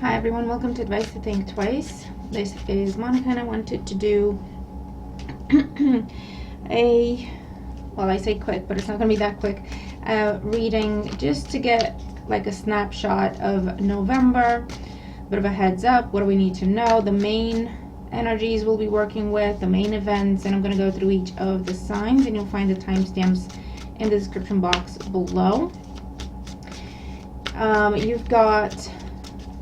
Hi everyone, welcome to Advice to Think Twice. This is Monica and I wanted to do I say quick, but it's not going to be that quick, reading just to get like a snapshot of November, a bit of a heads up, what do we need to know, the main energies we'll be working with, the main events, and I'm going to go through each of the signs and you'll find the timestamps in the description box below. You've got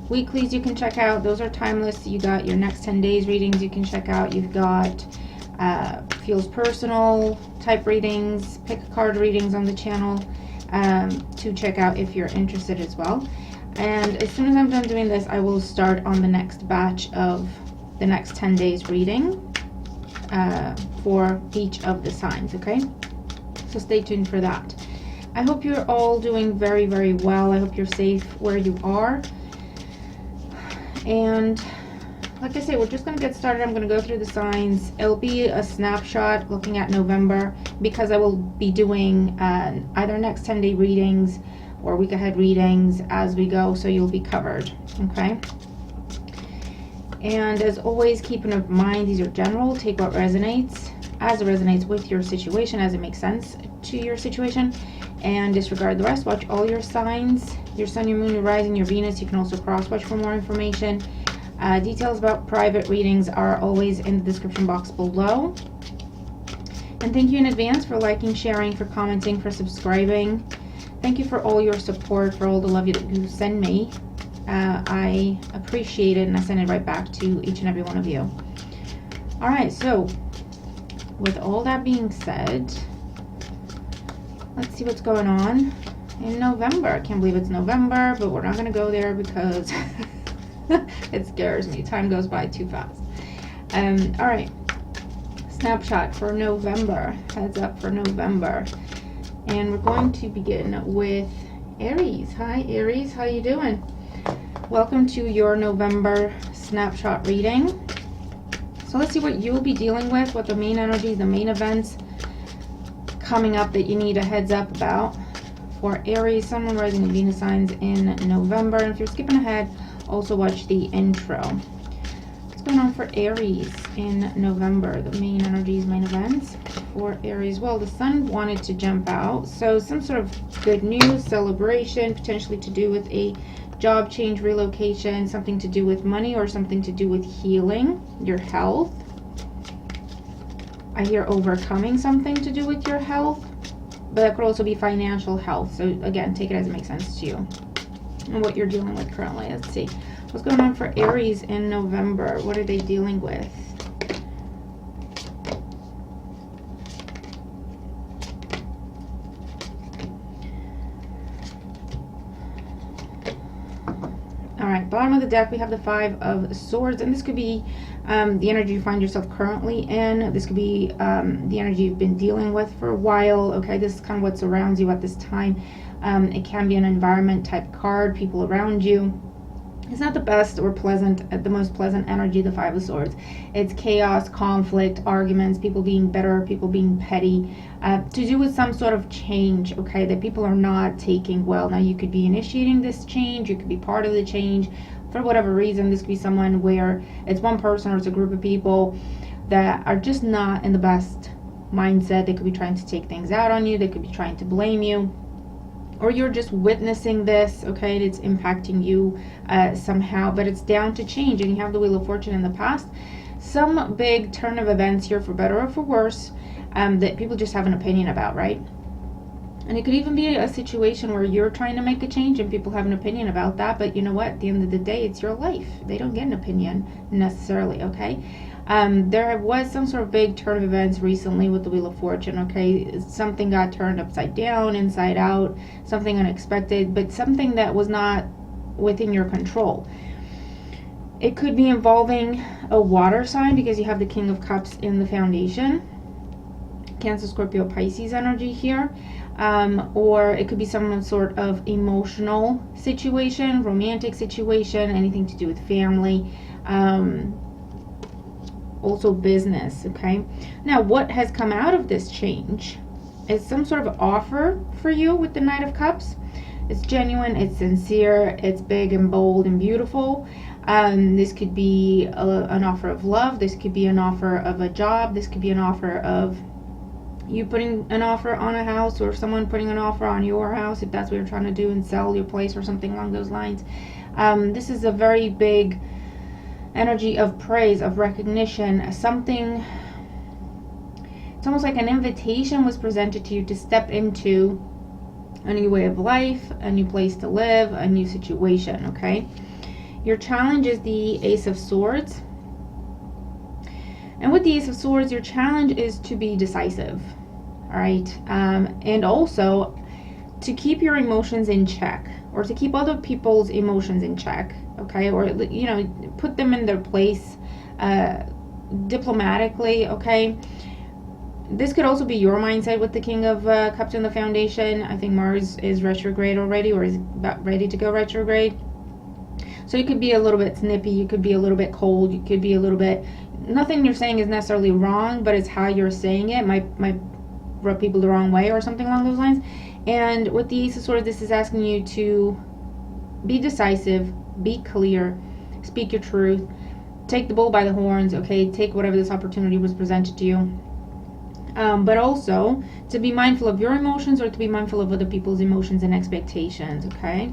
weeklies you can check out. Those are timeless. You got your next 10 days readings you can check out. You've got feels personal type readings, pick a card readings on the channel to check out if you're interested as well. And as soon as I'm done doing this, I will start on the next batch of the next 10 days reading for each of the signs, okay? So stay tuned for that. I hope you're all doing very, very well. I hope you're safe where you are. And like I say, we're just going to get started. I'm going to go through the signs. It'll be a snapshot looking at November because I will be doing either next 10-day readings or week ahead readings as we go, so you'll be covered, okay? And as always, keep in mind these are general. Take what resonates as it resonates with your situation, as it makes sense to your situation, and disregard the rest. Watch all your signs, your sun, your moon, your rising, your Venus. You can also cross-watch for more information. Details about private readings are always in the description box below. And thank you in advance for liking, sharing, for commenting, for subscribing. Thank you for all your support, for all the love you send me. I appreciate it, and I send it right back to each and every one of you. All right, so with all that being said, let's see what's going on in November. I can't believe it's November, but we're not going to go there because it scares me. Time goes by too fast. All right, snapshot for November. Heads up for November. And we're going to begin with Aries. Hi, Aries. How you doing? Welcome to your November snapshot reading. So let's see what you'll be dealing with, what the main energies, the main events coming up that you need a heads up about for Aries, Sun, Moon, Rising, and Venus signs in November. And if you're skipping ahead, also watch the intro. What's going on for Aries in November? The main energies, main events for Aries. Well, the sun wanted to jump out, so some sort of good news, celebration, potentially to do with a job change, relocation, something to do with money or something to do with healing, your health. I hear overcoming something to do with your health, but that could also be financial health. So again, take it as it makes sense to you and what you're dealing with currently. Let's see what's going on for Aries in November. What are they dealing with? All right, bottom of the deck we have the Five of Swords, and this could be the energy you find yourself currently in. This could be the energy you've been dealing with for a while. Okay, this is kind of what surrounds you at this time. It can be an environment type card, people around you. It's not the best or pleasant, the most pleasant energy, the Five of Swords. It's chaos, conflict, arguments, people being bitter, people being petty, to do with some sort of change, okay, that people are not taking well. Now, you could be initiating this change, you could be part of the change for whatever reason. This could be someone where it's one person or it's a group of people that are just not in the best mindset. They could be trying to take things out on you, they could be trying to blame you, or you're just witnessing this, okay, and it's impacting you somehow, but it's down to change. And you have the Wheel of Fortune in the past. Some big turn of events here, for better or for worse, that people just have an opinion about, right? And it could even be a situation where you're trying to make a change and people have an opinion about that, but you know what? At the end of the day, it's your life. They don't get an opinion necessarily, okay? There was some sort of big turn of events recently with the Wheel of Fortune, okay? Something got turned upside down, inside out, something unexpected, but something that was not within your control. It could be involving a water sign because you have the King of Cups in the foundation. Cancer, Scorpio, Pisces energy here. Or it could be some sort of emotional situation, romantic situation, anything to do with family. Also business, okay? Now, what has come out of this change is some sort of offer for you with the Knight of Cups. It's genuine, it's sincere, it's big and bold and beautiful. This could be an offer of love. This could be an offer of a job. This could be an offer of you putting an offer on a house, or someone putting an offer on your house, if that's what you're trying to do and sell your place or something along those lines. This is a very big energy of praise, of recognition, something. It's almost like an invitation was presented to you to step into a new way of life, a new place to live, a new situation, okay? Your challenge is the Ace of Swords. And with the Ace of Swords, your challenge is to be decisive, all right? And also to keep your emotions in check, or to keep other people's emotions in check, okay? Or, you know, put them in their place diplomatically, okay? This could also be your mindset with the King of Cups in the foundation. I think Mars is retrograde already, or is about ready to go retrograde. So you could be a little bit snippy, you could be a little bit cold, you could be a little bit, nothing you're saying is necessarily wrong, but it's how you're saying it might rub people the wrong way or something along those lines. And with the Ace of Swords, this is asking you to be decisive, be clear, speak your truth, take the bull by the horns, okay? Take whatever this opportunity was presented to you. But also to be mindful of your emotions, or to be mindful of other people's emotions and expectations, okay?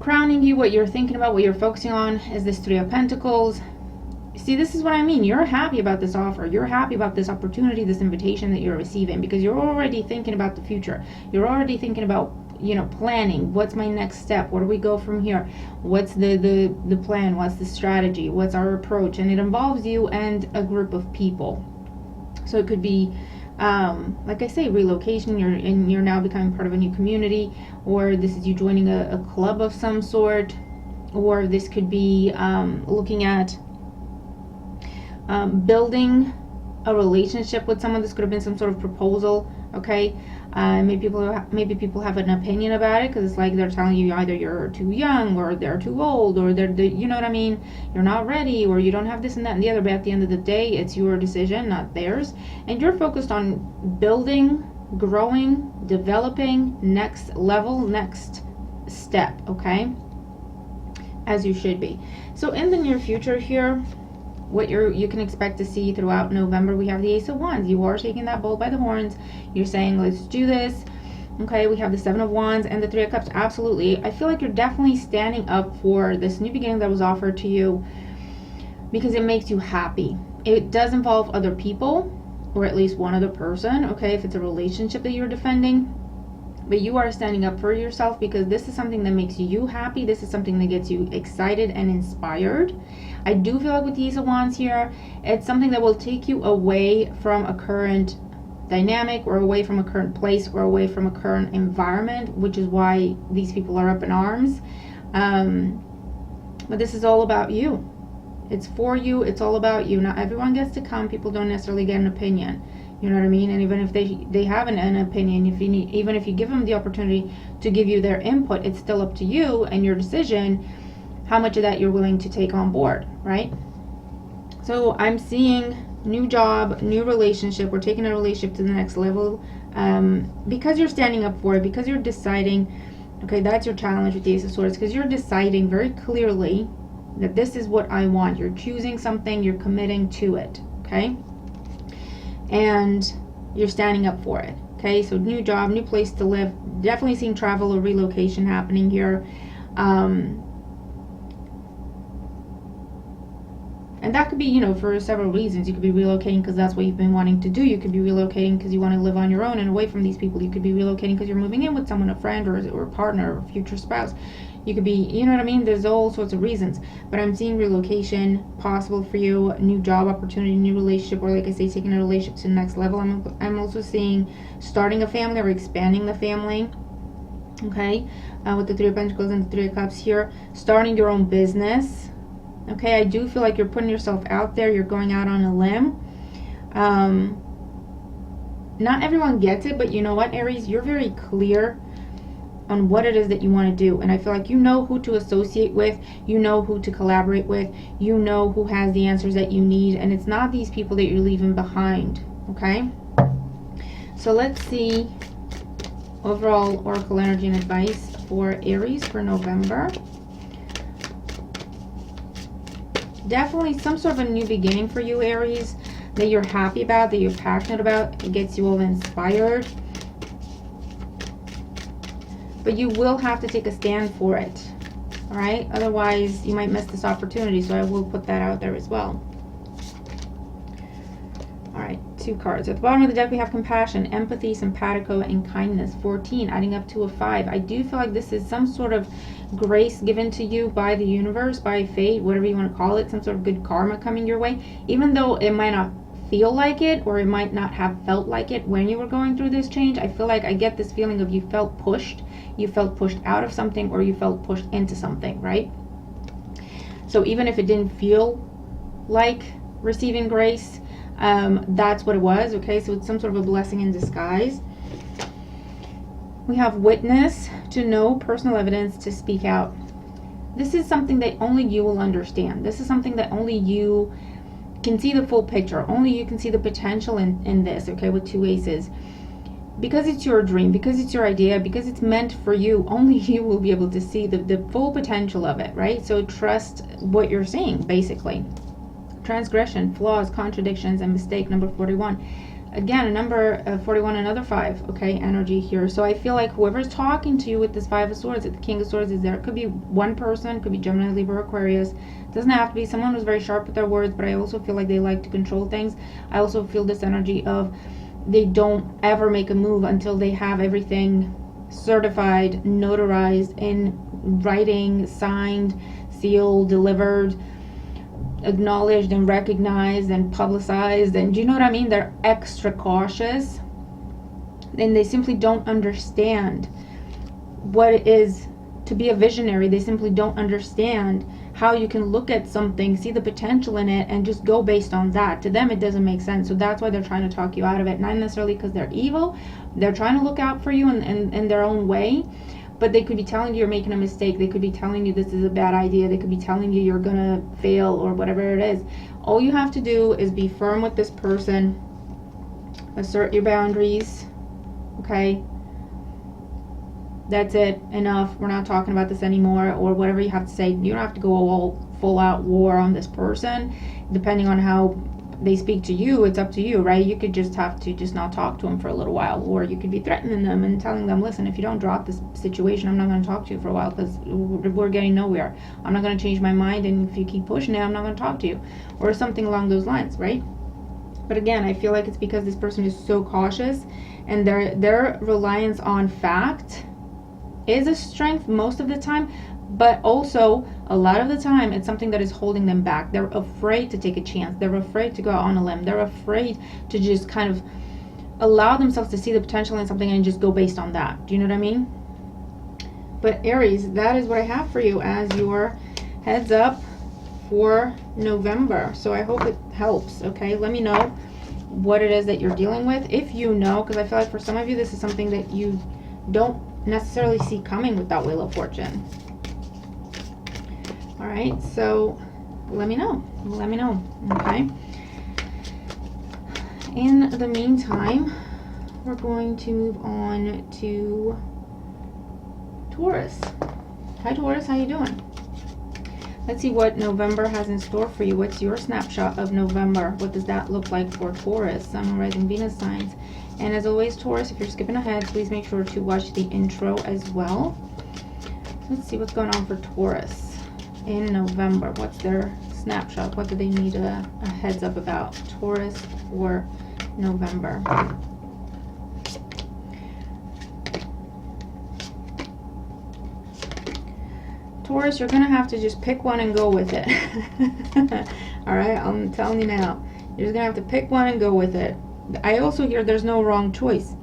Crowning you, what you're thinking about, what you're focusing on, is this Three of Pentacles. See, this is what I mean. You're happy about this offer. You're happy about this opportunity, this invitation that you're receiving, because you're already thinking about the future. You're already thinking about, you know, planning. What's my next step? Where do we go from here? What's the plan? What's the strategy? What's our approach? And it involves you and a group of people. So it could be, like I say, relocation. You're now becoming part of a new community, or this is you joining a club of some sort, or this could be looking at building a relationship with someone. This could have been some sort of proposal, okay? Maybe people have an opinion about it, because it's like they're telling you either you're too young, or they're too old, or they're you know what I mean, you're not ready, or you don't have this and that and the other. But at the end of the day, it's your decision, not theirs, and you're focused on building, growing, developing, next level, next step, okay? As you should be. So in the near future here, what you can expect to see throughout November, we have the Ace of Wands. You are taking that bull by the horns. You're saying, let's do this. Okay, we have the Seven of Wands and the Three of Cups. Absolutely. I feel like you're definitely standing up for this new beginning that was offered to you, because it makes you happy. It does involve other people, or at least one other person, okay, if it's a relationship that you're defending. But you are standing up for yourself, because this is something that makes you happy. This is something that gets you excited and inspired. I do feel like with the Ace of Wands here, it's something that will take you away from a current dynamic, or away from a current place, or away from a current environment, which is why these people are up in arms. But this is all about you. It's for you. It's all about you. Not everyone gets to come. People don't necessarily get an opinion. You know what I mean? And even if they have an opinion, even if you give them the opportunity to give you their input, it's still up to you and your decision how much of that you're willing to take on board, right? So I'm seeing new job, new relationship. We're taking a relationship to the next level, because you're standing up for it, because you're deciding. Okay, that's your challenge with the Ace of Swords, because you're deciding very clearly that this is what I want. You're choosing something, you're committing to it, okay? And you're standing up for it, okay? So new job, new place to live. Definitely seeing travel or relocation happening here. And that could be, you know, for several reasons. You could be relocating because that's what you've been wanting to do. You could be relocating because you want to live on your own and away from these people. You could be relocating because you're moving in with someone, a friend or a partner or future spouse. You could be, you know what I mean? There's all sorts of reasons. But I'm seeing relocation possible for you, new job opportunity, new relationship, or like I say, taking a relationship to the next level. I'm also seeing starting a family or expanding the family. Okay, with the Three of Pentacles and the Three of Cups here. Starting your own business. Okay, I do feel like you're putting yourself out there. You're going out on a limb. Not everyone gets it, but you know what, Aries? You're very clear on what it is that you want to do. And I feel like you know who to associate with. You know who to collaborate with. You know who has the answers that you need. And it's not these people that you're leaving behind. Okay? So let's see overall oracle energy and advice for Aries for November. Definitely some sort of a new beginning for you, Aries, that you're happy about, that you're passionate about. It gets you all inspired. But you will have to take a stand for it. All right? Otherwise, you might miss this opportunity. So I will put that out there as well. All right, 2 cards. At the bottom of the deck, we have compassion, empathy, simpatico, and kindness. 14, adding up to a 5. I do feel like this is some sort of grace given to you by the universe, by fate, whatever you want to call it, some sort of good karma coming your way. Even though it might not feel like it, or it might not have felt like it when you were going through this change, I feel like I get this feeling of you felt pushed out of something, or you felt pushed into something, right? So even if it didn't feel like receiving grace, that's what it was. Okay, so it's some sort of a blessing in disguise. We have witness, to know, personal evidence, to speak out. This is something that only you will understand. This is something that only you can see the full picture. Only you can see the potential in this, okay, with 2 aces. Because it's your dream, because it's your idea, because it's meant for you, only you will be able to see the full potential of it, right? So trust what you're seeing, basically. Transgression, flaws, contradictions, and mistake, number 41. Again, number 41, another 5, okay, energy here. So I feel like whoever's talking to you with this 5 of Swords, the King of Swords is there. It could be one person, could be Gemini, Libra, Aquarius. It doesn't have to be someone who's very sharp with their words, but I also feel like they like to control things. I also feel this energy of they don't ever make a move until they have everything certified, notarized, in writing, signed, sealed, delivered, acknowledged and recognized and publicized. And do you know what I mean? They're extra cautious, and they simply don't understand what it is to be a visionary. They simply don't understand how you can look at something, see the potential in it, and just go based on that. To them, it doesn't make sense. So that's why they're trying to talk you out of it. Not necessarily because they're evil. They're trying to look out for you in their own way. But they could be telling you you're making a mistake. They could be telling you this is a bad idea. They could be telling you you're going to fail, or whatever it is. All you have to do is be firm with this person. Assert your boundaries. Okay? That's it. Enough. We're not talking about this anymore, or whatever you have to say. You don't have to go all full out war on this person. Depending on how they speak to you, it's up to you, right? You could just have to just not talk to them for a little while, or you could be threatening them and telling them, listen, if you don't drop this situation, I'm not going to talk to you for a while, because we're getting nowhere. I'm not going to change my mind, and if you keep pushing it, I'm not going to talk to you, or something along those lines, right? But again, I feel like it's because this person is so cautious, and their reliance on fact is a strength most of the time, but also a lot of the time it's something that is holding them back. They're afraid to take a chance. They're afraid to go out on a limb. They're afraid to just kind of allow themselves to see the potential in something and just go based on that. Do you know what I mean? But Aries, that is what I have for you as your heads up for November. So I hope it helps. Okay, let me know what it is that you're dealing with, if you know, because I feel like for some of you this is something that you don't necessarily see coming with that Wheel of Fortune. All right, so let me know. Okay. In the meantime, we're going to move on to Taurus. Hi Taurus, how you doing? Let's see what November has in store for you. What's your snapshot of November? What does that look like for Taurus, Sun, Moon, Rising, Venus signs? And as always, Taurus, if you're skipping ahead, please make sure to watch the intro as well. Let's see what's going on for Taurus in November. What's their snapshot? What do they need a heads up about? Taurus for November. Taurus, you're going to have to just pick one and go with it. Alright, I'm telling you now. You're just going to have to pick one and go with it. I also hear there's no wrong choice.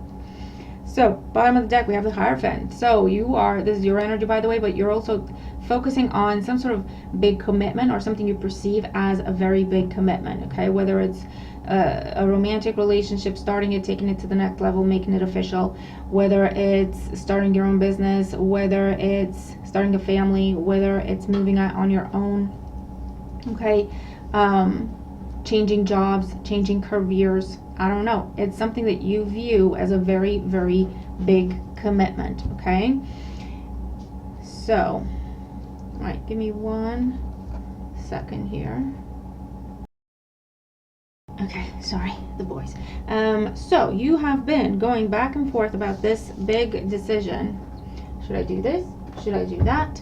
So, bottom of the deck, we have the Hierophant. So, this is your energy, by the way, but you're also focusing on some sort of big commitment, or something you perceive as a very big commitment, okay? Whether it's a romantic relationship, starting it, taking it to the next level, making it official, whether it's starting your own business, whether it's starting a family, whether it's moving out on your own, okay? changing jobs, changing careers. I don't know. It's something that you view as a very, very big commitment, okay? So, all right, give me 1 second here. Okay, sorry, the boys. So you have been going back and forth about this big decision. Should I do this? Should I do that?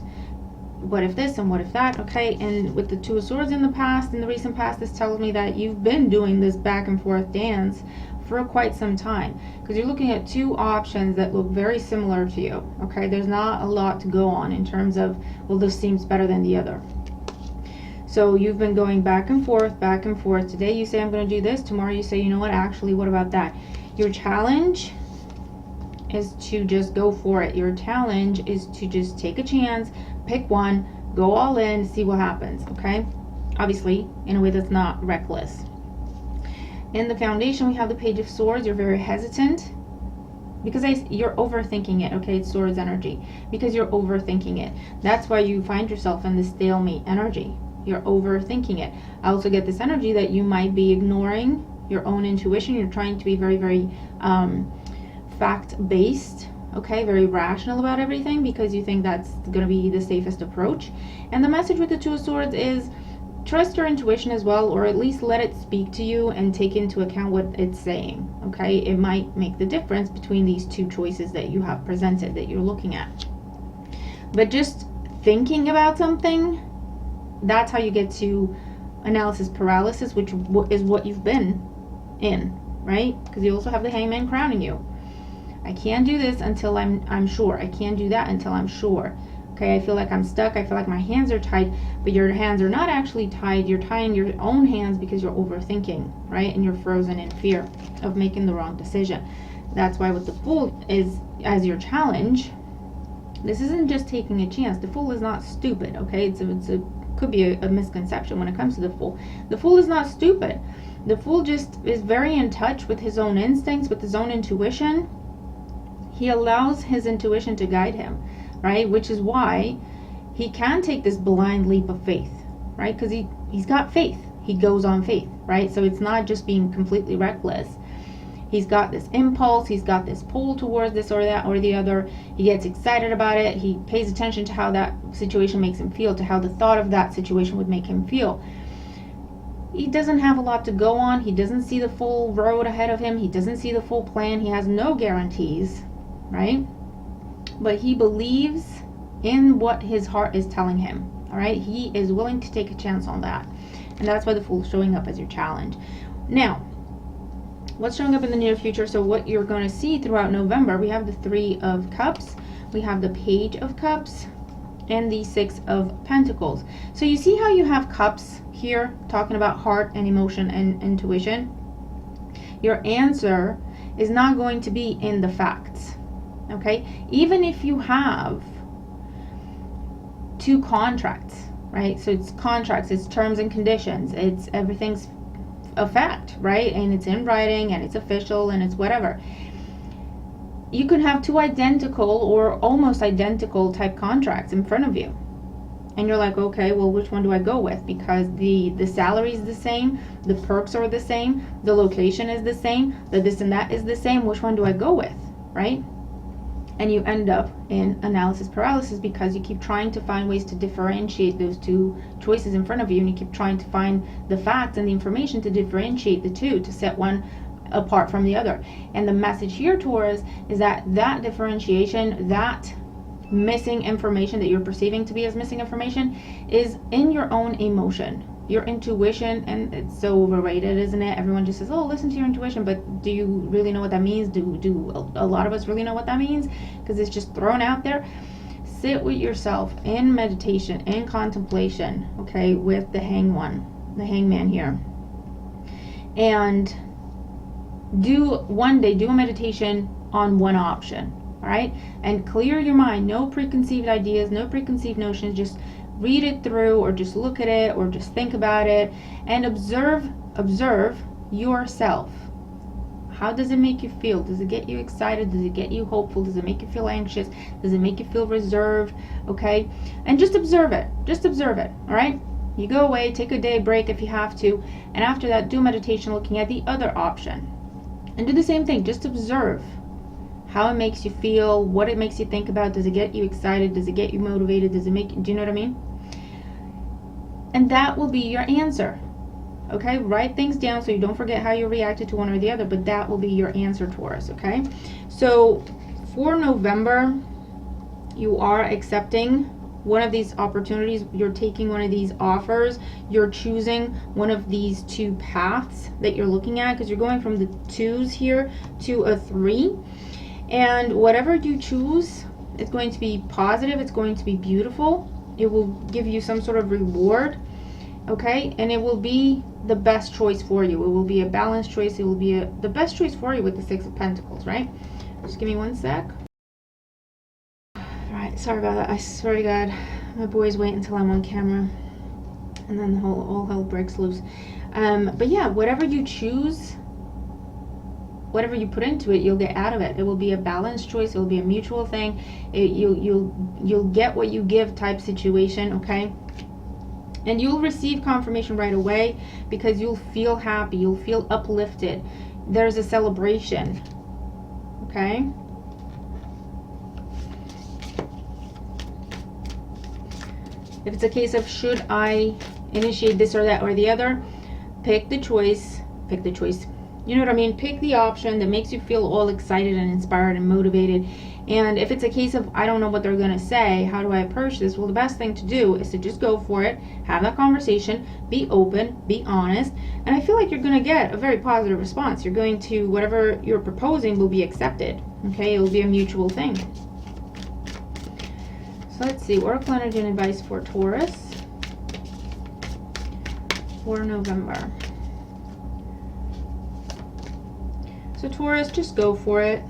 What if this and what if that? Okay, and with the Two of Swords in the past, in the recent past, this tells me that you've been doing this back and forth dance for quite some time, because you're looking at two options that look very similar to you. Okay, there's not a lot to go on in terms of, well, this seems better than the other. So you've been going back and forth, back and forth. Today you say, I'm going to do this. Tomorrow you say, you know what, actually, what about that? Your challenge is to just go for it. Your challenge is to just take a chance, pick one, go all in, see what happens, okay? Obviously, in a way that's not reckless. In the foundation, we have the Page of Swords. You're very hesitant because you're overthinking it, okay? It's Swords energy. Because you're overthinking it. That's why you find yourself in this stalemate energy. You're overthinking it. I also get this energy that you might be ignoring your own intuition. You're trying to be very, very fact-based, okay, very rational about everything because you think that's going to be the safest approach. And the message with the Two of Swords is trust your intuition as well, or at least let it speak to you and take into account what it's saying, okay? It might make the difference between these two choices that you have presented, that you're looking at. But just thinking about something, that's how you get to analysis paralysis, which is what you've been in, right? Because you also have the Hangman crowning you. I can't do this until I'm sure. I can't do that until I'm sure. Okay, I feel like I'm stuck. I feel like my hands are tied, but your hands are not actually tied. You're tying your own hands because you're overthinking, right? And you're frozen in fear of making the wrong decision. That's why with the Fool is as your challenge, this isn't just taking a chance. The Fool is not stupid, okay? Could be a misconception when it comes to the Fool. The Fool is not stupid. The Fool just is very in touch with his own instincts, with his own intuition. He allows his intuition to guide him, right? Which is why he can take this blind leap of faith, right? Because he's got faith. He goes on faith, right? So it's not just being completely reckless. He's got this impulse. He's got this pull towards this or that or the other. He gets excited about it. He pays attention to how that situation makes him feel, to how the thought of that situation would make him feel. He doesn't have a lot to go on. He doesn't see the full road ahead of him. He doesn't see the full plan. He has no guarantees, right? But he believes in what his heart is telling him, all right? He is willing to take a chance on that. And that's why the Fool is showing up as your challenge. Now, what's showing up in the near future? So what you're going to see throughout November, we have the Three of Cups, we have the Page of Cups, and the Six of Pentacles. So you see how you have cups here talking about heart and emotion and intuition? Your answer is not going to be in the facts, okay? Even if you have two contracts, right? So it's contracts, it's terms and conditions, it's everything's a fact, right? And it's in writing and it's official and it's whatever. You can have two identical or almost identical type contracts in front of you. And you're like, okay, well, which one do I go with? Because the salary is the same, the perks are the same, the location is the same, the this and that is the same. Which one do I go with, right? And you end up in analysis paralysis because you keep trying to find ways to differentiate those two choices in front of you, and you keep trying to find the facts and the information to differentiate the two, to set one apart from the other. And the message here, Taurus, is that that differentiation, that missing information that you're perceiving to be as missing information, is in your own emotion, your intuition. And it's so overrated, isn't it? Everyone just says, oh, listen to your intuition, but do you really know what that means? Do a lot of us really know what that means? Because it's just thrown out there. Sit with yourself in meditation, in contemplation, okay, with the hangman here, and do a meditation on one option. All right, and clear your mind. No preconceived ideas, no preconceived notions. Just read it through, or just look at it, or just think about it, and observe yourself. How does it make you feel? Does it get you excited? Does it get you hopeful? Does it make you feel anxious? Does it make you feel reserved? Okay, and just observe it. Just observe it. All right. You go away, take a day break if you have to, and after that, do meditation looking at the other option. And do the same thing, just observe how it makes you feel, what it makes you think about. Does it get you excited? Does it get you motivated? Does it make you, do you know what I mean? And that will be your answer. Okay, write things down so you don't forget how you reacted to one or the other, but that will be your answer, Taurus, okay? So for November, you are accepting one of these opportunities, you're taking one of these offers, you're choosing one of these two paths that you're looking at, because you're going from the 2s here to a 3. And whatever you choose, it's going to be positive, it's going to be beautiful, it will give you some sort of reward, okay? And it will be the best choice for you. It will be a balanced choice. It will be the best choice for you with the 6 of Pentacles, right? Just give me one sec. Alright, sorry about that. I swear to God, my boys wait until I'm on camera, and then all hell breaks loose. But yeah, whatever you choose, whatever you put into it, you'll get out of it. It will be a balanced choice. It will be a mutual thing. You'll get what you give type situation, okay? And you'll receive confirmation right away, because you'll feel happy, you'll feel uplifted. There's a celebration, okay? If it's a case of should I initiate this or that or the other, pick the choice. You know what I mean? Pick the option that makes you feel all excited and inspired and motivated. And if it's a case of I don't know what they're going to say, how do I approach this? Well, the best thing to do is to just go for it, have that conversation, be open, be honest, and I feel like you're going to get a very positive response. You're going to, whatever you're proposing will be accepted, okay? It will be a mutual thing. So let's see, Oracle energy and advice for Taurus for November. So Taurus, just go for it,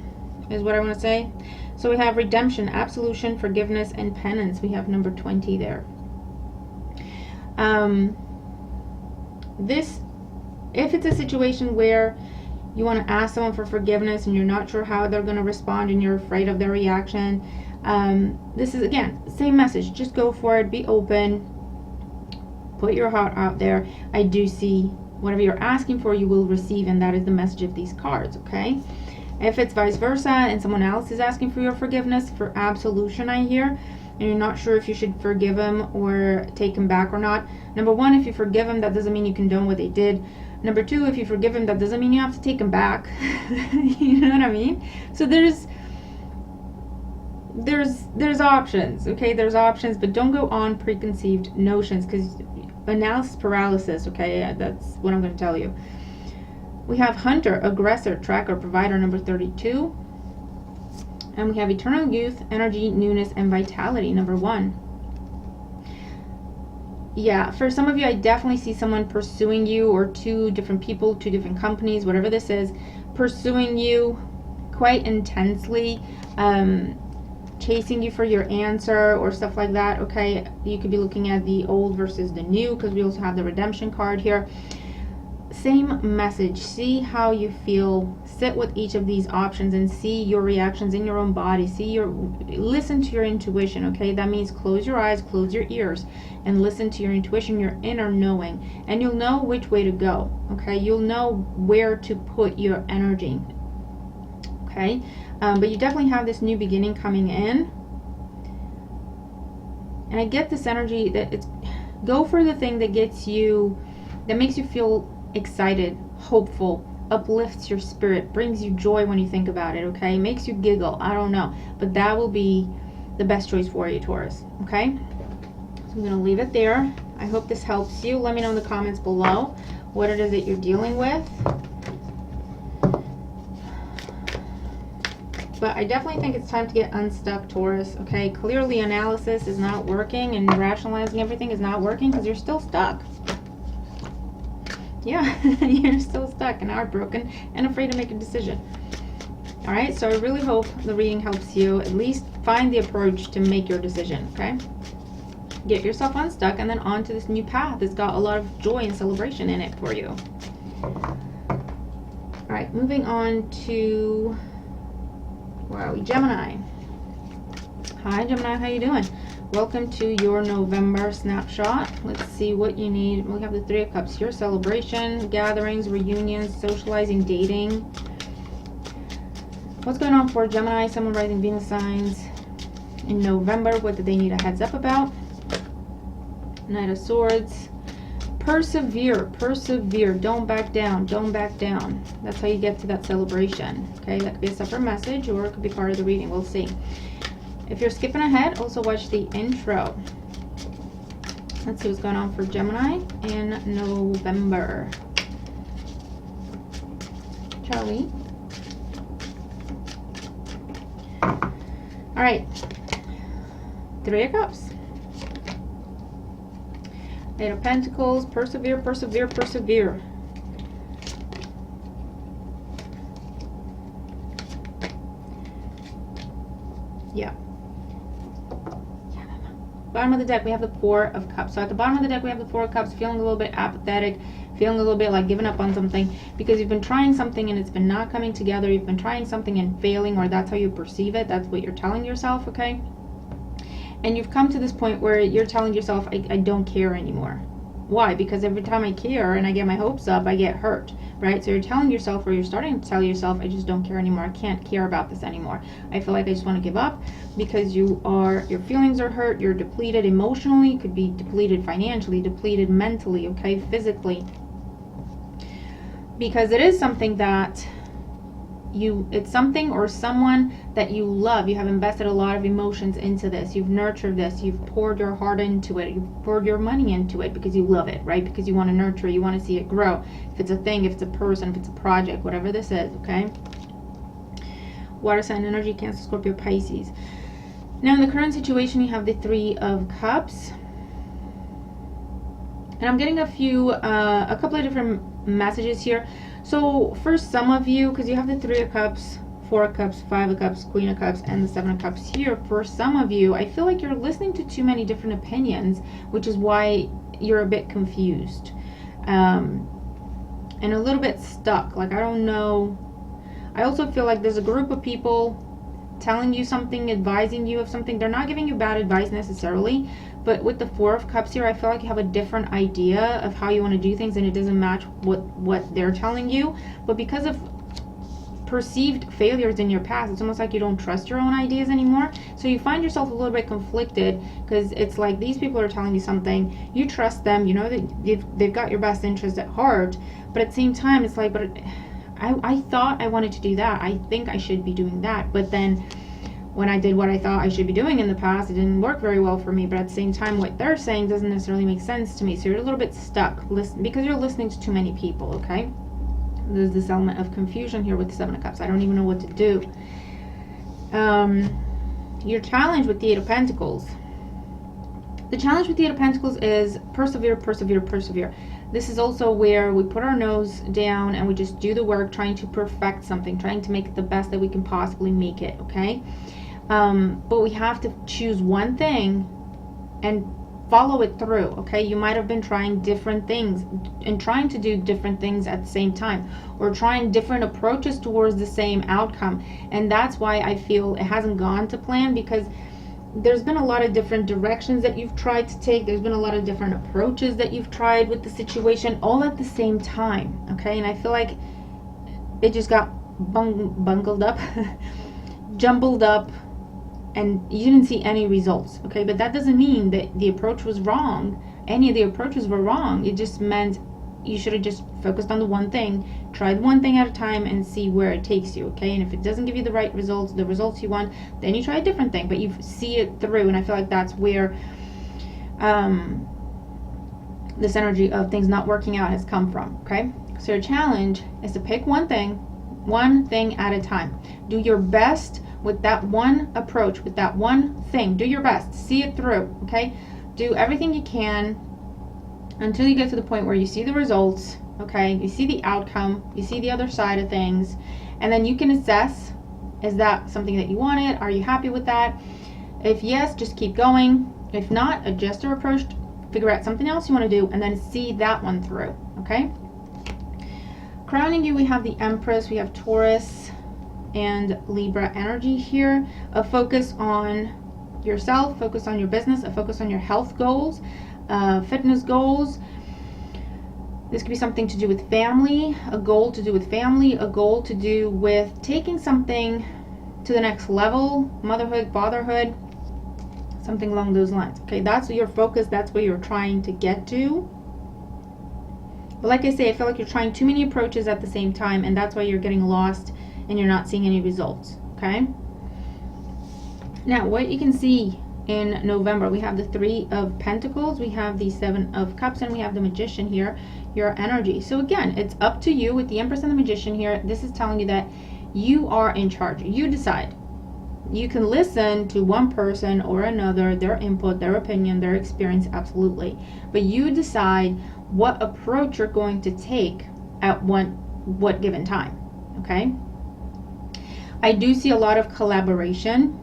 is what I want to say. So we have redemption, absolution, forgiveness, and penance. We have number 20 there. If it's a situation where you want to ask someone for forgiveness and you're not sure how they're going to respond and you're afraid of their reaction, this is, again, same message. Just go for it, be open, put your heart out there. I do see whatever you're asking for, you will receive, and that is the message of these cards, okay? If it's vice versa and someone else is asking for your forgiveness, for absolution I hear, and you're not sure if you should forgive them or take them back or not. Number one, if you forgive them, that doesn't mean you condone what they did. Number two, if you forgive them, that doesn't mean you have to take them back. You know what I mean? So there's options, okay? There's options, but don't go on preconceived notions, because analysis paralysis, okay? That's what I'm going to tell you. We have hunter, aggressor, tracker, provider, number 32. And we have eternal youth, energy, newness, and vitality, number 1. Yeah, for some of you, I definitely see someone pursuing you, or 2 different people, 2 different companies, whatever this is, pursuing you quite intensely, chasing you for your answer or stuff like that, okay? You could be looking at the old versus the new, because we also have the redemption card here. Same message. See how you feel. Sit with each of these options and see your reactions in your own body. Listen to your intuition, okay? That means close your eyes, close your ears, and listen to your intuition, your inner knowing, and you'll know which way to go, okay? You'll know where to put your energy, okay? But you definitely have this new beginning coming in, and I get this energy that it's go for the thing that gets you, that makes you feel excited, hopeful, uplifts your spirit, brings you joy when you think about it, okay? Makes you giggle, I don't know, but that will be the best choice for you, Taurus, okay? So I'm going to leave it there. I hope this helps you. Let me know in the comments below what it is that you're dealing with. But I definitely think it's time to get unstuck, Taurus, okay? Clearly analysis is not working, and rationalizing everything is not working, because you're still stuck. Yeah, you're still stuck and heartbroken and afraid to make a decision. All right, so I really hope the reading helps you at least find the approach to make your decision, okay? Get yourself unstuck and then onto this new path that's got a lot of joy and celebration in it for you. All right, moving on to, where are we? Gemini. Hi, Gemini, how you doing? Welcome to your November snapshot. Let's see what you need. We have the Three of Cups here. Celebration, gatherings, reunions, socializing, dating. What's going on for Gemini, Sun, Rising, Venus signs in November? What do they need a heads up about? Knight of Swords. Persevere, persevere. Don't back down, don't back down. That's how you get to that celebration. Okay, that could be a separate message or it could be part of the reading. We'll see. If you're skipping ahead, also watch the intro. Let's see what's going on for Gemini in November. Charlie. All right. Three of Cups. Eight of Pentacles. Persevere, persevere, persevere. Yeah. Bottom of the deck, we have the Four of Cups. So at the bottom of the deck, we have the Four of Cups, feeling a little bit apathetic, feeling a little bit like giving up on something because you've been trying something and it's been not coming together. You've been trying something and failing, or that's how you perceive it. That's what you're telling yourself, okay? And you've come to this point where you're telling yourself, I don't care anymore. Why? Because every time I care and I get my hopes up, I get hurt, right? So you're telling yourself, or you're starting to tell yourself, I just don't care anymore. I can't care about this anymore. I feel like I just want to give up because your feelings are hurt. You're depleted emotionally, could be depleted financially, depleted mentally, okay, physically. Because it is something that it's something or someone that you love. You have invested a lot of emotions into this. You've nurtured this. You've poured your heart into it. You've poured your money into it because you love it, right? Because you want to nurture it. You want to see it grow. If it's a thing, if it's a person, if it's a project, whatever this is, okay? Water sign energy, Cancer, Scorpio, Pisces. Now in the current situation, you have the Three of Cups. And I'm getting a couple of different messages here. So for some of you, because you have the Three of Cups, Four of Cups, Five of Cups, Queen of Cups, and the Seven of Cups here, for some of you, I feel like you're listening to too many different opinions, which is why you're a bit confused and a little bit stuck. Like, I don't know. I also feel like there's a group of people telling you something, advising you of something. They're not giving you bad advice necessarily, but with the Four of Cups here, I feel like you have a different idea of how you want to do things and it doesn't match what they're telling you. But because of perceived failures in your past, it's almost like you don't trust your own ideas anymore. So you find yourself a little bit conflicted because it's like these people are telling you something, you trust them, you know that they've got your best interest at heart, but at the same time it's like, but I thought I wanted to do that. I think I should be doing that. But then when I did what I thought I should be doing in the past, it didn't work very well for me. But at the same time, what they're saying doesn't necessarily make sense to me. So you're a little bit stuck because you're listening to too many people, okay? There's this element of confusion here with the Seven of Cups. I don't even know what to do. Your challenge with the Eight of Pentacles. The challenge with the Eight of Pentacles is persevere, persevere, persevere. This is also where we put our nose down and we just do the work, trying to perfect something, trying to make it the best that we can possibly make it, okay? But we have to choose one thing and follow it through, okay? You might have been trying different things and trying to do different things at the same time, or trying different approaches towards the same outcome. And that's why I feel it hasn't gone to plan, because there's been a lot of different directions that you've tried to take. There's been a lot of different approaches that you've tried with the situation all at the same time, okay? And I feel like it just got bungled up, jumbled up, and you didn't see any results, okay? But that doesn't mean that the approach was wrong. Any of the approaches were wrong. It just meant you should have just focused on the one thing, tried one thing at a time, and see where it takes you, okay? And if it doesn't give you the right results, the results you want, then you try a different thing, but you see it through. And I feel like that's where this energy of things not working out has come from, okay? So your challenge is to pick one thing at a time. Do your best with that one approach, with that one thing. Do your best. See it through, okay? Do everything you can until you get to the point where you see the results, okay? You see the outcome, you see the other side of things, and then you can assess, is that something that you wanted? Are you happy with that? If yes, just keep going. If not, adjust your approach, figure out something else you want to do, and then see that one through, okay? Crowning you, we have the Empress, we have Taurus and Libra energy here. A focus on yourself, focus on your business, focus on your health goals, fitness goals. This could be something to do with family, a goal to do with family, a goal to do with taking something to the next level, motherhood, fatherhood, something along those lines. Okay, that's your focus, that's where you're trying to get to. But like I say, I feel like you're trying too many approaches at the same time, and that's why you're getting lost and you're not seeing any results. Okay, now what you can see in November, we have the 3 of Pentacles, we have the 7 of Cups, and we have the Magician here, your energy. So again, it's up to you with the Empress and the Magician here. This is telling you that you are in charge. You decide. You can listen to one person or another, their input, their opinion, their experience, absolutely. But you decide what approach you're going to take at what given time. Okay? I do see a lot of collaboration.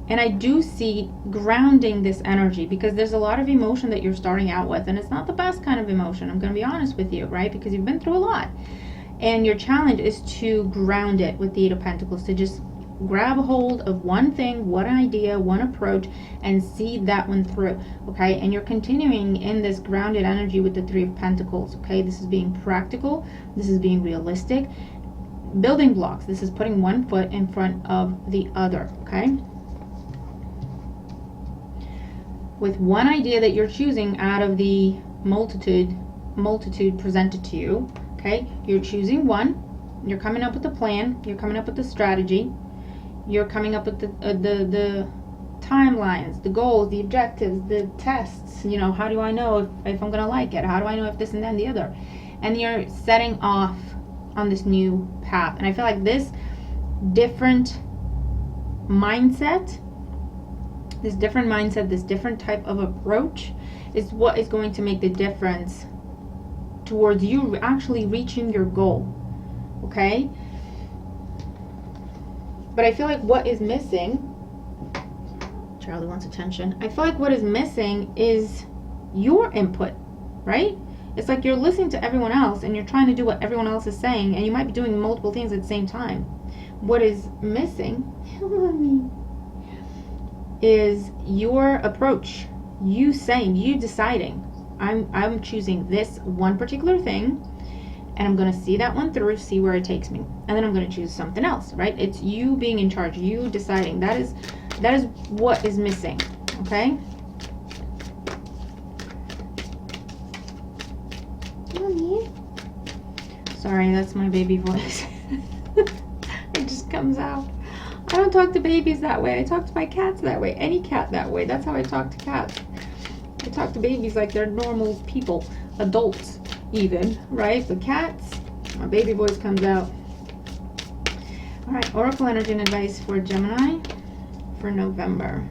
And I do see grounding this energy, because there's a lot of emotion that you're starting out with, and it's not the best kind of emotion, I'm going to be honest with you, right? Because you've been through a lot. And your challenge is to ground it with the 8 of Pentacles, to just grab a hold of one thing, one idea, one approach, and see that one through, okay? And you're continuing in this grounded energy with the 3 of Pentacles, okay? This is being practical. This is being realistic. Building blocks. This is putting one foot in front of the other, okay? With one idea that you're choosing out of the multitude presented to you, okay? You're choosing one. You're coming up with a plan. You're coming up with a strategy. You're coming up with the timelines, the goals, the objectives, the tests. You know, how do I know if I'm going to like it? How do I know if this and then the other? And you're setting off on this new path. And I feel like this different mindset, this different type of approach is what is going to make the difference towards you actually reaching your goal, okay? But I feel like what is missing, Charlie wants attention, I feel like what is missing is your input, right? It's like you're listening to everyone else and you're trying to do what everyone else is saying, and you might be doing multiple things at the same time. What is missing is your approach, you saying, you deciding, I'm choosing this one particular thing, and I'm going to see that one through, see where it takes me, and then I'm going to choose something else, right? It's you being in charge, you deciding. That is what is missing, okay? Mommy. Sorry, that's my baby voice. It just comes out. I don't talk to babies that way. I talk to my cats that way. Any cat that way. That's how I talk to cats. I talk to babies like they're normal people. Adults even, right? But cats, my baby voice comes out. Alright, Oracle energy and advice for Gemini for November.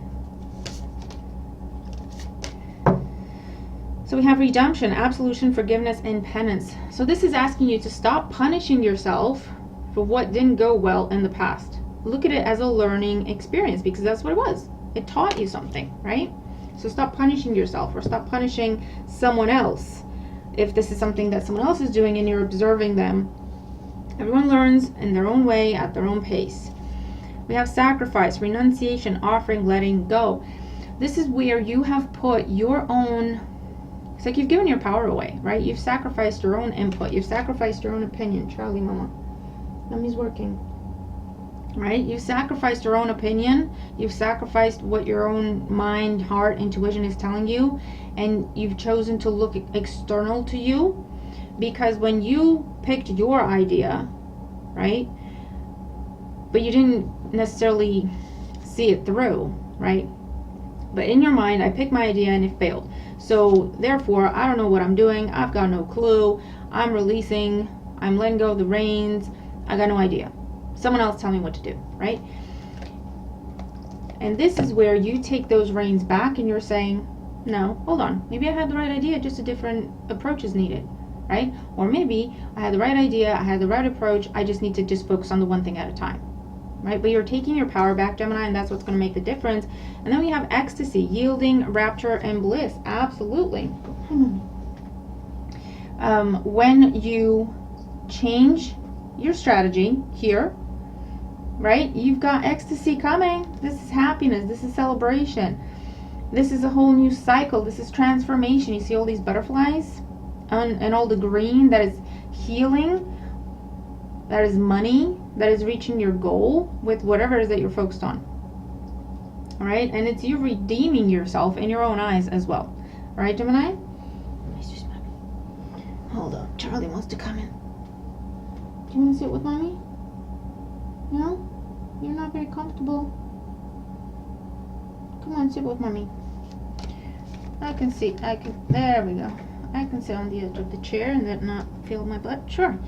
So we have redemption, absolution, forgiveness, and penance. So this is asking you to stop punishing yourself for what didn't go well in the past. Look at it as a learning experience, because that's what it was. It taught you something, right? So stop punishing yourself, or stop punishing someone else. If this is something that someone else is doing and you're observing them, everyone learns in their own way, at their own pace. We have sacrifice, renunciation, offering, letting go. This is where you have put your own, it's like you've given your power away, right? You've sacrificed your own input. You've sacrificed your own opinion. Charlie, mama. Mommy's working. Right? You've sacrificed your own opinion. You've sacrificed what your own mind, heart, intuition is telling you. And you've chosen to look external to you. Because when you picked your idea, right? But you didn't necessarily see it through, right? But in your mind, I picked my idea and it failed. So therefore, I don't know what I'm doing. I've got no clue. I'm releasing. I'm letting go of the reins. I got no idea. Someone else tell me what to do, right? And this is where you take those reins back and you're saying, no, hold on. Maybe I had the right idea, just a different approach is needed, right? Or maybe I had the right idea, I had the right approach, I just need to just focus on the one thing at a time, right? But you're taking your power back, Gemini, and that's what's going to make the difference. And then we have ecstasy, yielding, rapture, and bliss. Absolutely. When you change your strategy here, right? You've got ecstasy coming. This is happiness. This is celebration. This is a whole new cycle. This is transformation. You see all these butterflies and all the green, that is healing, that is money, that is reaching your goal with whatever it is that you're focused on. All right, and it's you redeeming yourself in your own eyes as well. All right, Gemini? Hold on, Charlie wants to come in. Do you want to sit with mommy? No? You're not very comfortable. Come on, sit with mommy. There we go. I can sit on the edge of the chair and then not feel my butt. Sure.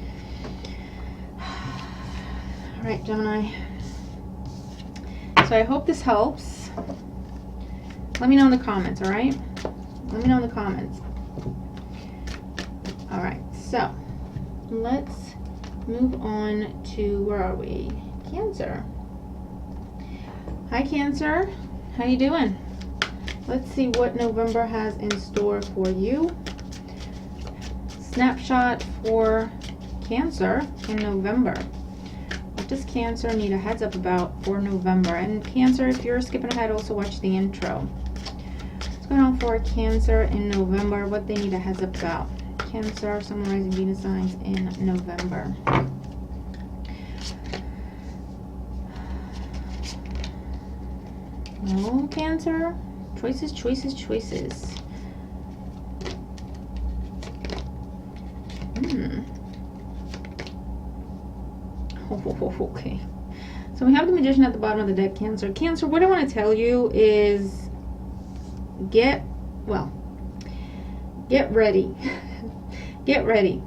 All right, Gemini. So I hope this helps. Let me know in the comments, all right? Let me know in the comments. All right, so let's move on to, where are we? Cancer. Hi, Cancer. How you doing? Let's see what November has in store for you. Snapshot for Cancer in November. What does Cancer need a heads up about for November? And Cancer, if you're skipping ahead, also watch the intro. What's going on for Cancer in November? What they need a heads up about? Cancer, Sun, Rising, Venus signs in November. Oh, Cancer. Choices, choices, choices. Okay. So we have the Magician at the bottom of the deck, Cancer. Cancer, what I want to tell you is get ready. Get ready.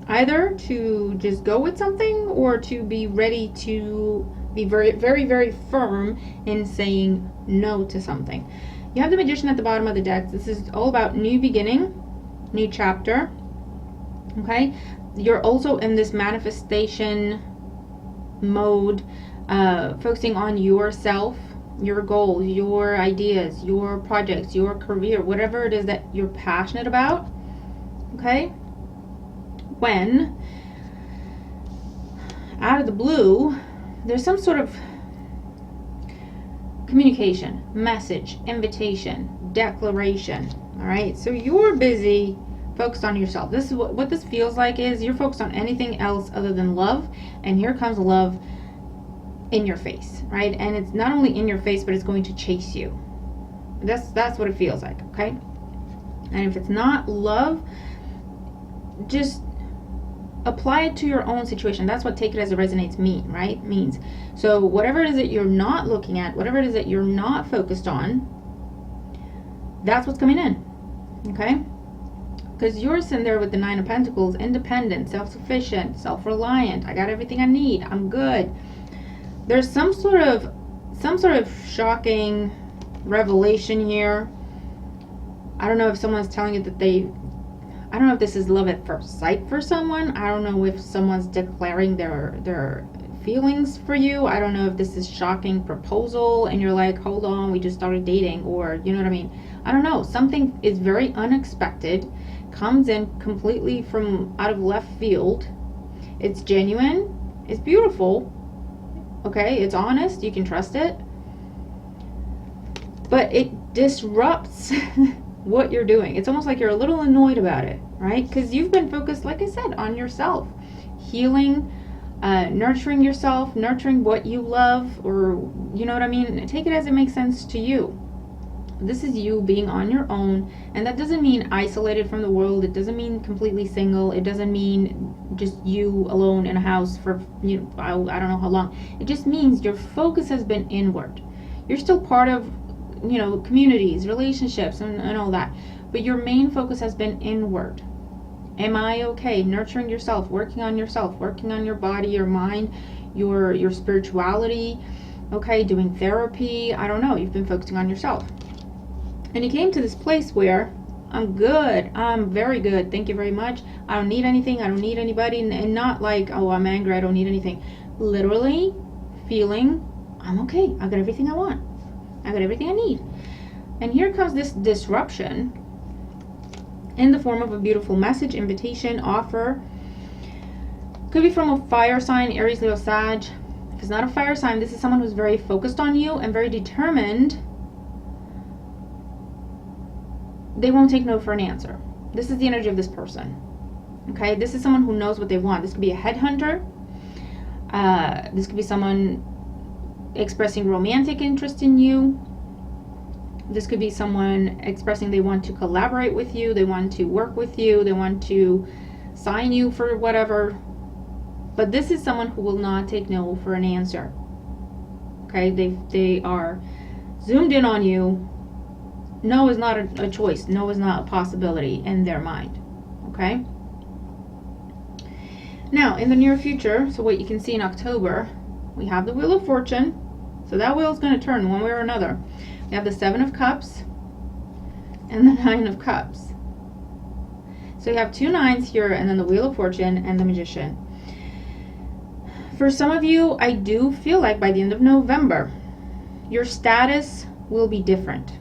Either to just go with something or to be ready to be very, very, very firm in saying no to something. You have the Magician at the bottom of the deck. This is all about new beginning, new chapter. Okay? You're also in this manifestation mode, focusing on yourself, your goals, your ideas, your projects, your career, whatever it is that you're passionate about. Okay? When out of the blue, there's some sort of communication, message, invitation, declaration. All right, so you're busy focused on yourself. This is what this feels like, is you're focused on anything else other than love, and here comes love in your face, right? And it's not only in your face, but it's going to chase you. That's what it feels like. Okay? And if it's not love, just apply it to your own situation. That's what take it as it resonates means. So whatever it is that you're not looking at, whatever it is that you're not focused on, that's what's coming in. Okay? Because you're sitting there with the Nine of Pentacles, independent, self-sufficient, self-reliant. I got everything I need. I'm good. There's some sort of shocking revelation here. I don't know if someone's telling you that I don't know if this is love at first sight for someone. I don't know if someone's declaring their feelings for you. I don't know if this is shocking proposal and you're like, hold on, we just started dating, or you know what I mean? I don't know. Something is very unexpected, comes in completely from out of left field. It's genuine. It's beautiful. Okay? It's honest. You can trust it. But it disrupts what you're doing. It's almost like you're a little annoyed about it, right? Because you've been focused, like I said, on yourself, healing, nurturing yourself, nurturing what you love, or you know what I mean? Take it as it makes sense to you. This is you being on your own, and that doesn't mean isolated from the world. It doesn't mean completely single. It doesn't mean just you alone in a house for, you know, I don't know how long. It just means your focus has been inward. You're still part of, you know, communities, relationships, and all that, but your main focus has been inward. Am I okay? Nurturing yourself, working on your body, your mind, your spirituality. Okay, doing therapy. I don't know. You've been focusing on yourself. And you came to this place where I'm good. I'm very good. Thank you very much. I don't need anything. I don't need anybody. And not like, oh, I'm angry. I don't need anything. Literally feeling I'm okay. I got everything I want. I got everything I need. And here comes this disruption in the form of a beautiful message, invitation, offer. Could be from a fire sign, Aries, Leo, Sag. If it's not a fire sign, this is someone who's very focused on you and very determined. They won't take no for an answer. This is the energy of this person. Okay, this is someone who knows what they want. This could be a headhunter. This could be someone expressing romantic interest in you. This could be someone expressing they want to collaborate with you, they want to work with you, they want to sign you for whatever. But this is someone who will not take no for an answer. Okay, they are zoomed in on you. No is not a choice. No is not a possibility in their mind. Okay? Now, in the near future, so what you can see in October, we have the Wheel of Fortune. So that wheel is going to turn one way or another. We have the Seven of Cups and the Nine of Cups. So you have two nines here, and then the Wheel of Fortune and the Magician. For some of you, I do feel like by the end of November, your status will be different.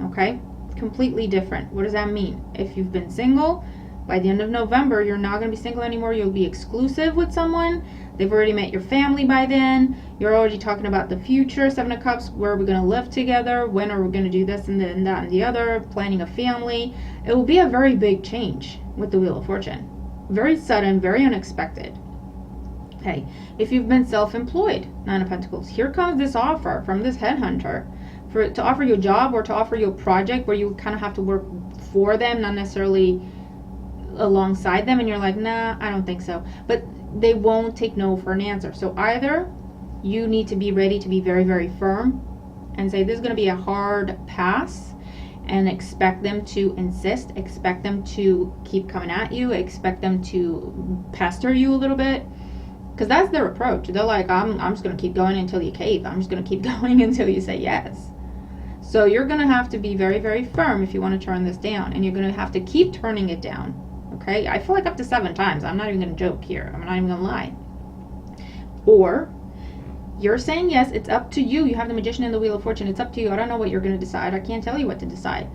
Okay? Completely different. What does that mean? If you've been single, by the end of November, you're not going to be single anymore. You'll be exclusive with someone. They've already met your family by then. You're already talking about the future. Seven of Cups, where are we going to live together? When are we going to do this and then that and the other? Planning a family. It will be a very big change with the Wheel of Fortune. Very sudden, very unexpected. Okay, if you've been self-employed, Nine of Pentacles, here comes this offer from this headhunter to offer you a job or to offer you a project where you kind of have to work for them, not necessarily alongside them, and you're like, nah, I don't think so. But they won't take no for an answer. So either you need to be ready to be very, very firm and say this is going to be a hard pass, and expect them to insist, expect them to keep coming at you, expect them to pester you a little bit, because that's their approach. They're like, I'm just going to keep going until you cave. I'm just going to keep going until you say yes. So you're going to have to be very, very firm if you want to turn this down, and you're going to have to keep turning it down. Okay, I feel like up to 7 times. I'm not even going to joke here. I'm not even going to lie. Or you're saying yes, it's up to you. You have the Magician and the Wheel of Fortune. It's up to you. I don't know what you're going to decide. I can't tell you what to decide.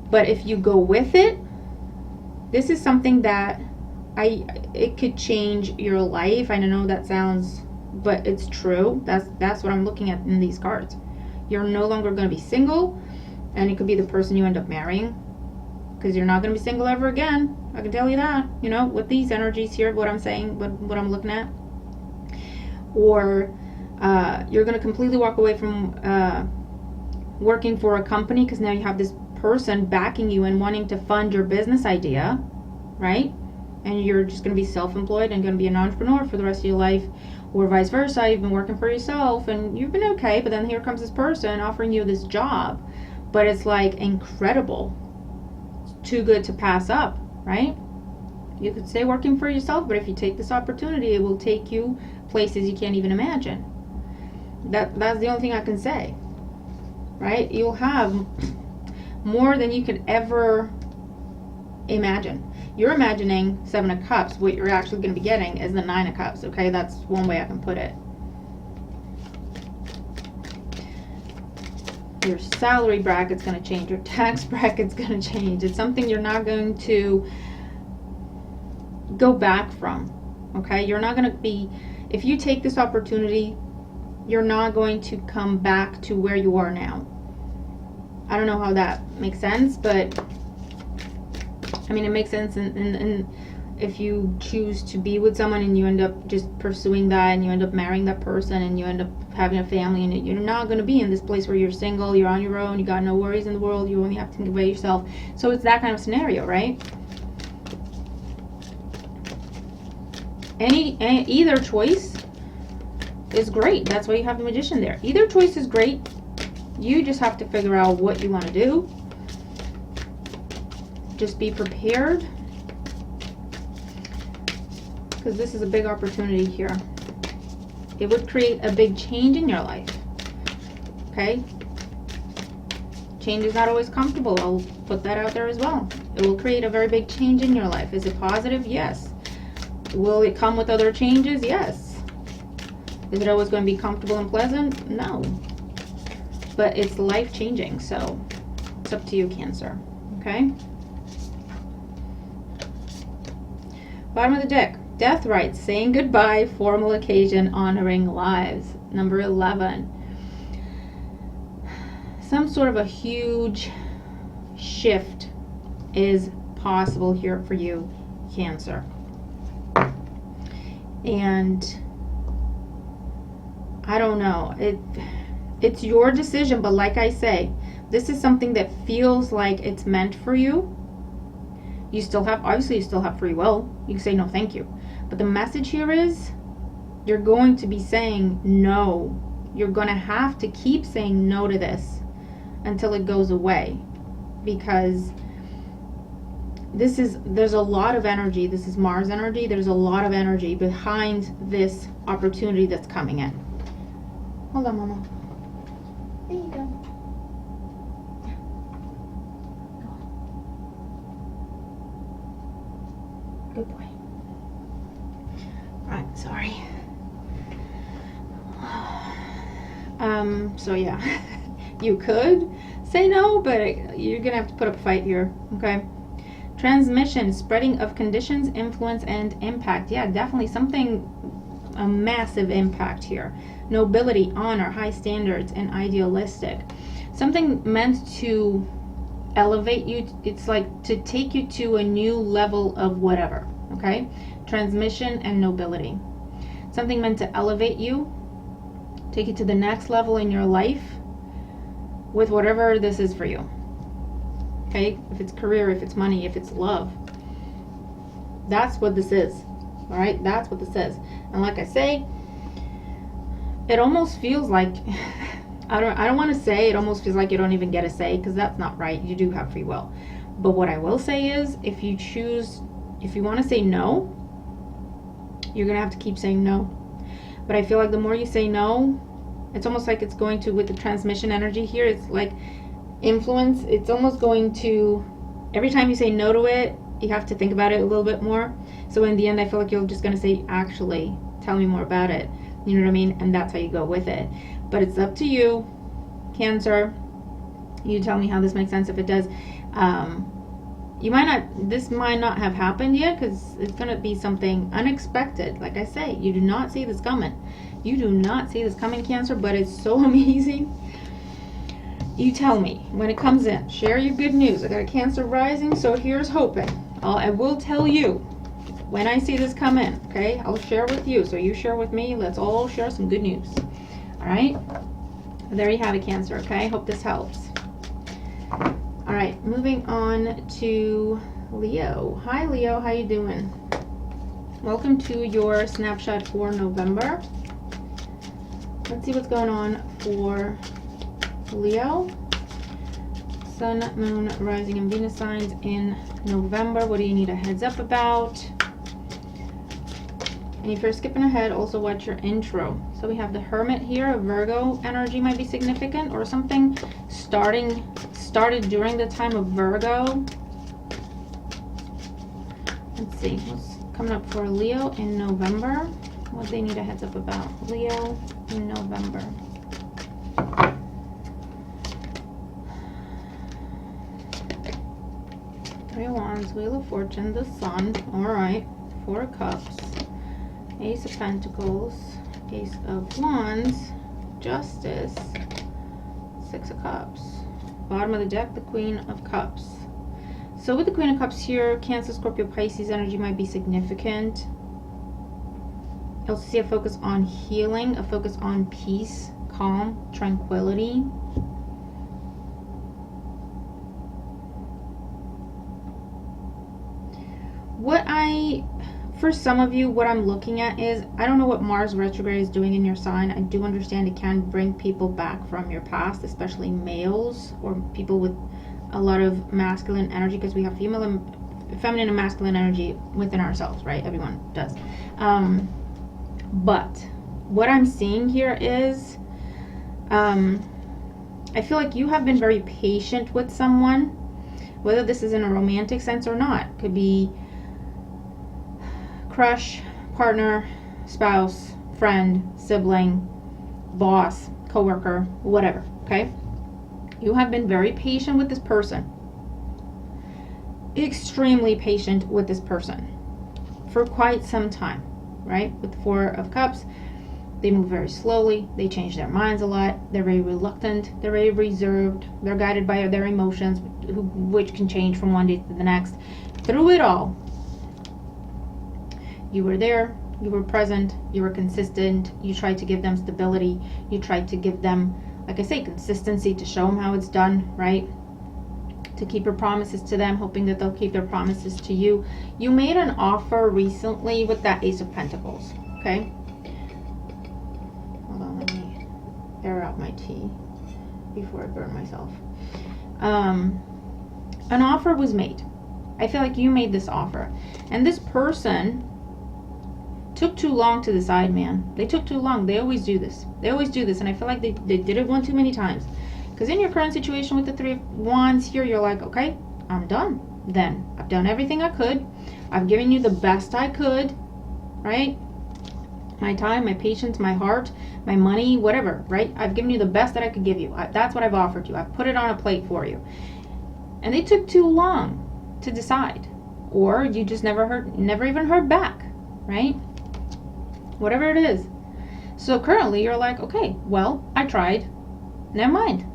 But if you go with it, this is something that it could change your life. I know that sounds, but it's true. That's what I'm looking at in these cards. You're no longer going to be single, and it could be the person you end up marrying, because you're not going to be single ever again. I can tell you that, you know, with these energies here, what I'm saying, what I'm looking at. Or you're going to completely walk away from working for a company, because now you have this person backing you and wanting to fund your business idea, right? And you're just going to be self-employed and going to be an entrepreneur for the rest of your life, or vice versa. You've been working for yourself and you've been okay, but then here comes this person offering you this job, but it's like incredible. Too good to pass up, right? You could stay working for yourself, but if you take this opportunity, it will take you places you can't even imagine. That's the only thing I can say, right? You'll have more than you could ever imagine. You're imagining Seven of Cups. What you're actually going to be getting is the Nine of Cups, okay? That's one way I can put it. Your salary bracket's going to change. Your tax bracket's going to change. It's something you're not going to go back from, okay? You're not going to be, if you take this opportunity, you're not going to come back to where you are now. I don't know how that makes sense, but I mean, it makes sense in if you choose to be with someone and you end up just pursuing that and you end up marrying that person and you end up having a family, and you're not going to be in this place where you're single, you're on your own, you got no worries in the world, you only have to think about yourself. So it's that kind of scenario, right? Either choice is great. That's why you have the Magician there. Either choice is great. You just have to figure out what you want to do. Just be prepared, because this is a big opportunity here. It would create a big change in your life, okay? Change is not always comfortable. I'll put that out there as well. It will create a very big change in your life. Is it positive? Yes. Will it come with other changes? Yes. Is it always going to be comfortable and pleasant? No. But it's life-changing, so it's up to you, Cancer, okay? Bottom of the deck, death rites, saying goodbye, formal occasion, honoring lives. Number 11. Some sort of a huge shift is possible here for you, Cancer. And I don't know, it's your decision, but like I say, this is something that feels like it's meant for you. You still have, obviously you still have free will. You can say no thank you. But the message here is, you're going to be saying no. You're going to have to keep saying no to this until it goes away. Because there's a lot of energy. This is Mars energy. There's a lot of energy behind this opportunity that's coming in. Hold on, Mama. There you go. Good boy. Alright, sorry. So yeah, you could say no, but you're gonna have to put up a fight here, okay? Transmission, spreading of conditions, influence, and impact. Yeah, definitely something, a massive impact here. Nobility, honor, high standards, and idealistic. Something meant to elevate you. It's like to take you to a new level of whatever, okay? Transmission and nobility. Something meant to elevate you, take you to the next level in your life with whatever this is for you. Okay, if it's career, if it's money, if it's love, that's what this is. All right, that's what this is. And like I say, it almost feels like I don't want to say it almost feels like you don't even get a say, because that's not right. You do have free will. But what I will say is, if you want to say no, you're gonna have to keep saying no. But I feel like the more you say no, it's almost like it's going to, with the transmission energy here, it's like influence, it's almost going to, every time you say no to it, you have to think about it a little bit more. So in the end, I feel like you're just going to say, actually, tell me more about it. You know what I mean? And that's how you go with it. But it's up to you, Cancer. You tell me how this makes sense. If it does, this might not have happened yet, because it's going to be something unexpected. Like I say, you do not see this coming. You do not see this coming, Cancer, but it's so amazing. You tell me when it comes in. Share your good news. I got a Cancer rising, so here's hoping. I will tell you when I see this come in, okay? I'll share with you, so you share with me. Let's all share some good news. All right? There you have it, Cancer, okay? Hope this helps. All right, moving on to Leo. Hi, Leo. How you doing? Welcome to your snapshot for November. Let's see what's going on for Leo. Sun, Moon, Rising, and Venus signs in November. What do you need a heads up about? And if you're skipping ahead, also watch your intro. So we have the Hermit here. Virgo energy might be significant, or something started during the time of Virgo. Let's see what's coming up for Leo in November. What they need a heads up about. Leo in November. Three of Wands, Wheel of Fortune, the Sun. Alright. Four of Cups. Ace of Pentacles. Ace of Wands. Justice. Six of Cups. Bottom of the deck, the Queen of Cups. So with the Queen of Cups here, Cancer, Scorpio, Pisces energy might be significant. I also see a focus on healing, a focus on peace, calm, tranquility. For some of you, what I'm looking at is, I don't know what Mars retrograde is doing in your sign. I do understand it can bring people back from your past, especially males or people with a lot of masculine energy, because we have feminine and masculine energy within ourselves, right? Everyone does. But what I'm seeing here is, I feel like you have been very patient with someone, whether this is in a romantic sense or not. Could be crush, partner, spouse, friend, sibling, boss, coworker, whatever, okay? You have been very patient with this person. Extremely patient with this person for quite some time, right? With the Four of Cups, they move very slowly. They change their minds a lot. They're very reluctant. They're very reserved. They're guided by their emotions, which can change from one day to the next. Through it all, you were there. You were present. You were consistent. You tried to give them stability. You tried to give them, like I say, consistency, to show them how it's done, right? To keep your promises to them, hoping that they'll keep their promises to you. You made an offer recently with that Ace of Pentacles, okay? Hold on, let me air out my tea before I burn myself. An offer was made. I feel like you made this offer. And this person took too long to decide, man. They took too long. They always do this. They always do this. And I feel like they did it one too many times. Because in your current situation with the Three of Wands here, you're like, okay, I'm done. Then I've done everything I could. I've given you the best I could, right? My time, my patience, my heart, my money, whatever, right? I've given you the best that I could give you. That's what I've offered you. I've put it on a plate for you. And they took too long to decide. Or you just never even heard back, right? Whatever it is. So currently you're like, okay, well, I tried. Never mind.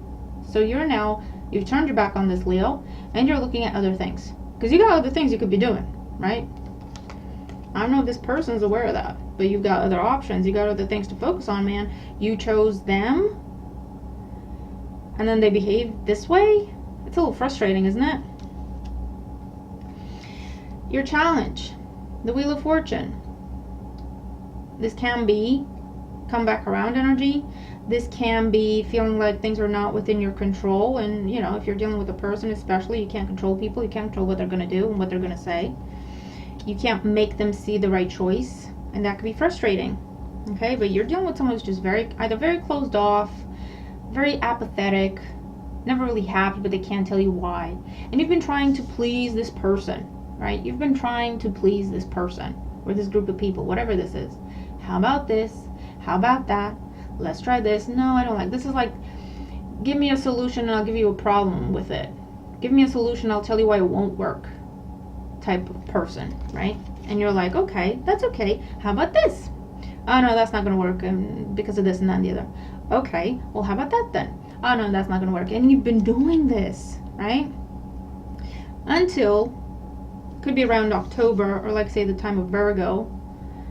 So you've turned your back on this, Leo, and you're looking at other things. Because you got other things you could be doing, right? I don't know if this person's aware of that, but you've got other options. You got other things to focus on, man. You chose them, and then they behaved this way. It's a little frustrating, isn't it? Your challenge, the Wheel of Fortune. This can be come back around energy. This can be feeling like things are not within your control. And, you know, if you're dealing with a person especially, you can't control people. You can't control what they're going to do and what they're going to say. You can't make them see the right choice. And that can be frustrating. Okay? But you're dealing with someone who's just either very closed off, very apathetic, never really happy, but they can't tell you why. And you've been trying to please this person, right? You've been trying to please this person or this group of people, whatever this is. How about this? How about that? Let's try this. No, I don't like this. Is like, give me a solution and I'll give you a problem with it. Give me a solution, I'll tell you why it won't work type of person, right? And you're like, okay, that's okay. How about this? Oh no, that's not going to work because of this and that and the other. Okay, well, how about that then? Oh no, that's not going to work. And you've been doing this, right? Until, could be around October, or like say the time of Virgo,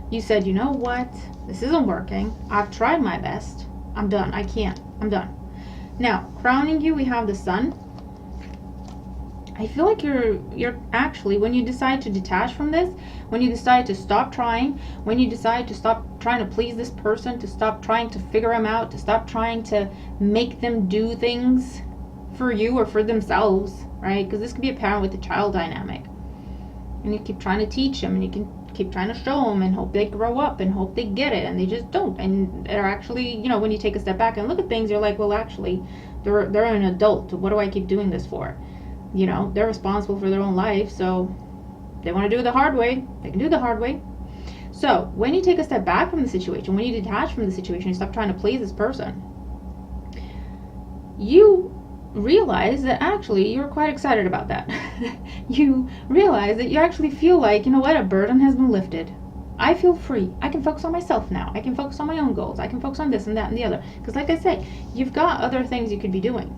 you said, you know what? This isn't working. I've tried my best. I'm done. I can't. I'm done. Now, crowning you, we have the Sun. I feel like you're actually, when you decide to detach from this, when you decide to stop trying, when you decide to stop trying to please this person, to stop trying to figure them out, to stop trying to make them do things for you or for themselves, right? Because this could be a parent with a child dynamic. And you keep trying to teach them, and you can keep trying to show them and hope they grow up and hope they get it, and they just don't. And they're actually, you know, when you take a step back and look at things, you're like, well, actually, they're an adult. What do I keep doing this for? You know, they're responsible for their own life, so they want to do it the hard way. They can do it the hard way. So when you take a step back from the situation, when you detach from the situation, you stop trying to please this person, you realize that actually you're quite excited about that. You realize that you actually feel like, you know what, a burden has been lifted. I feel free. I can focus on myself now. I can focus on my own goals. I can focus on this and that and the other. Because like I say, you've got other things you could be doing.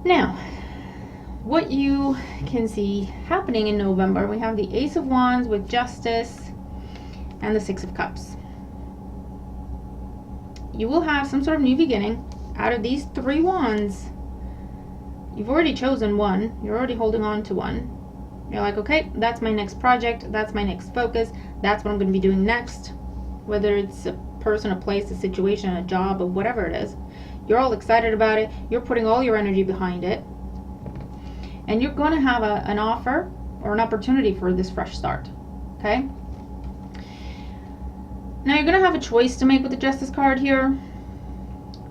Now, what you can see happening in November, we have the Ace of Wands with Justice and the Six of Cups. You will have some sort of new beginning. Out of these three wands, you've already chosen one. You're already holding on to one. You're like, okay, that's my next project. That's my next focus. That's what I'm going to be doing next. Whether it's a person, a place, a situation, a job, or whatever it is. You're all excited about it. You're putting all your energy behind it. And you're going to have an offer or an opportunity for this fresh start. Okay? Now you're going to have a choice to make with the Justice card here,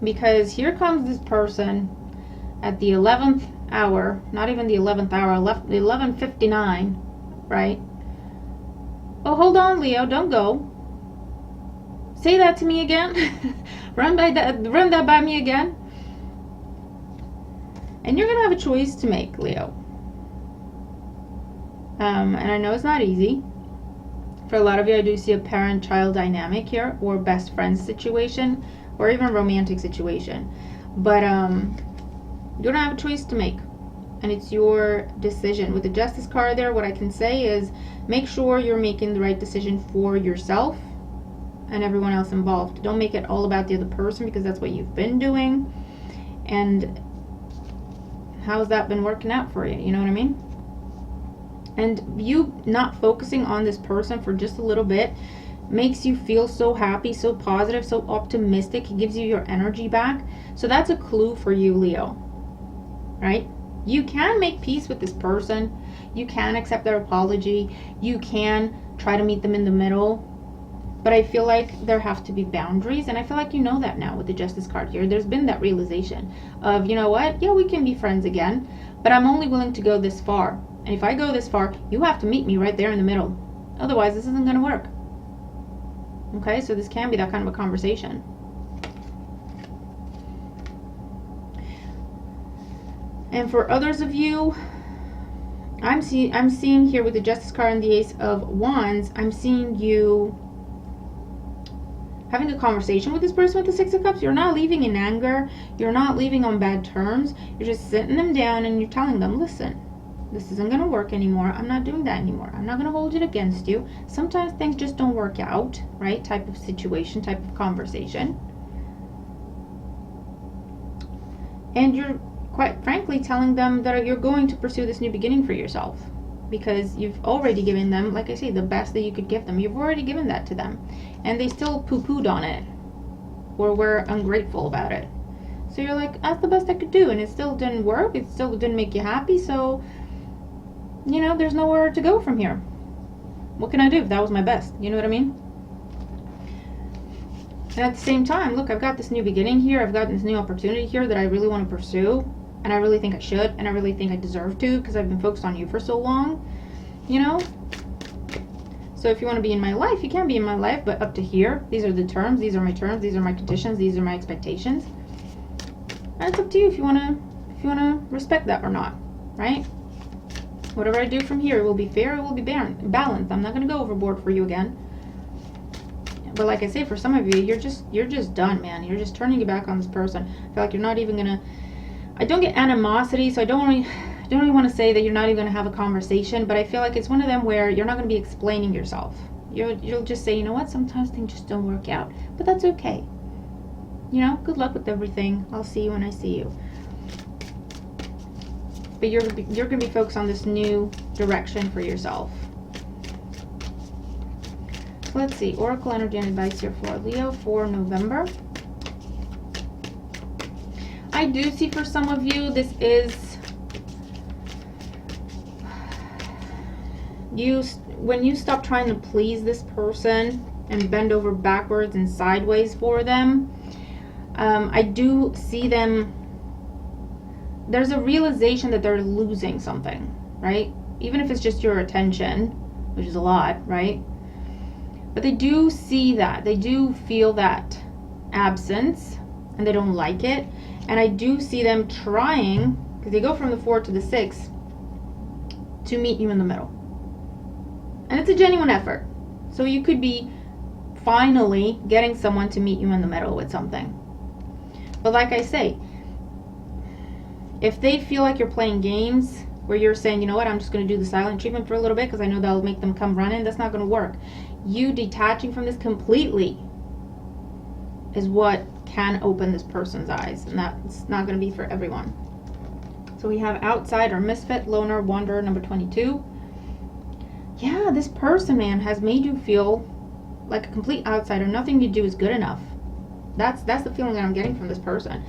because here comes this person at the 11th hour, not even the 11th hour, 11:59, right? Oh, hold on, Leo, don't go. Say that to me again. run that by me again. And you're going to have a choice to make, Leo. And I know it's not easy. For a lot of you, I do see a parent-child dynamic here, or best friend situation, or even romantic situation. But you don't have a choice to make, and it's your decision. With the Justice card there, what I can say is make sure you're making the right decision for yourself and everyone else involved. Don't make it all about the other person, because that's what you've been doing. And how's that been working out for you? You know what I mean? And you not focusing on this person for just a little bit makes you feel so happy, so positive, so optimistic. It gives you your energy back. So that's a clue for you, Leo. Right? You can make peace with this person. You can accept their apology. You can try to meet them in the middle. But I feel like there have to be boundaries. And I feel like you know that now with the Justice card here. There's been that realization of, you know what? Yeah, we can be friends again. But I'm only willing to go this far. And if I go this far, you have to meet me right there in the middle. Otherwise, this isn't going to work. Okay, so this can be that kind of a conversation. And for others of you, I'm seeing here with the Justice card and the Ace of Wands, I'm seeing you having a conversation with this person with the Six of Cups. You're not leaving in anger. You're not leaving on bad terms. You're just sitting them down and you're telling them, listen, this isn't going to work anymore. I'm not doing that anymore. I'm not going to hold it against you. Sometimes things just don't work out, right? Type of situation, type of conversation. And you're quite frankly telling them that you're going to pursue this new beginning for yourself, because you've already given them, like I say, the best that you could give them. You've already given that to them, and they still poo-pooed on it, or were ungrateful about it. So you're like, that's the best I could do, and it still didn't work. It still didn't make you happy. So, you know, there's nowhere to go from here. What can I do if that was my best? You know what I mean? And at the same time, look, I've got this new beginning here. I've got this new opportunity here that I really want to pursue. And I really think I should. And I really think I deserve to, because I've been focused on you for so long. You know? So if you want to be in my life, you can be in my life. But up to here, these are the terms. These are my terms. These are my conditions. These are my expectations. And it's up to you if you want to respect that or not. Right? Whatever I do from here, it will be fair, it will be balanced. I'm not going to go overboard for you again. But like I say, for some of you, you're just done, man. You're just turning your back on this person. I feel like you're not even going to... I don't get animosity, so I don't really want to say that you're not even going to have a conversation, but I feel like it's one of them where you're not going to be explaining yourself. You'll just say, you know what, sometimes things just don't work out. But that's okay. You know, good luck with everything. I'll see you when I see you. But you're going to be focused on this new direction for yourself. So let's see. Oracle energy and advice here for Leo for November. I do see for some of you, this is when you stop trying to please this person and bend over backwards and sideways for them. I do see them... There's a realization that they're losing something, right? Even if it's just your attention, which is a lot, right? But they do see that. They do feel that absence, and they don't like it. And I do see them trying, because they go from the 4 to the 6, to meet you in the middle. And it's a genuine effort. So you could be finally getting someone to meet you in the middle with something. But like I say, if they feel like you're playing games where you're saying, you know what, I'm just going to do the silent treatment for a little bit because I know that'll make them come running, that's not going to work. You detaching from this completely is what can open this person's eyes, and that's not going to be for everyone. So we have outsider, misfit, loner, wanderer, number 22. Yeah, this person, man, has made you feel like a complete outsider. Nothing you do is good enough. That's the feeling that I'm getting from this person.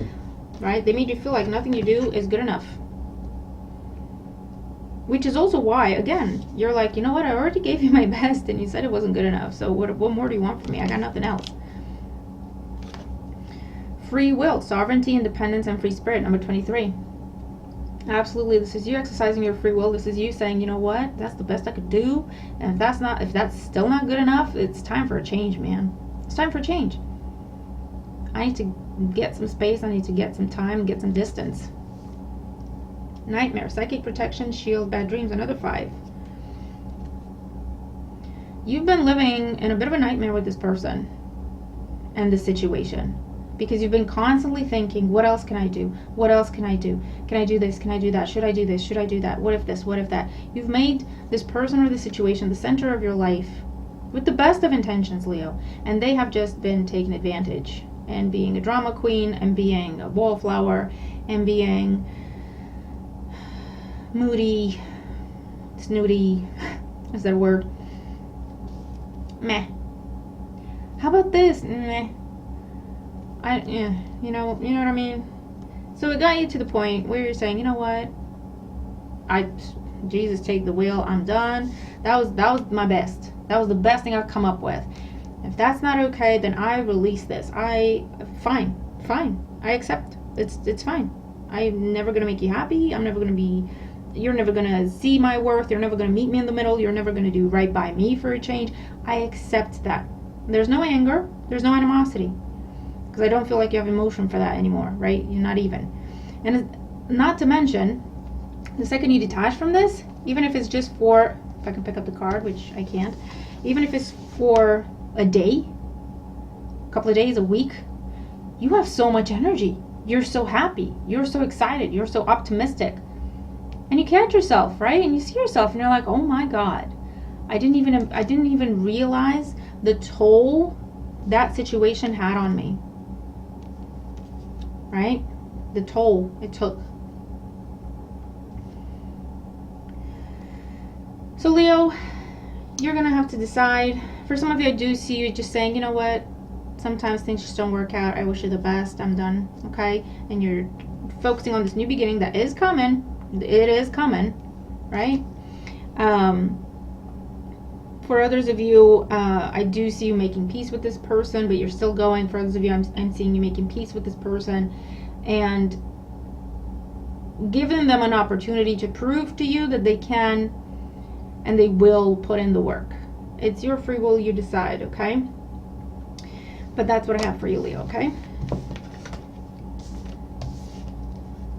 Right? They made you feel like nothing you do is good enough. Which is also why, again, you're like, you know what, I already gave you my best and you said it wasn't good enough. So what more do you want from me? I got nothing else. Free will, sovereignty, independence, and free spirit, number 23. Absolutely, this is you exercising your free will. This is you saying, you know what, that's the best I could do. And if that's still not good enough, it's time for a change, man. It's time for a change. I need to get some space. I need to get some time, get some distance. Nightmare, psychic protection, shield, bad dreams, another 5. you've been living in a bit of a nightmare with this person and the situation, because you've been constantly thinking, what else can I do? What else can I do? Can I do this? Can I do that? Should I do this? Should I do that? What if this? What if that? You've made this person or the situation the center of your life with the best of intentions, Leo, and they have just been taken advantage and being a drama queen and being a wallflower and being moody, snooty, is that a word? Meh. How about this? Meh. You know what I mean? So it got you to the point where you're saying, you know what? Jesus, take the wheel. I'm done. That was my best. That was the best thing I've come up with. If that's not okay, then I release this. Fine. I accept. It's fine. I'm never gonna make you happy. You're never gonna see my worth. You're never gonna meet me in the middle. You're never gonna do right by me for a change. I accept that. There's no anger. There's no animosity. Because I don't feel like you have emotion for that anymore, right? You're not even. And not to mention, the second you detach from this, even if it's just for, if I can pick up the card, which I can't, even if it's for a day, a couple of days, a week, you have so much energy. You're so happy. You're so excited. You're so optimistic. And you catch yourself, right? And you see yourself and you're like, oh my God, I didn't even realize the toll that situation had on me. Right? The toll it took. So Leo, you're gonna have to decide. For some of you, I do see you just saying, you know what, sometimes things just don't work out. I wish you the best. I'm done. Okay? And you're focusing on this new beginning that is coming. It is coming, right? For others of you, I do see you making peace with this person, but you're still going. For others of you, I'm seeing you making peace with this person and giving them an opportunity to prove to you that they can and they will put in the work. It's your free will, you decide, okay? But that's what I have for you, Leo, okay?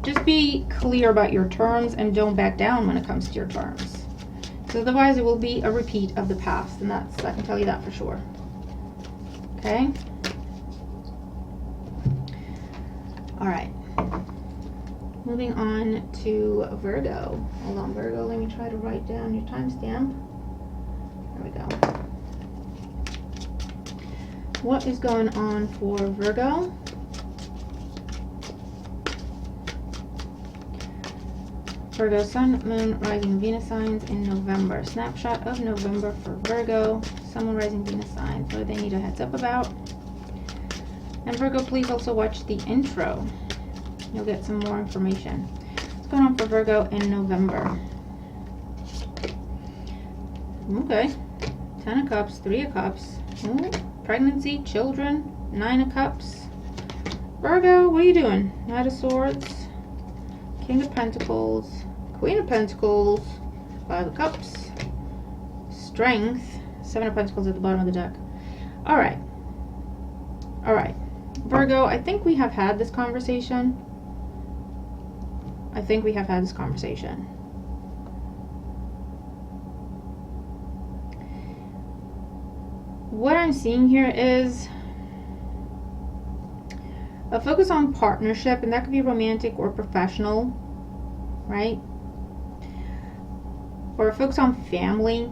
Just be clear about your terms and don't back down when it comes to your terms. Because otherwise it will be a repeat of the past, and I can tell you that for sure. Okay? Alright. Moving on to Virgo. Hold on, Virgo, let me try to write down your timestamp. There we go. What is going on for Virgo? Virgo, Sun, Moon, Rising, Venus signs in November. Snapshot of November for Virgo. Sun, Moon, Rising, Venus signs. What do they need a heads up about? And Virgo, please also watch the intro. You'll get some more information. What's going on for Virgo in November? Okay. 10 of Cups, 3 of Cups. Ooh, pregnancy, children, 9 of Cups. Virgo, what are you doing? Knight of Swords, King of Pentacles, Queen of Pentacles, 5 of Cups, Strength, 7 of Pentacles at the bottom of the deck. Alright. Alright. Virgo, I think we have had this conversation. What I'm seeing here is a focus on partnership, and that could be romantic or professional, right? Or a focus on family.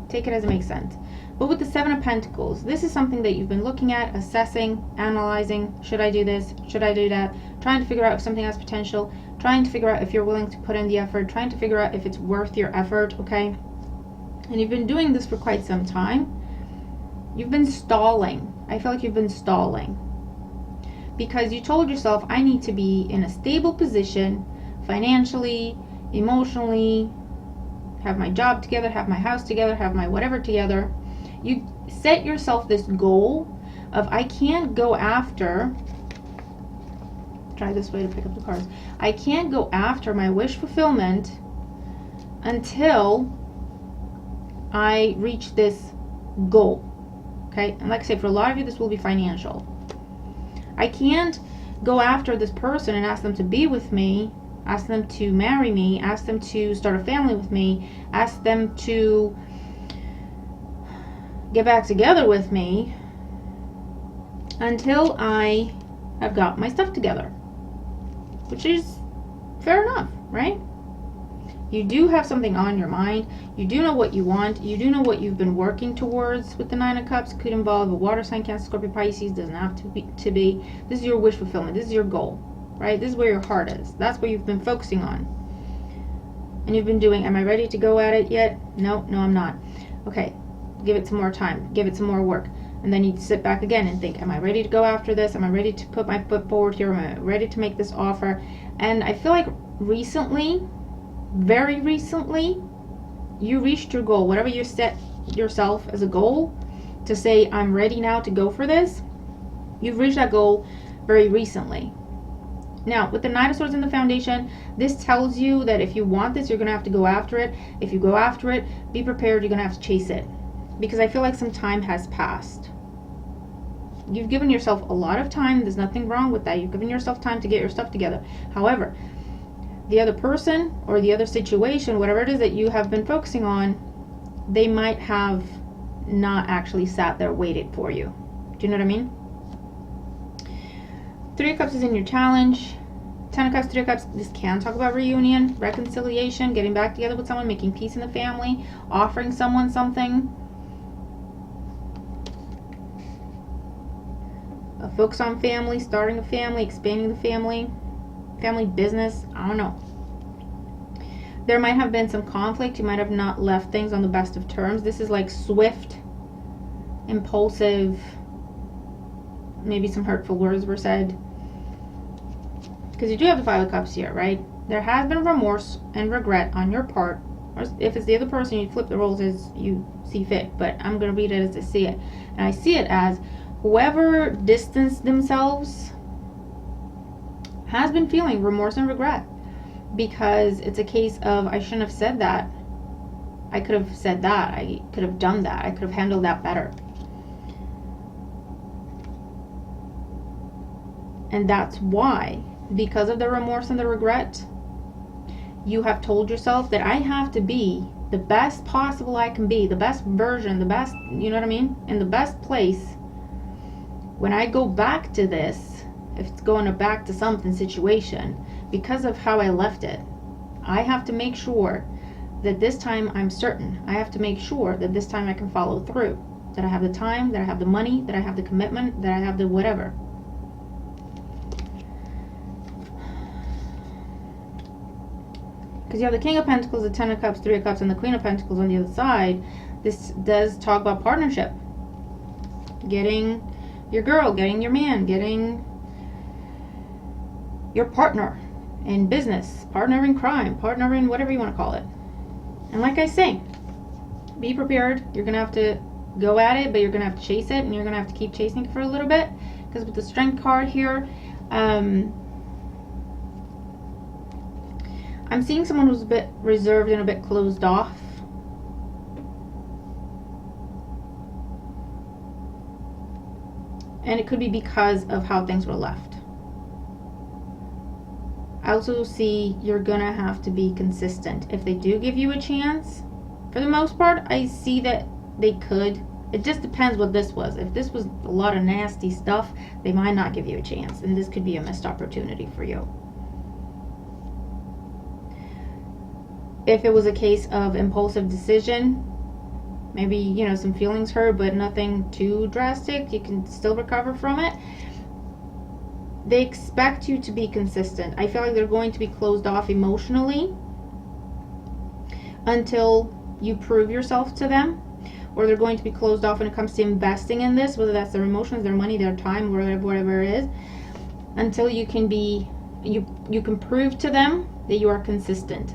Take it as it makes sense. But with the 7 of Pentacles, this is something that you've been looking at, assessing, analyzing. Should I do this? Should I do that? Trying to figure out if something has potential. Trying to figure out if you're willing to put in the effort. Trying to figure out if it's worth your effort, okay? And you've been doing this for quite some time. You've been stalling. I feel like you've been stalling. Because you told yourself, I need to be in a stable position, financially, emotionally, have my job together, have my house together, have my whatever together. You set yourself this goal of, I can't go after, try this way to pick up the cards, I can't go after my wish fulfillment until I reach this goal. Okay, and like I say, for a lot of you, this will be financial. I can't go after this person and ask them to be with me, ask them to marry me, ask them to start a family with me, ask them to get back together with me until I have got my stuff together. Which is fair enough, right? You do have something on your mind. You do know what you want. You do know what you've been working towards with the Nine of Cups. Could involve a water sign, Cancer, Scorpio, Pisces. Doesn't have to be. This is your wish fulfillment. This is your goal, right? This is where your heart is. That's what you've been focusing on. And you've been doing, am I ready to go at it yet? No, I'm not. Okay, give it some more time. Give it some more work. And then you sit back again and think, am I ready to go after this? Am I ready to put my foot forward here? Am I ready to make this offer? And I feel like recently, very recently, you reached your goal. Whatever you set yourself as a goal to say, I'm ready now to go for this, you've reached that goal very recently. Now, with the Knight of Swords in the foundation, this tells you that if you want this, you're going to have to go after it. If you go after it, be prepared, you're going to have to chase it. Because I feel like some time has passed. You've given yourself a lot of time. There's nothing wrong with that. You've given yourself time to get your stuff together. However, the other person or the other situation, whatever it is that you have been focusing on, they might have not actually sat there waited for you. Do you know what I mean? Three of Cups is in your challenge. 10 of Cups, 3 of Cups, this can talk about reunion, reconciliation, getting back together with someone, making peace in the family, offering someone something. A focus on family, starting a family, expanding the family business, I don't know. There might have been some conflict. You might have not left things on the best of terms. This is like swift, impulsive, maybe some hurtful words were said. Because you do have the 5 of Cups here, right? There has been remorse and regret on your part. Or if it's the other person, you flip the roles as you see fit. But I'm going to read it as I see it. And I see it as whoever distanced themselves has been feeling remorse and regret. Because it's a case of, I shouldn't have said that. I could have said that. I could have done that. I could have handled that better. And that's why, because of the remorse and the regret, you have told yourself that I have to be the best possible I can be, the best version, the best, you know what I mean? In the best place. When I go back to this, if it's going back to something situation, because of how I left it, I have to make sure that this time I'm certain. I have to make sure that this time I can follow through. That I have the time, that I have the money, that I have the commitment, that I have the whatever. Because you have the King of Pentacles, the 10 of Cups, 3 of Cups, and the Queen of Pentacles on the other side. This does talk about partnership. Getting your girl, getting your man, getting your partner in business, partner in crime, partner in whatever you want to call it. And like I say, be prepared. You're going to have to go at it, but you're going to have to chase it, and you're going to have to keep chasing it for a little bit. Because with the Strength card here, I'm seeing someone who's a bit reserved and a bit closed off. And it could be because of how things were left. I also see you're gonna have to be consistent. If they do give you a chance, for the most part, I see that they could. It just depends what this was. If this was a lot of nasty stuff, they might not give you a chance. And this could be a missed opportunity for you. If it was a case of impulsive decision, maybe, you know, some feelings hurt, but nothing too drastic, you can still recover from it. They expect you to be consistent. I feel like they're going to be closed off emotionally until you prove yourself to them, or they're going to be closed off when it comes to investing in this, whether that's their emotions, their money, their time, whatever it is, until you can be, you can prove to them that you are consistent.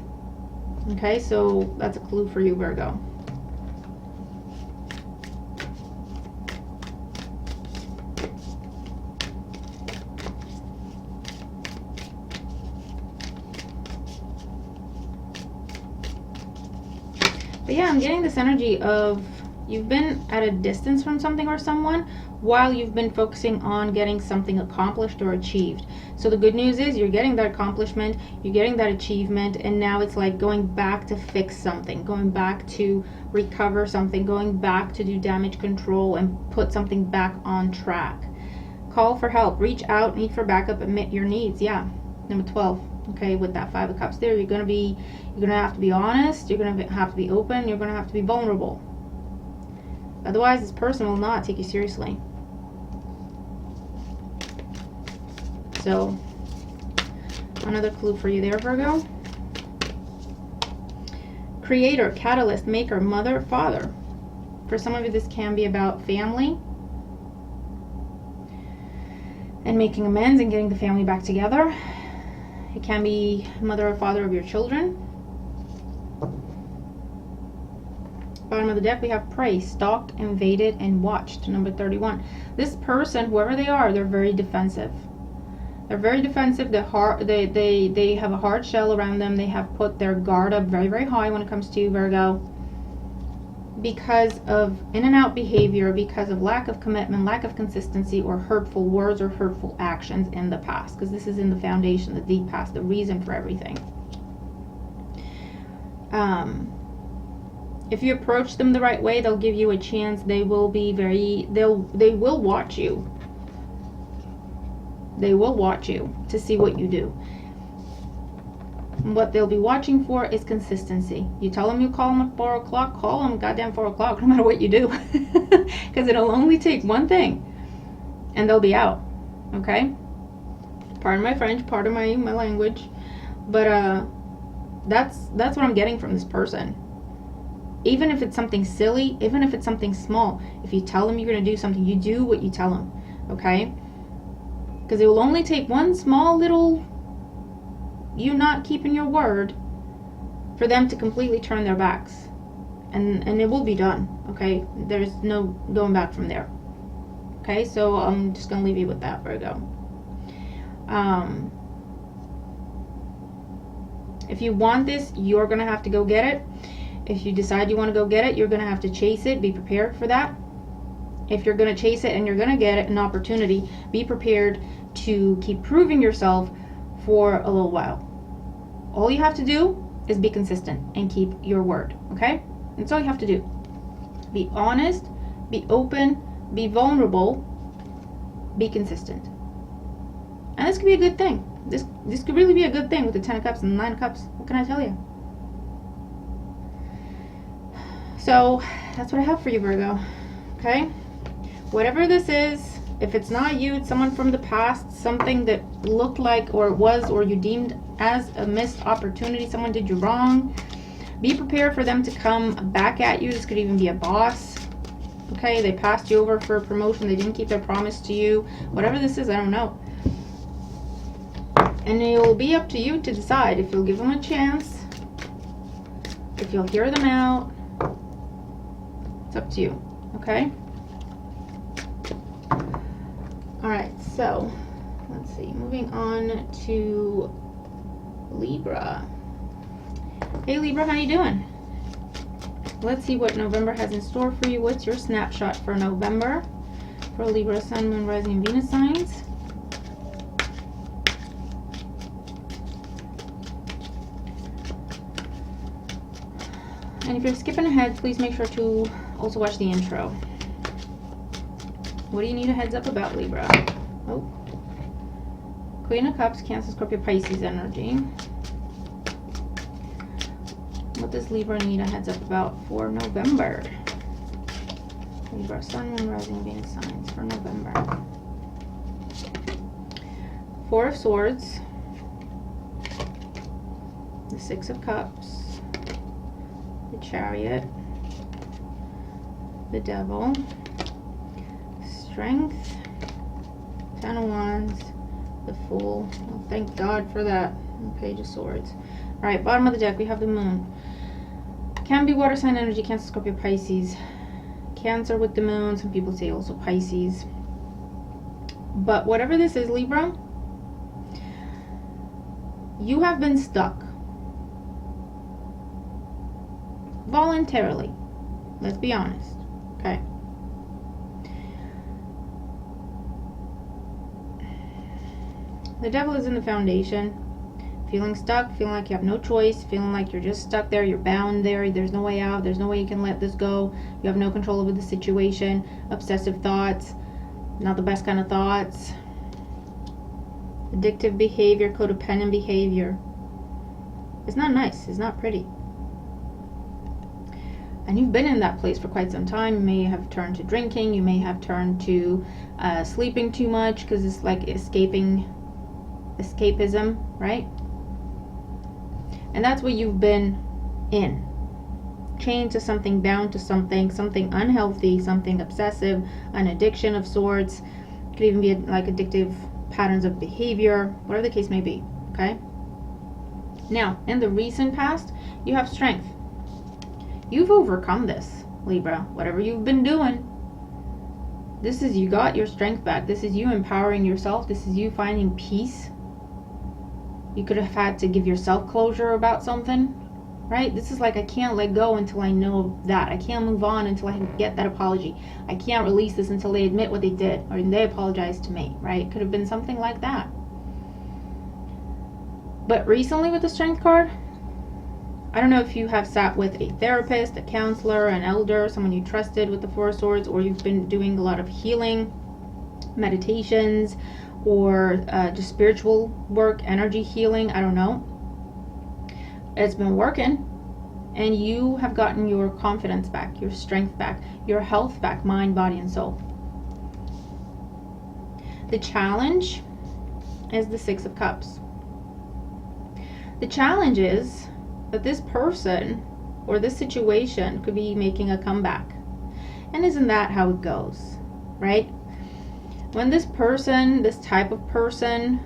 Okay, so that's a clue for you, Virgo. But yeah, I'm getting this energy of you've been at a distance from something or someone while you've been focusing on getting something accomplished or achieved. So So the good news is you're getting that accomplishment, you're getting that achievement, and now it's like going back to fix something, going back to recover something, going back to do damage control and put something back on track. Call for help, reach out, need for backup, admit your needs. Yeah, number 12. Okay, with that 5 of Cups there, you're gonna have to be honest, you're gonna have to be open, you're gonna have to be vulnerable. Otherwise, this person will not take you seriously. So, another clue for you there, Virgo. Creator, catalyst, maker, mother, father. For some of you, this can be about family and making amends and getting the family back together. It can be mother or father of your children. Bottom of the deck, we have prey, stalked, invaded, and watched. Number 31. This person, whoever they are, they're very defensive. They're very defensive. They have a hard shell around them. They have put their guard up very, very high when it comes to Virgo, because of in and out behavior, because of lack of commitment, lack of consistency, or hurtful words or hurtful actions in the past. Because this is in the foundation, the deep past, the reason for everything. If you approach them the right way, they'll give you a chance. They will be they will watch you. They will watch you to see what you do. And what they'll be watching for is consistency. You tell them you call them at 4 o'clock, call them goddamn 4 o'clock, no matter what you do. Because it'll only take one thing, and they'll be out. Okay? Pardon my French, pardon my language. But that's what I'm getting from this person. Even if it's something silly, even if it's something small, if you tell them you're going to do something, you do what you tell them. Okay? Because it will only take one small little you not keeping your word for them to completely turn their backs. And it will be done. Okay? There's no going back from there. Okay? So I'm just going to leave you with that, Virgo. If you want this, you're going to have to go get it. If you decide you want to go get it, you're going to have to chase it. Be prepared for that. If you're going to chase it and you're going to get it, an opportunity, be prepared to keep proving yourself for a little while. All you have to do is be consistent and keep your word, okay? That's all you have to do. Be honest, be open, be vulnerable, be consistent. And this could be a good thing. This could really be a good thing with the 10 of Cups and the 9 of Cups. What can I tell you? So, that's what I have for you, Virgo. Okay? Whatever this is, if it's not you, it's someone from the past, something that looked like or was or you deemed as a missed opportunity, someone did you wrong, be prepared for them to come back at you. This could even be a boss. Okay, they passed you over for a promotion, they didn't keep their promise to you. Whatever this is, I don't know. And it will be up to you to decide if you'll give them a chance, if you'll hear them out. It's up to you, okay? Alright, so let's see. Moving on to Libra. Hey Libra, how you doing? Let's see what November has in store for you. What's your snapshot for November for Libra, Sun, Moon, Rising, and Venus signs? And if you're skipping ahead, please make sure to also watch the intro. What do you need a heads up about, Libra? Oh. Queen of Cups, Cancer, Scorpio, Pisces energy. What does Libra need a heads up about for November? Libra, Sun, Moon, Rising, Venus signs for November. 4 of Swords. The 6 of Cups. The Chariot. The Devil. Strength. 10 of Wands. The Fool. Well, thank God for that. Page of Swords. Alright, bottom of the deck we have the Moon. Can be water sign energy, Cancer, Scorpio, Pisces. Cancer with the Moon. Some people say also Pisces. But whatever this is, Libra, you have been stuck. Voluntarily. Let's be honest. Okay. The Devil is in the foundation. Feeling stuck, feeling like you have no choice, feeling like you're just stuck there, you're bound there, there's no way out, there's no way you can let this go, you have no control over the situation, obsessive thoughts, not the best kind of thoughts, addictive behavior, codependent behavior. It's not nice, it's not pretty. And you've been in that place for quite some time. You may have turned to drinking, you may have turned to sleeping too much, because it's like escapism, right? And that's what you've been in. Chained to something, bound to something, something unhealthy, something obsessive, an addiction of sorts. It could even be like addictive patterns of behavior, whatever the case may be, okay? Now, in the recent past, you have strength. You've overcome this, Libra. Whatever you've been doing, this is you got your strength back. This is you empowering yourself. This is you finding peace. You could have had to give yourself closure about something, right? This is like, I can't let go until I know that. I can't move on until I get that apology. I can't release this until they admit what they did or they apologize to me, right? It could have been something like that. But recently with the Strength card, I don't know if you have sat with a therapist, a counselor, an elder, someone you trusted with the Four of Swords, or you've been doing a lot of healing, meditations, or just spiritual work, energy healing, I don't know. It's been working, and you have gotten your confidence back, your strength back, your health back, mind, body, and soul. The challenge is the Six of Cups. The challenge is that this person or this situation could be making a comeback. And isn't that how it goes, right? When this person, this type of person,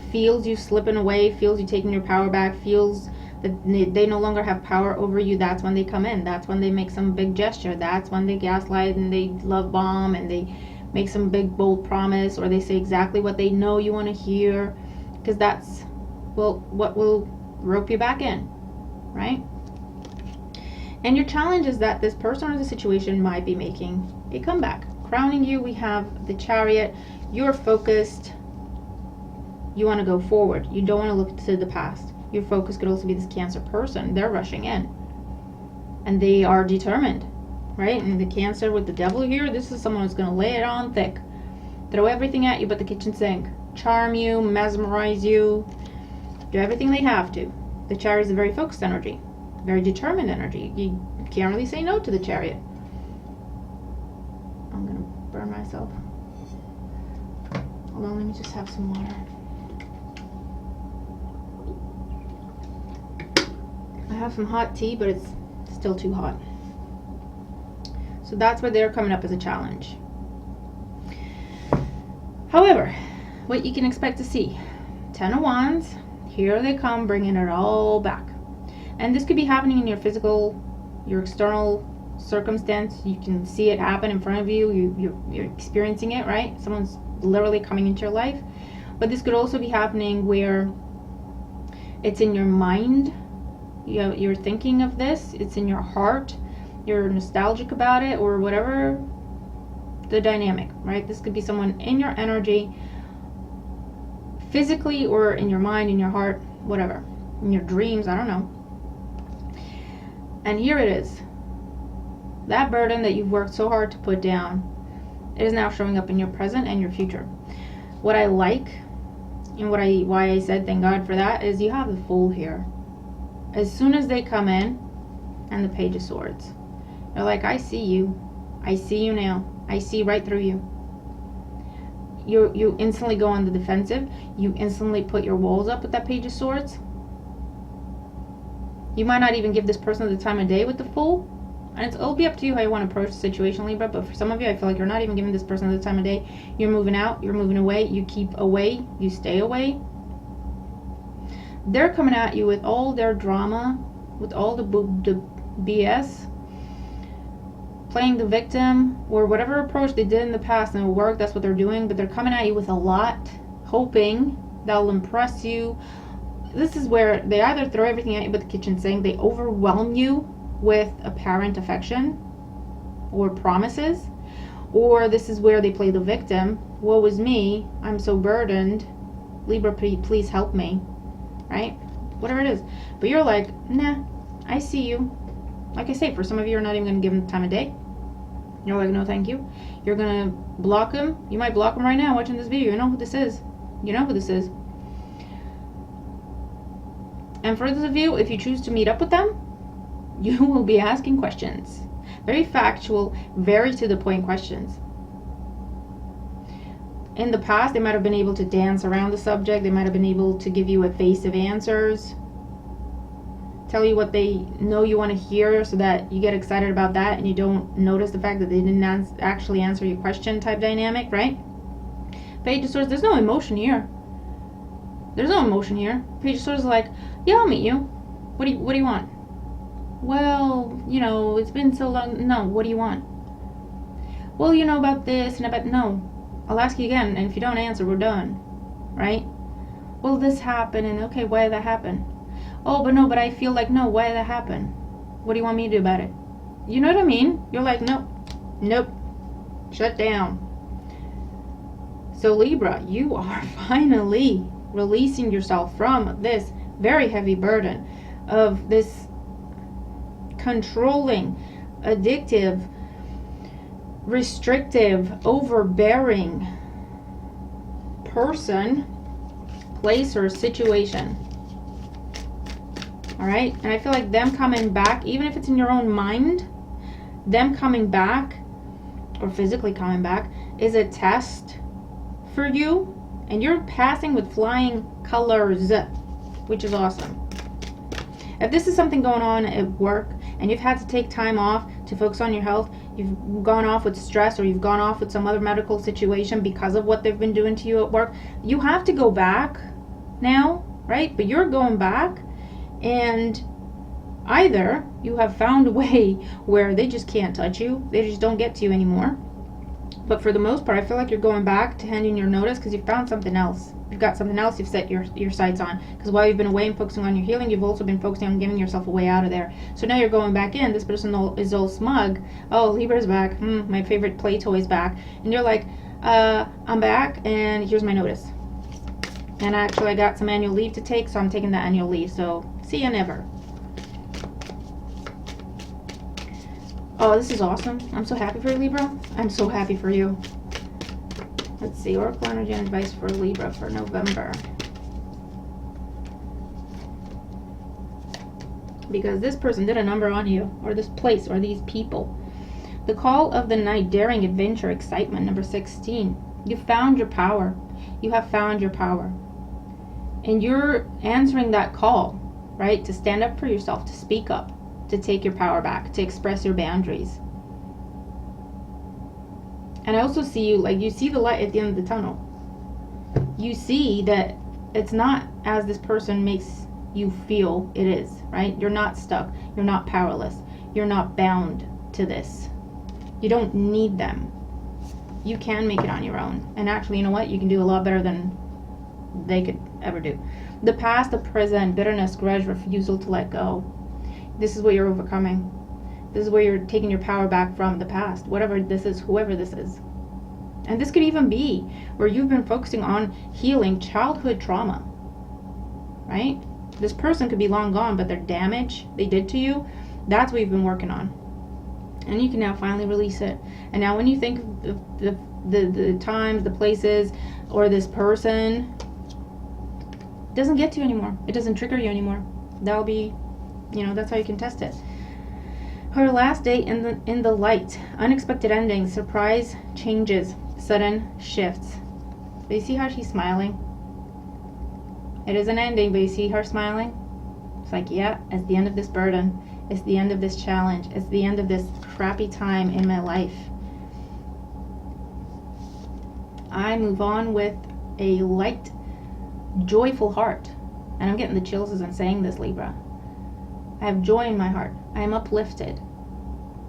feels you slipping away, feels you taking your power back, feels that they no longer have power over you, that's when they come in. That's when they make some big gesture. That's when they gaslight and they love bomb and they make some big bold promise, or they say exactly what they know you want to hear, because that's, well, what will rope you back in, right? And your challenge is that this person or the situation might be making a comeback. Crowning you, we have the Chariot. You're focused. You want to go forward. You don't want to look to the past. Your focus could also be this Cancer person. They're rushing in. And they are determined, right? And the Cancer with the Devil here, this is someone who's going to lay it on thick. Throw everything at you but the kitchen sink. Charm you, mesmerize you. Do everything they have to. The Chariot is a very focused energy. Very determined energy. You can't really say no to the Chariot. I'm going to burn myself. Hold on, let me just have some water. I have some hot tea, but it's still too hot. So that's where they're coming up as a challenge. However, what you can expect to see. 10 of Wands. Here they come, bringing it all back. And this could be happening in your physical, your external circumstance. You can see it happen in front of you. You're experiencing it, right? Someone's literally coming into your life. But this could also be happening where it's in your mind. You're thinking of this. It's in your heart. You're nostalgic about it, or whatever the dynamic, right? This could be someone in your energy, physically, or in your mind, in your heart, whatever. In your dreams, I don't know. And here it is. That burden that you've worked so hard to put down, it is now showing up in your present and your future. What I like, and why I said thank God for that, is you have the Fool here. As soon as they come in, and the Page of Swords, they're like, I see you. I see you now. I see right through you. You instantly go on the defensive. You instantly put your walls up with that Page of Swords. You might not even give this person the time of day with the Fool. And it'll be up to you how you want to approach the situation, Libra. But for some of you, I feel like you're not even giving this person the time of day. You're moving out. You're moving away. You keep away. You stay away. They're coming at you with all their drama, with all the BS, playing the victim, or whatever approach they did in the past and it worked. That's what they're doing. But they're coming at you with a lot, hoping they'll impress you. This is where they either throw everything at you but the kitchen sink. They overwhelm you with apparent affection or promises, or this is where they play the victim. Woe is me, I'm so burdened, Libra, please help me, right? Whatever it is. But you're like, nah, I see you. Like I say, for some of you, you're not even going to give them the time of day. You're like, no, thank you. You're going to block them. You might block them right now watching this video. You know who this is. You know who this is. And for those of you, if you choose to meet up with them, you will be asking questions. Very factual, very to the point questions. In the past, they might have been able to dance around the subject. They might have been able to give you evasive answers. Tell you what they know you want to hear so that you get excited about that and you don't notice the fact that they didn't actually answer your question type dynamic, right? Page of Swords, there's no emotion here. There's no emotion here. Page of Swords is like, yeah, I'll meet you. What do you want? Well, you know, it's been so long. No, what do you want? Well, you know about this and about... No. I'll ask you again, and if you don't answer, we're done. Right? Well, this happened, and okay, why did that happen? Oh, but no, but I feel like, no, why did that happen? What do you want me to do about it? You know what I mean? You're like, nope. Nope. Shut down. So, Libra, you are finally releasing yourself from this very heavy burden of this controlling, addictive, restrictive, overbearing person, place, or situation. All right? And I feel like them coming back, even if it's in your own mind, them coming back or physically coming back is a test for you, and you're passing with flying colors, which is awesome. If this is something going on at work and you've had to take time off to focus on your health, you've gone off with stress, or you've gone off with some other medical situation because of what they've been doing to you at work, you have to go back now, right? But you're going back, and either you have found a way where they just can't touch you, they just don't get to you anymore. But for the most part, I feel like you're going back to handing your notice because you've found something else. You've got something else you've set your sights on. Because while you've been away and focusing on your healing, you've also been focusing on giving yourself a way out of there. So now you're going back in. This person is all smug. Oh, Libra's back. My favorite play toy's back. And you're like, I'm back, and here's my notice. And actually, I got some annual leave to take, so I'm taking that annual leave. So see ya never. Oh, this is awesome. I'm so happy for you, Libra. I'm so happy for you. Let's see. Oracle energy and advice for Libra for November. Because this person did a number on you, or this place, or these people. The call of the night, daring, adventure, excitement, number 16. You found your power. You have found your power. And you're answering that call, right? To stand up for yourself, to speak up, to take your power back, to express your boundaries. And I also see you, like, you see the light at the end of the tunnel. You see that it's not as this person makes you feel it is, right? You're not stuck. You're not powerless. You're not bound to this. You don't need them. You can make it on your own. And actually, you know what? You can do a lot better than they could ever do. The past, the present, bitterness, grudge, refusal to let go. This is what you're overcoming. This is where you're taking your power back from the past, whatever this is, whoever this is. And this could even be where you've been focusing on healing childhood trauma, right? This person could be long gone, but their damage they did to you, that's what you've been working on. And you can now finally release it. And now when you think of the times, the places, or this person, it doesn't get to you anymore. It doesn't trigger you anymore. That'll be, that's how you can test it. Her last day in the light. Unexpected endings, surprise changes, sudden shifts. But you see how she's smiling? It is an ending, but you see her smiling? It's like, yeah, it's the end of this burden. It's the end of this challenge. It's the end of this crappy time in my life. I move on with a light, joyful heart. And I'm getting the chills as I'm saying this, Libra. I have joy in my heart. I am uplifted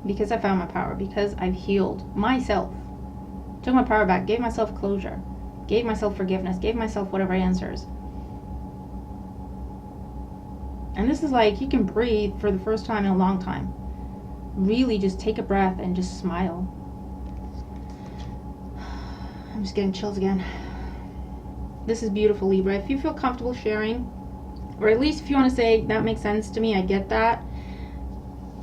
because I found my power, because I've healed myself. Took my power back, gave myself closure, gave myself forgiveness, gave myself whatever answers. And this is like you can breathe for the first time in a long time. Really just take a breath and just smile. I'm just getting chills again. This is beautiful, Libra. If you feel comfortable sharing, or at least if you want to say, that makes sense to me, I get that.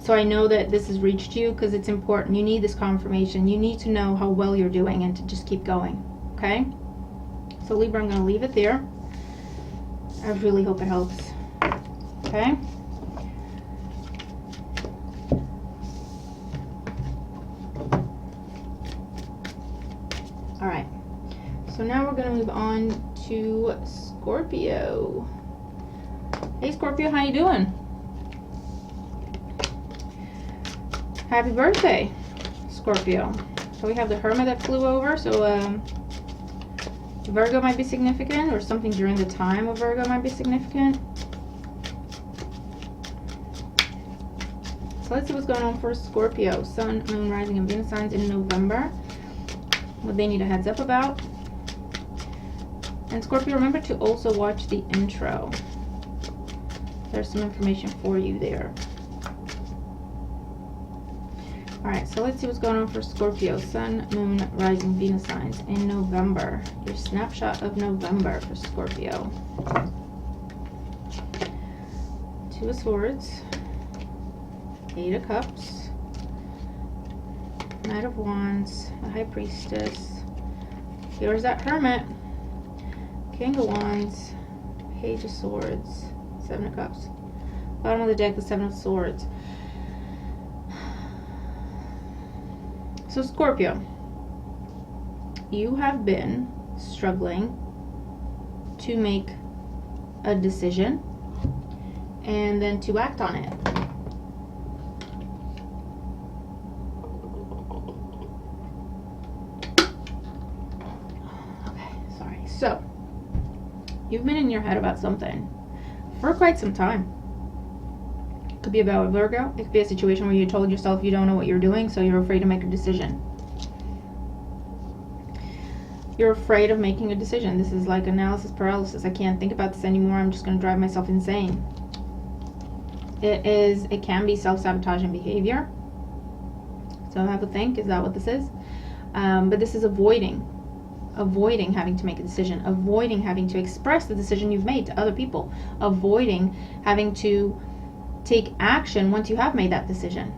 So I know that this has reached you, because it's important. You need this confirmation. You need to know how well you're doing and to just keep going. Okay? So Libra, I'm going to leave it there. I really hope it helps. Okay? Alright. So now we're going to move on to Scorpio. Hey Scorpio, how you doing? Happy birthday, Scorpio. So we have the Hermit that flew over. So Virgo might be significant, or something during the time of Virgo might be significant. So let's see what's going on for Scorpio. Sun, Moon, Rising, and Venus signs in November. What they need a heads up about. And Scorpio, remember to also watch the intro. There's some information for you there. Alright, so let's see what's going on for Scorpio. Sun, Moon, Rising, Venus signs in November. Your snapshot of November for Scorpio. Two of Swords. Eight of Cups. Knight of Wands. The High Priestess. Here's that Hermit. King of Wands. Page of Swords. Seven of Cups. Bottom of the deck, the Seven of Swords. So Scorpio, you have been struggling to make a decision and then to act on it. Okay, sorry. So, you've been in your head about something for quite some time. It could be about a Virgo. It could be a situation where you told yourself you don't know what you're doing, so you're afraid to make a decision. You're afraid of making a decision. This is like analysis paralysis. I can't think about this anymore. I'm just going to drive myself insane. It can be self-sabotaging behavior. So have a think. Is that what this is? But this is avoiding having to make a decision, avoiding having to express the decision you've made to other people, avoiding having to take action once you have made that decision,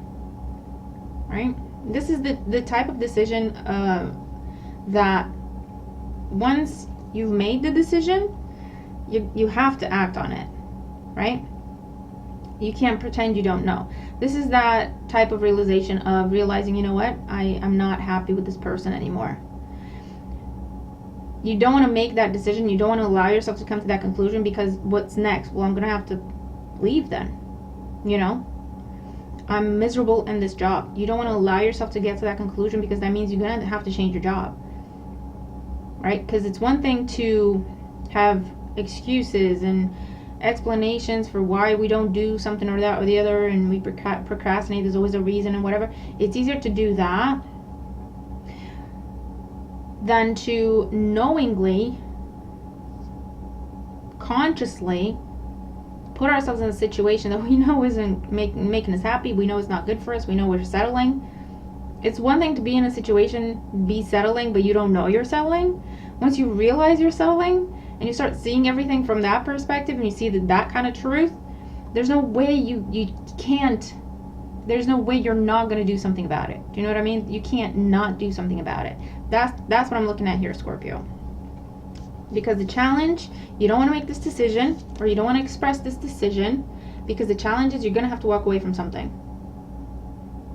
right? This is the type of decision that once you've made the decision, you have to act on it, right? You can't pretend you don't know. This is that type of realization of realizing, you know what, I'm not happy with this person anymore. You don't want to make that decision. You don't want to allow yourself to come to that conclusion, because what's next? Well, I'm going to have to leave then. You know, I'm miserable in this job. You don't want to allow yourself to get to that conclusion, because that means you're going to have to change your job, right? Because it's one thing to have excuses and explanations for why we don't do something or that or the other, and we procrastinate. There's always a reason and whatever. It's easier to do that than to knowingly, consciously put ourselves in a situation that we know isn't making us happy. We know it's not good for us. We know we're settling. It's one thing to be in a situation, be settling, but you don't know you're settling. Once you realize you're settling and you start seeing everything from that perspective, and you see that kind of truth, there's no way you can't, there's no way you're not going to do something about it. Do you know what I mean? You can't not do something about it. That's what I'm looking at here, Scorpio. Because the challenge, you don't want to make this decision, or you don't want to express this decision, because the challenge is you're going to have to walk away from something.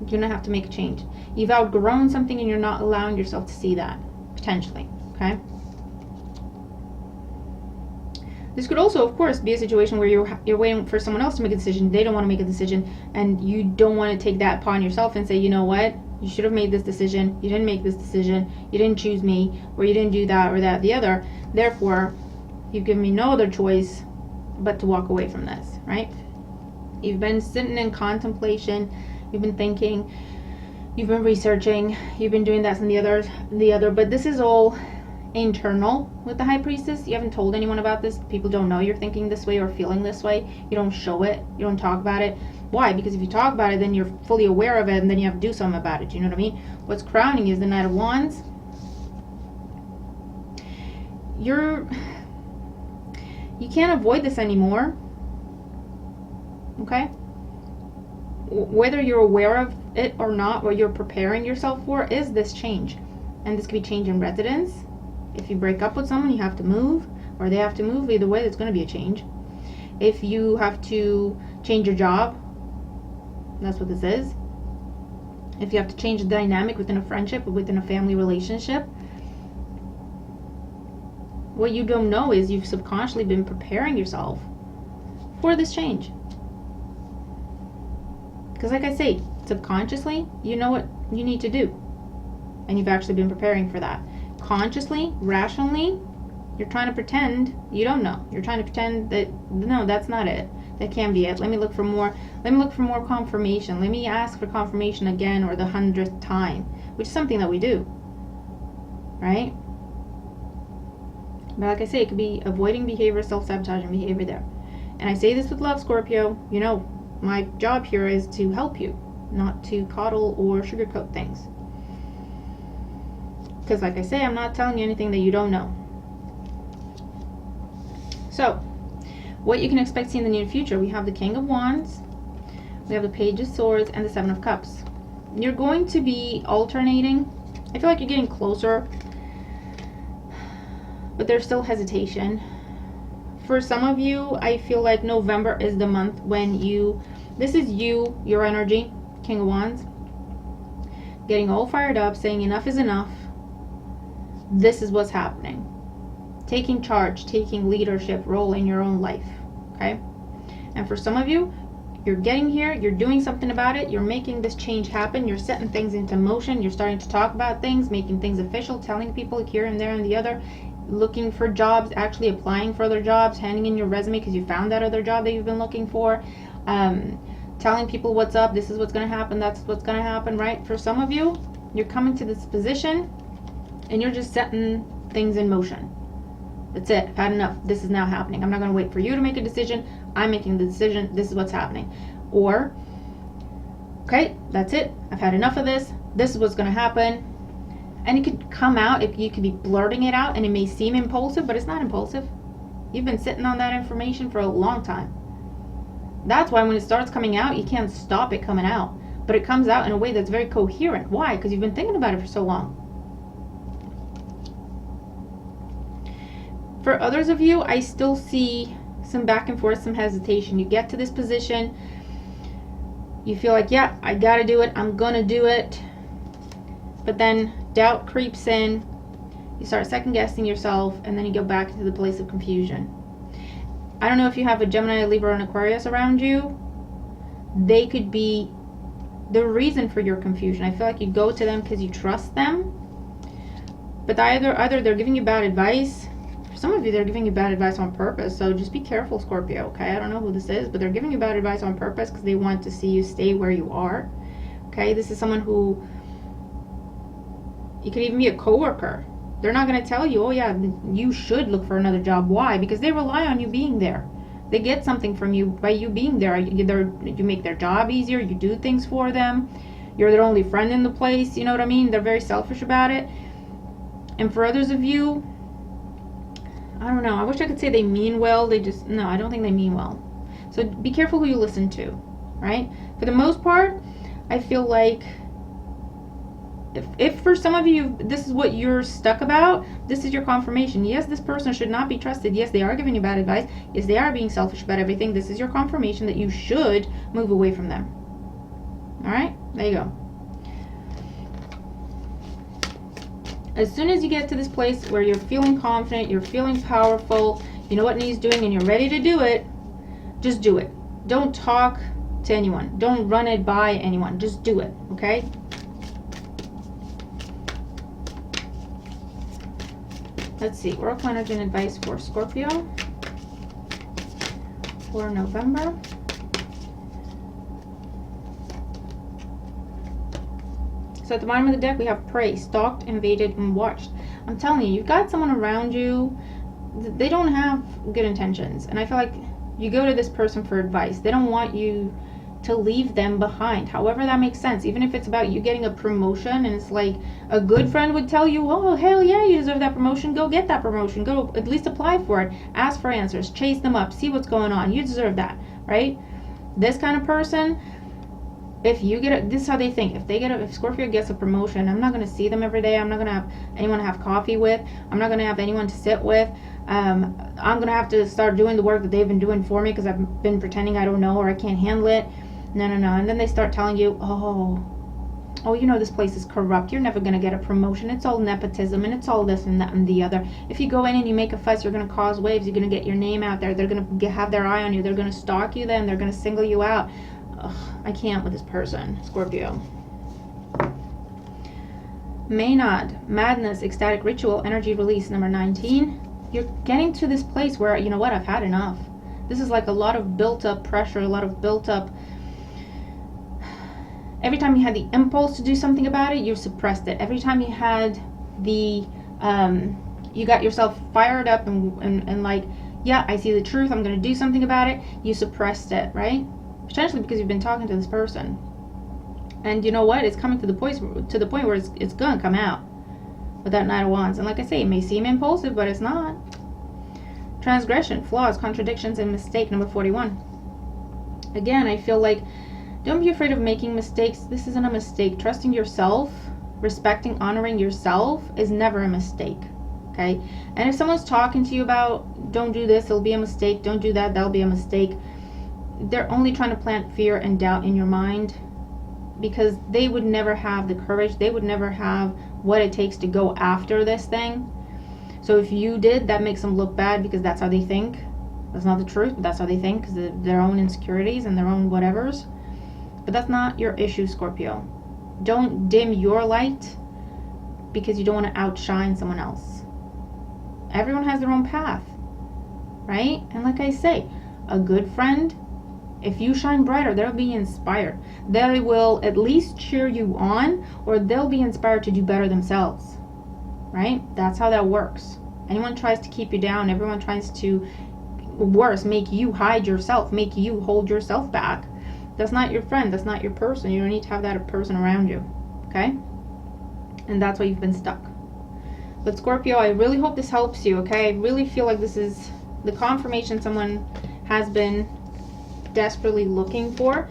You're going to have to make a change. You've outgrown something and you're not allowing yourself to see that, potentially, okay? This could also, of course, be a situation where you're waiting for someone else to make a decision. They don't want to make a decision, and you don't want to take that upon yourself and say, you know what? You should have made this decision. You didn't make this decision. You didn't choose me, or you didn't do that or that, the other. Therefore, you've given me no other choice but to walk away from this, right? You've been sitting in contemplation. You've been thinking. You've been researching. You've been doing that and the other. But this is all internal with the High Priestess. You haven't told anyone about this. People don't know you're thinking this way or feeling this way. You don't show it. You don't talk about it. Why? Because if you talk about it, then you're fully aware of it, and then you have to do something about it. Do you know what I mean? What's crowning is the Knight of Wands. You can't avoid this anymore. Okay? Whether you're aware of it or not, what you're preparing yourself for is this change. And this could be change in residence. If you break up with someone, you have to move, or they have to move. Either way, there's going to be a change. If you have to change your job, that's what this is. If you have to change the dynamic within a friendship or within a family relationship, what you don't know is you've subconsciously been preparing yourself for this change. Because like I say, subconsciously, you know what you need to do. And you've actually been preparing for that. Consciously, rationally, you're trying to pretend you don't know. You're trying to pretend that, no, that's not it. That can't be it. Let me look for more. Let me look for more confirmation. Let me ask for confirmation again, or the 100th time, which is something that we do. Right? But like I say, it could be avoiding behavior, self-sabotaging behavior there. And I say this with love, Scorpio. You know, my job here is to help you, not to coddle or sugarcoat things. Because like I say, I'm not telling you anything that you don't know. So, what you can expect to see in the near future, we have the King of Wands, we have the Page of Swords, and the Seven of Cups. You're going to be alternating. I feel like you're getting closer, but there's still hesitation. For some of you, I feel like November is the month when this is you, your energy, King of Wands, getting all fired up, saying enough is enough. This is what's happening. Taking charge, taking leadership role in your own life, okay? And for some of you, you're getting here, you're doing something about it, you're making this change happen, you're setting things into motion, you're starting to talk about things, making things official, telling people here and there and the other, looking for jobs, actually applying for other jobs, handing in your resume because you found that other job that you've been looking for, telling people what's up, this is what's going to happen, that's what's going to happen, right? For some of you, you're coming to this position and you're just setting things in motion. That's it. I've had enough. This is now happening. I'm not going to wait for you to make a decision. I'm making the decision. This is what's happening. Or, okay, that's it. I've had enough of this. This is what's going to happen. And it could come out, if you could be blurting it out, and it may seem impulsive, but it's not impulsive. You've been sitting on that information for a long time. That's why when it starts coming out, you can't stop it coming out. But it comes out in a way that's very coherent. Why? Because you've been thinking about it for so long. For others of you, I still see some back and forth, some hesitation. You get to this position, you feel like, yeah, I gotta do it, I'm gonna do it. But then doubt creeps in, you start second guessing yourself, and then you go back to the place of confusion. I don't know if you have a Gemini, Libra, and Aquarius around you. They could be the reason for your confusion. I feel like you go to them because you trust them. But either they're giving you bad advice. Some of you, they're giving you bad advice on purpose, so just be careful, Scorpio, okay? I don't know who this is, but they're giving you bad advice on purpose because they want to see you stay where you are, okay? This is someone who, you could even be a coworker. They're not going to tell you, oh yeah, you should look for another job. Why? Because they rely on you being there. They get something from you by you being there. You make their job easier, you do things for them, you're their only friend in the place, you know what I mean? They're very selfish about it. And for others of you, I don't know. I wish I could say they mean well. No, I don't think they mean well. So be careful who you listen to, right? For the most part, I feel like if for some of you, this is what you're stuck about, this is your confirmation. Yes, this person should not be trusted. Yes, they are giving you bad advice. Yes, they are being selfish about everything. This is your confirmation that you should move away from them. All right? There you go. As soon as you get to this place where you're feeling confident, you're feeling powerful, you know what needs doing, and you're ready to do it, just do it. Don't talk to anyone. Don't run it by anyone. Just do it, okay? Let's see. Oracle energy and advice for Scorpio for November. So at the bottom of the deck, we have prey, stalked, invaded, and watched. I'm telling you, you've got someone around you, they don't have good intentions. And I feel like you go to this person for advice. They don't want you to leave them behind. However that makes sense. Even if it's about you getting a promotion, and it's like a good friend would tell you, oh, hell yeah, you deserve that promotion. Go get that promotion. Go at least apply for it. Ask for answers. Chase them up. See what's going on. You deserve that, right? This kind of person, if you get this is how they think. If Scorpio gets a promotion, I'm not going to see them every day. I'm not going to have anyone to have coffee with. I'm not going to have anyone to sit with. I'm going to have to start doing the work that they've been doing for me because I've been pretending I don't know or I can't handle it. No. And then they start telling you, oh, you know, this place is corrupt. You're never going to get a promotion. It's all nepotism and it's all this and that and the other. If you go in and you make a fuss, you're going to cause waves. You're going to get your name out there. They're going to have their eye on you. They're going to stalk you then. They're going to single you out. Ugh, I can't with this person, Scorpio. Maynard, madness, ecstatic ritual, energy release, number 19. You're getting to this place where, you know what, I've had enough. This is like a lot of built up pressure, a lot of built up. Every time you had the impulse to do something about it, you suppressed it. Every time you had the, you got yourself fired up and like, yeah, I see the truth, I'm going to do something about it, you suppressed it, right? Potentially because you've been talking to this person. And you know what? It's coming to the point where it's going to come out with that Knight of Wands. And like I say, it may seem impulsive, but it's not. Transgression, flaws, contradictions, and mistake, number 41. Again, I feel like don't be afraid of making mistakes. This isn't a mistake. Trusting yourself, respecting, honoring yourself is never a mistake. Okay? And if someone's talking to you about don't do this, it'll be a mistake. Don't do that, that'll be a mistake. They're only trying to plant fear and doubt in your mind because they would never have the courage. They would never have what it takes to go after this thing. So if you did, that makes them look bad because that's how they think. That's not the truth, but that's how they think because of their own insecurities and their own whatevers. But that's not your issue, Scorpio. Don't dim your light because you don't want to outshine someone else. Everyone has their own path, right? And like I say, a good friend, if you shine brighter, they'll be inspired. They will at least cheer you on, or they'll be inspired to do better themselves, right? That's how that works. Anyone tries to keep you down, everyone tries to, worse, make you hide yourself, make you hold yourself back. That's not your friend. That's not your person. You don't need to have that person around you, okay? And that's why you've been stuck. But Scorpio, I really hope this helps you, okay? I really feel like this is the confirmation someone has been desperately looking for.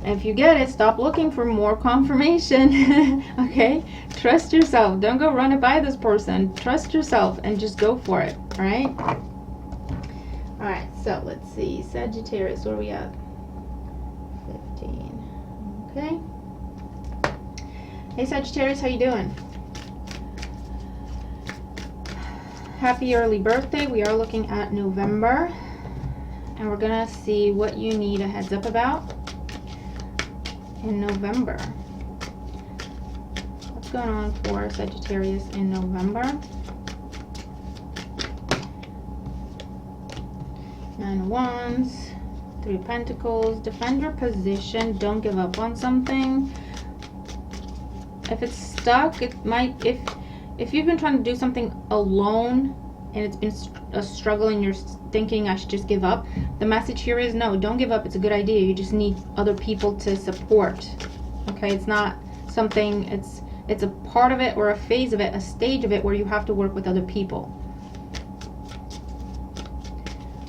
And if you get it, stop looking for more confirmation. Okay? Trust yourself. Don't go run it by this person. Trust yourself and just go for it. All right? All right. So let's see. Sagittarius, where are we at? 15. Okay. Hey Sagittarius, how you doing? Happy early birthday. We are looking at November. And we're going to see what you need a heads up about in November. What's going on for Sagittarius in November? Nine of Wands, Three of Pentacles. Defend your position. Don't give up on something. If it's stuck, it might, if you've been trying to do something alone and it's been a struggle and you're thinking I should just give up, the message here is no, don't give up. It's a good idea. You just need other people to support. Okay, it's not something, it's a part of it or a phase of it, a stage of it where you have to work with other people.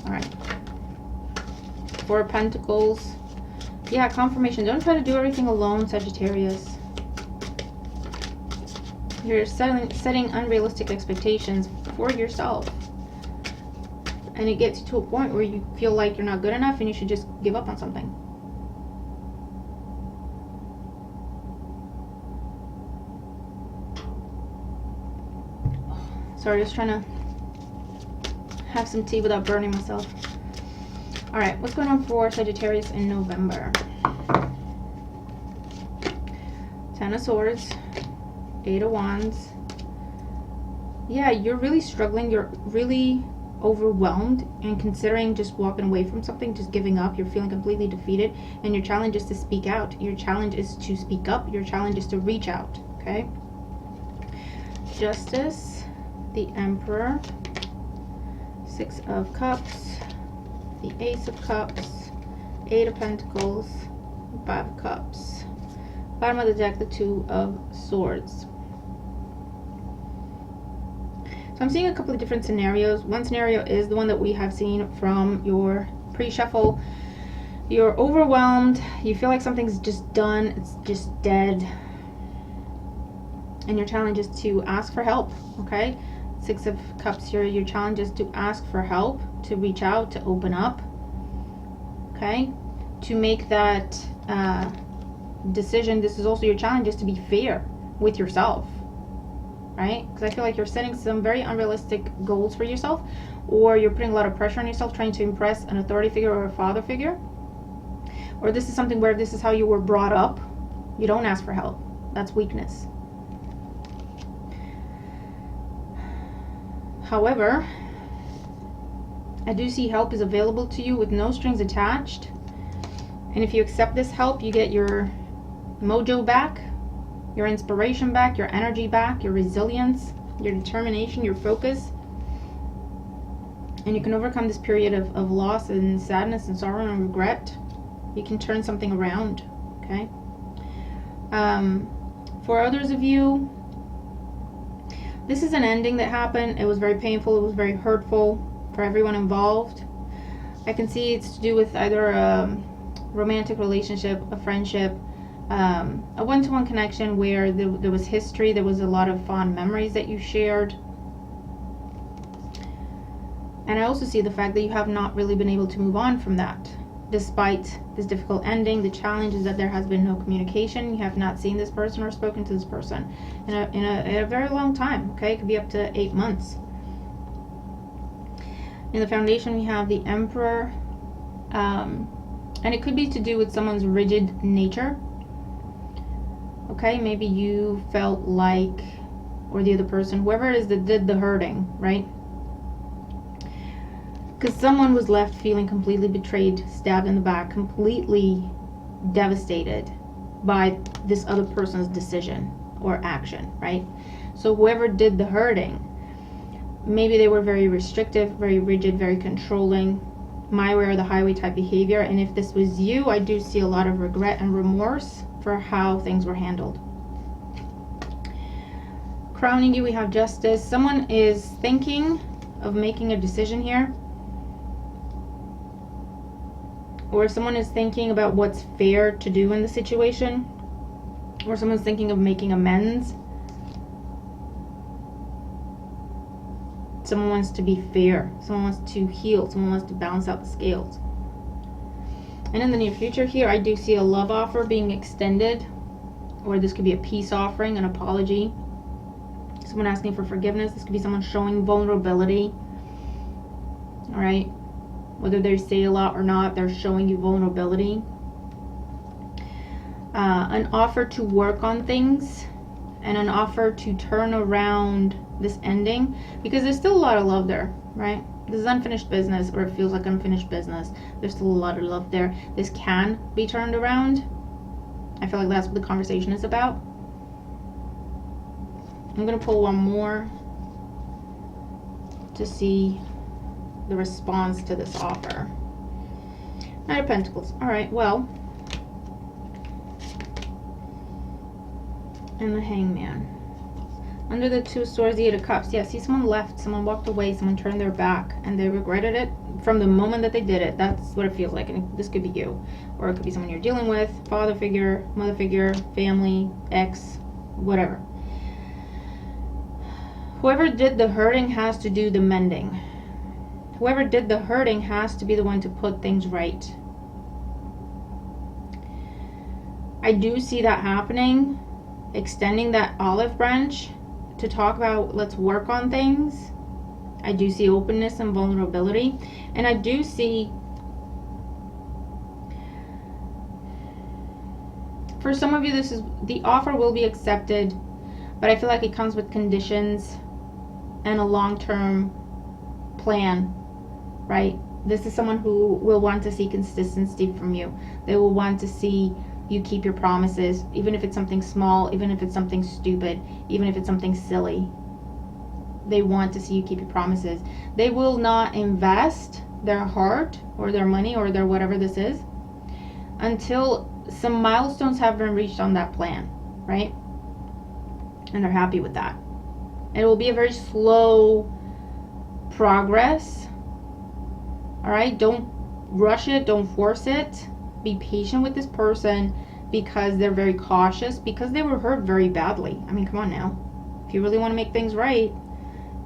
All right. Four of Pentacles. Yeah, confirmation. Don't try to do everything alone, Sagittarius. You're setting unrealistic expectations for yourself. And it gets to a point where you feel like you're not good enough and you should just give up on something. Sorry, just trying to have some tea without burning myself. All right, what's going on for Sagittarius in November? Ten of Swords, Eight of Wands. Yeah, you're really struggling. You're really overwhelmed and considering just walking away from something, just giving up. You're feeling completely defeated, and your challenge is to speak out. Your challenge is to speak up. Your challenge is to reach out, okay? Justice, the Emperor, Six of Cups, the Ace of Cups, Eight of Pentacles, Five of Cups. Bottom of the deck, the Two of Swords. So I'm seeing a couple of different scenarios. One scenario is the one that we have seen from your pre-shuffle. You're overwhelmed. You feel like something's just done. It's just dead. And your challenge is to ask for help, okay? Six of Cups here. Your challenge is to ask for help, to reach out, to open up, okay? To make that decision. This is also your challenge, is to be fair with yourself, right? Because I feel like you're setting some very unrealistic goals for yourself, or you're putting a lot of pressure on yourself trying to impress an authority figure or a father figure. Or this is something where this is how you were brought up. You don't ask for help. That's weakness. However, I do see help is available to you with no strings attached. And if you accept this help, you get your mojo back, your inspiration back, your energy back, your resilience, your determination, your focus. And you can overcome this period of loss and sadness and sorrow and regret. You can turn something around, okay? For others of you, this is an ending that happened. It was very painful. It was very hurtful for everyone involved. I can see it's to do with either a romantic relationship, a friendship, a one-to-one connection where there was history, there was a lot of fond memories that you shared. And I also see the fact that you have not really been able to move on from that. Despite this difficult ending, the challenge is that there has been no communication. You have not seen this person or spoken to this person in a very long time, okay? It could be up to 8 months. In the foundation, we have the Emperor. And it could be to do with someone's rigid nature. Okay, maybe you felt like, or the other person, whoever it is that did the hurting, right? Because someone was left feeling completely betrayed, stabbed in the back, completely devastated by this other person's decision or action, right? So whoever did the hurting, maybe they were very restrictive, very rigid, very controlling, my way or the highway type behavior. And if this was you, I do see a lot of regret and remorse for how things were handled. Crowning you, we have Justice. Someone is thinking of making a decision here. Or someone is thinking about what's fair to do in the situation. Or someone's thinking of making amends. Someone wants to be fair. Someone wants to heal. Someone wants to balance out the scales. And in the near future here, I do see a love offer being extended. Or this could be a peace offering, an apology. Someone asking for forgiveness. This could be someone showing vulnerability. Alright? Whether they say a lot or not, they're showing you vulnerability. An offer to work on things. And an offer to turn around this ending. Because there's still a lot of love there, right? This is unfinished business, or it feels like unfinished business. There's still a lot of love there. This can be turned around. I feel like that's what the conversation is about. I'm going to pull one more to see the response to this offer. Knight of Pentacles. Alright, well. And the Hangman. Under the Two of Swords, the Eight of Cups. Yeah, see, someone left, someone walked away, someone turned their back, and they regretted it from the moment that they did it. That's what it feels like, and this could be you. Or it could be someone you're dealing with, father figure, mother figure, family, ex, whatever. Whoever did the hurting has to do the mending. Whoever did the hurting has to be the one to put things right. I do see that happening, extending that olive branch to talk about, let's work on things. I do see openness and vulnerability. And I do see, for some of you, this is, the offer will be accepted, but I feel like it comes with conditions and a long-term plan, right? This is someone who will want to see consistency from you. They will want to see you keep your promises, even if it's something small, even if it's something stupid, even if it's something silly. They want to see you keep your promises. They will not invest their heart or their money or their whatever this is until some milestones have been reached on that plan, right? And they're happy with that. It will be a very slow progress. All right, don't rush it, don't force it. Be patient with this person because they're very cautious, because they were hurt very badly. I mean, come on now. If you really want to make things right,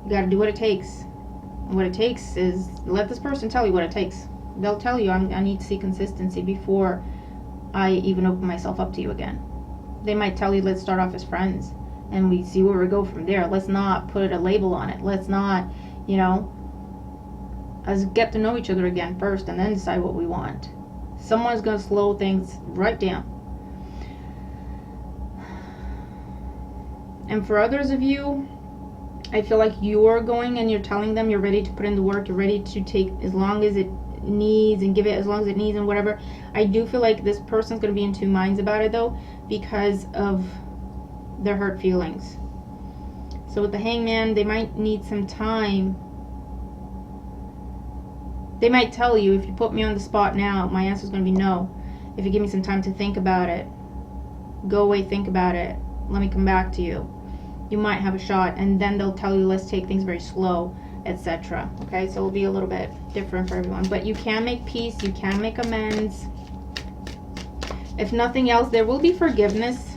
you got to do what it takes. And what it takes is let this person tell you what it takes. They'll tell you, I need to see consistency before I even open myself up to you again. They might tell you, let's start off as friends and we see where we go from there. Let's not put a label on it. Let's not, you know, let's get to know each other again first and then decide what we want. Someone's going to slow things right down. And for others of you, I feel like you're going and you're telling them you're ready to put in the work, you're ready to take as long as it needs and give it as long as it needs and whatever. I do feel like this person's going to be in two minds about it though, because of their hurt feelings. So with the Hangman, they might need some time. They might tell you, if you put me on the spot now, my answer is going to be no. If you give me some time to think about it, go away, think about it, let me come back to you, you might have a shot. And then they'll tell you, let's take things very slow, etc. Okay, so it'll be a little bit different for everyone. But you can make peace, you can make amends. If nothing else, there will be forgiveness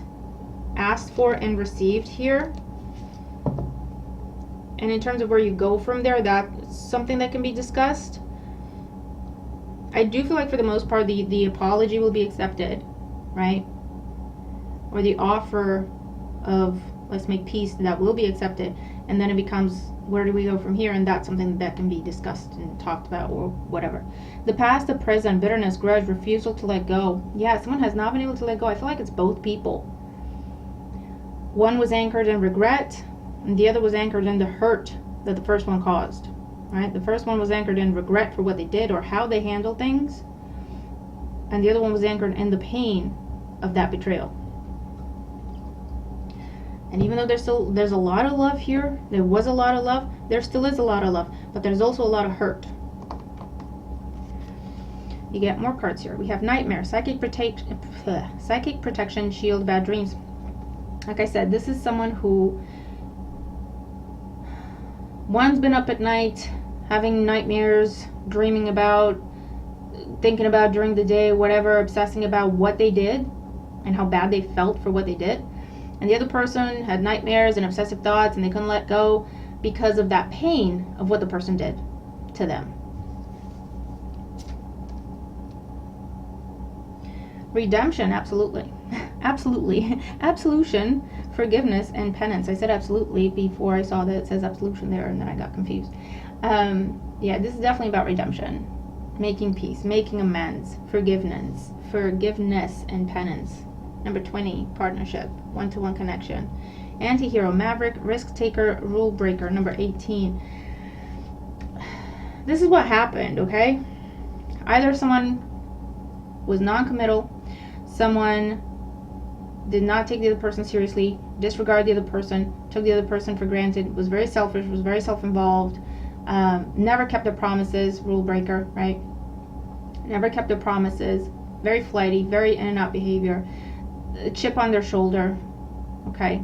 asked for and received here. And in terms of where you go from there, that's something that can be discussed. I do feel like for the most part the apology will be accepted, right? Or the offer of let's make peace, that will be accepted. And then it becomes, where do we go from here? And that's something that can be discussed and talked about or whatever. The past, the present, bitterness, grudge, refusal to let go. Yeah, someone has not been able to let go. I feel like it's both people. One was anchored in regret, and the other was anchored in the hurt that the first one caused. Right? The first one was anchored in regret for what they did or how they handled things. And the other one was anchored in the pain of that betrayal. And even though there's a lot of love here, there was a lot of love, there still is a lot of love, but there's also a lot of hurt. You get more cards here. We have nightmare, psychic protection, shield, bad dreams. Like I said, this is someone who one's been up at night having nightmares, dreaming about, thinking about during the day, whatever, obsessing about what they did and how bad they felt for what they did. And the other person had nightmares and obsessive thoughts and they couldn't let go because of that pain of what the person did to them. Redemption, absolutely. Absolutely. Absolution, forgiveness, and penance. I said absolutely before I saw that it says absolution there and then I got confused. Yeah, this is definitely about redemption. Making peace, making amends, forgiveness, and penance. Number 20, partnership, one-to-one connection. Anti-hero, maverick, risk taker, rule breaker. Number 18. This is what happened, okay? Either someone was non-committal, someone did not take the other person seriously, disregarded the other person, took the other person for granted, was very selfish, was very self-involved, never kept their promises, rule breaker, right? Never kept their promises, very flighty, very in and out behavior, a chip on their shoulder, okay?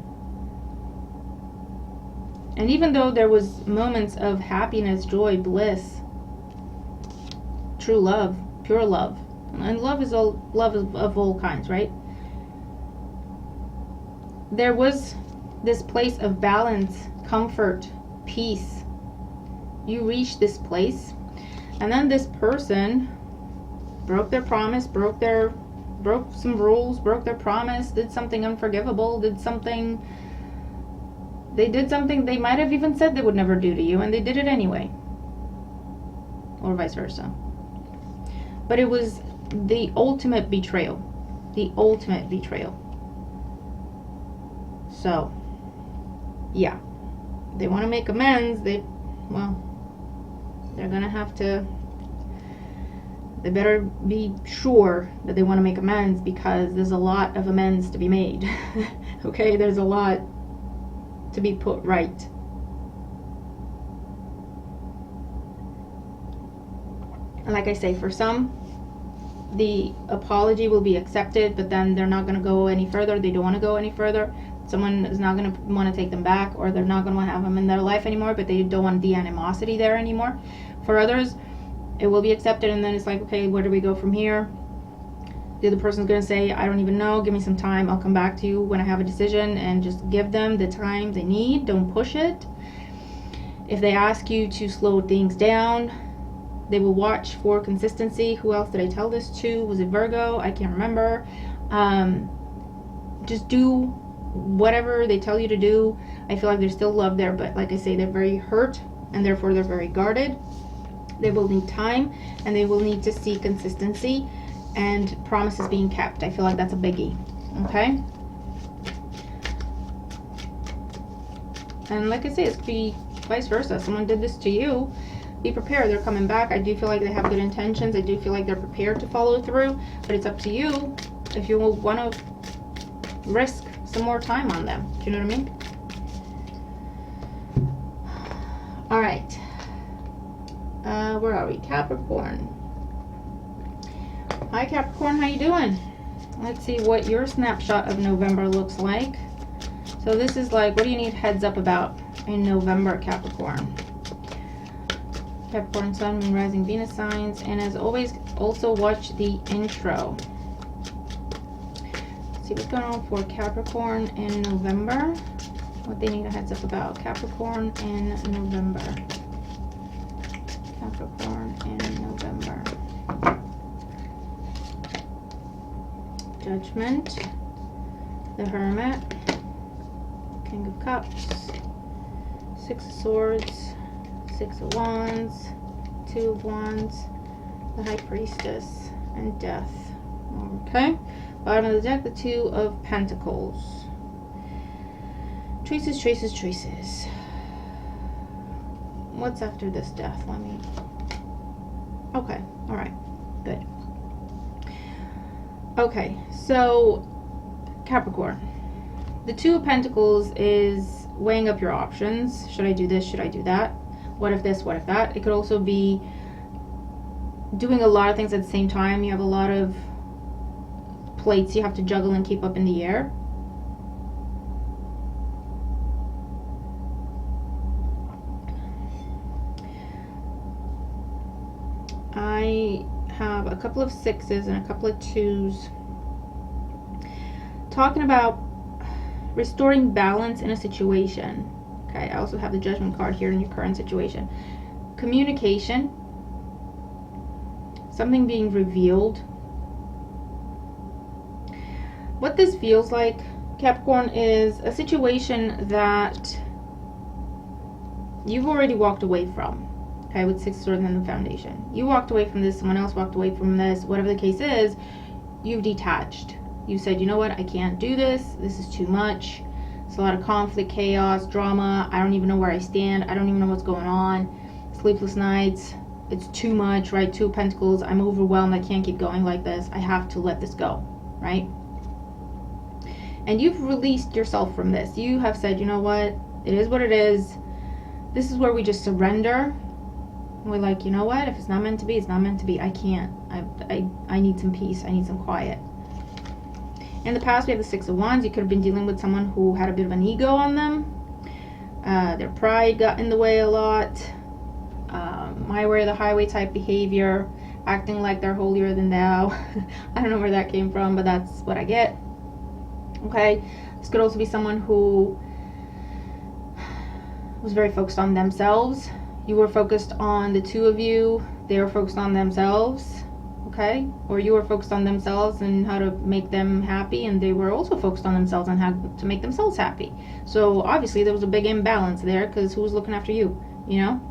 And even though there was moments of happiness, joy, bliss, true love, pure love, and love is of all kinds, right? There was this place of balance, comfort, peace. You reached this place, and then this person broke their promise, broke some rules, broke their promise, did something unforgivable, did something they might have even said they would never do to you, and they did it anyway, or vice versa. But it was the ultimate betrayal. So, yeah, they want to make amends. They're gonna have to. They better be sure that they want to make amends, because there's a lot of amends to be made. Okay, there's a lot to be put right. And like I say, for some, the apology will be accepted, but then they're not going to go any further. They don't want to go any further. Someone is not going to want to take them back, or they're not going to want to have them in their life anymore, but they don't want the animosity there anymore. For others, it will be accepted, and then it's like, okay, where do we go from here? The other person's going to say, I don't even know, give me some time, I'll come back to you when I have a decision, and just give them the time they need. Don't push it. If they ask you to slow things down, they will watch for consistency. Who else did I tell this to? Was it Virgo? I can't remember. Just do whatever they tell you to do. I feel like there's still love there, but like I say, they're very hurt, and therefore they're very guarded. They will need time, and they will need to see consistency and promises being kept. I feel like that's a biggie. Okay? And like I say, it could be vice versa. Someone did this to you. Be prepared. They're coming back. I do feel like they have good intentions. I do feel like they're prepared to follow through, but it's up to you if you will want to risk some more time on them. Do you know what I mean? All right. Where are we? Capricorn. Hi Capricorn, how you doing? Let's see what your snapshot of November looks like. So this is like, what do you need heads up about in November, Capricorn? Capricorn, Sun, Moon, Rising, Venus signs. And as always, also watch the intro. Let's see what's going on for Capricorn in November. What they need a heads up about. Capricorn in November. Capricorn in November. Judgment. The Hermit. King of Cups. Six of Swords. Six of Wands, Two of Wands, the High Priestess, and Death. Okay. Bottom of the deck, the Two of Pentacles. Choices, choices, choices. What's after this Death? Let me... Okay. Alright. Good. Okay. So, Capricorn. The Two of Pentacles is weighing up your options. Should I do this? Should I do that? What if this? What if that? It could also be doing a lot of things at the same time. You have a lot of plates you have to juggle and keep up in the air. I have a couple of sixes and a couple of twos talking about restoring balance in a situation. Okay, I also have the Judgment card here in your current situation. Communication. Something being revealed. What this feels like, Capricorn, is a situation that you've already walked away from. Okay, with Six of Swords and the Foundation. You walked away from this, someone else walked away from this, whatever the case is, you've detached. You said, you know what, I can't do this. This is too much. It's a lot of conflict, chaos, drama. I don't even know where I stand. I don't even know what's going on. Sleepless nights. It's too much, right? Two of Pentacles. I'm overwhelmed. I can't keep going like this. I have to let this go, right? And you've released yourself from this. You have said, you know what? It is what it is. This is where we just surrender. We're like, you know what? If it's not meant to be, it's not meant to be. I can't. I need some peace. I need some quiet. In the past, we have the Six of Wands. You could have been dealing with someone who had a bit of an ego on them. Their pride got in the way a lot. My way or the highway type behavior. Acting like they're holier than thou. I don't know where that came from, but that's what I get. Okay. This could also be someone who was very focused on themselves. You were focused on the two of you. They were focused on themselves. Okay, or you were focused on themselves and how to make them happy, and they were also focused on themselves and how to make themselves happy. So obviously there was a big imbalance there, because who was looking after you, you know?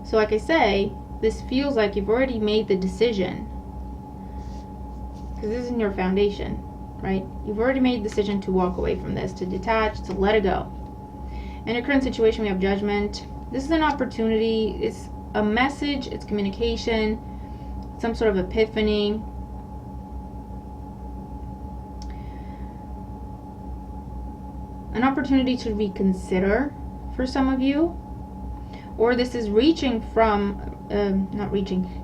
So like I say, this feels like you've already made the decision, because this is in your foundation, right? You've already made the decision to walk away from this, to detach, to let it go. In your current situation, we have Judgment. This is an opportunity. It's a message, it's communication, some sort of epiphany. An opportunity to reconsider for some of you. or this is reaching from,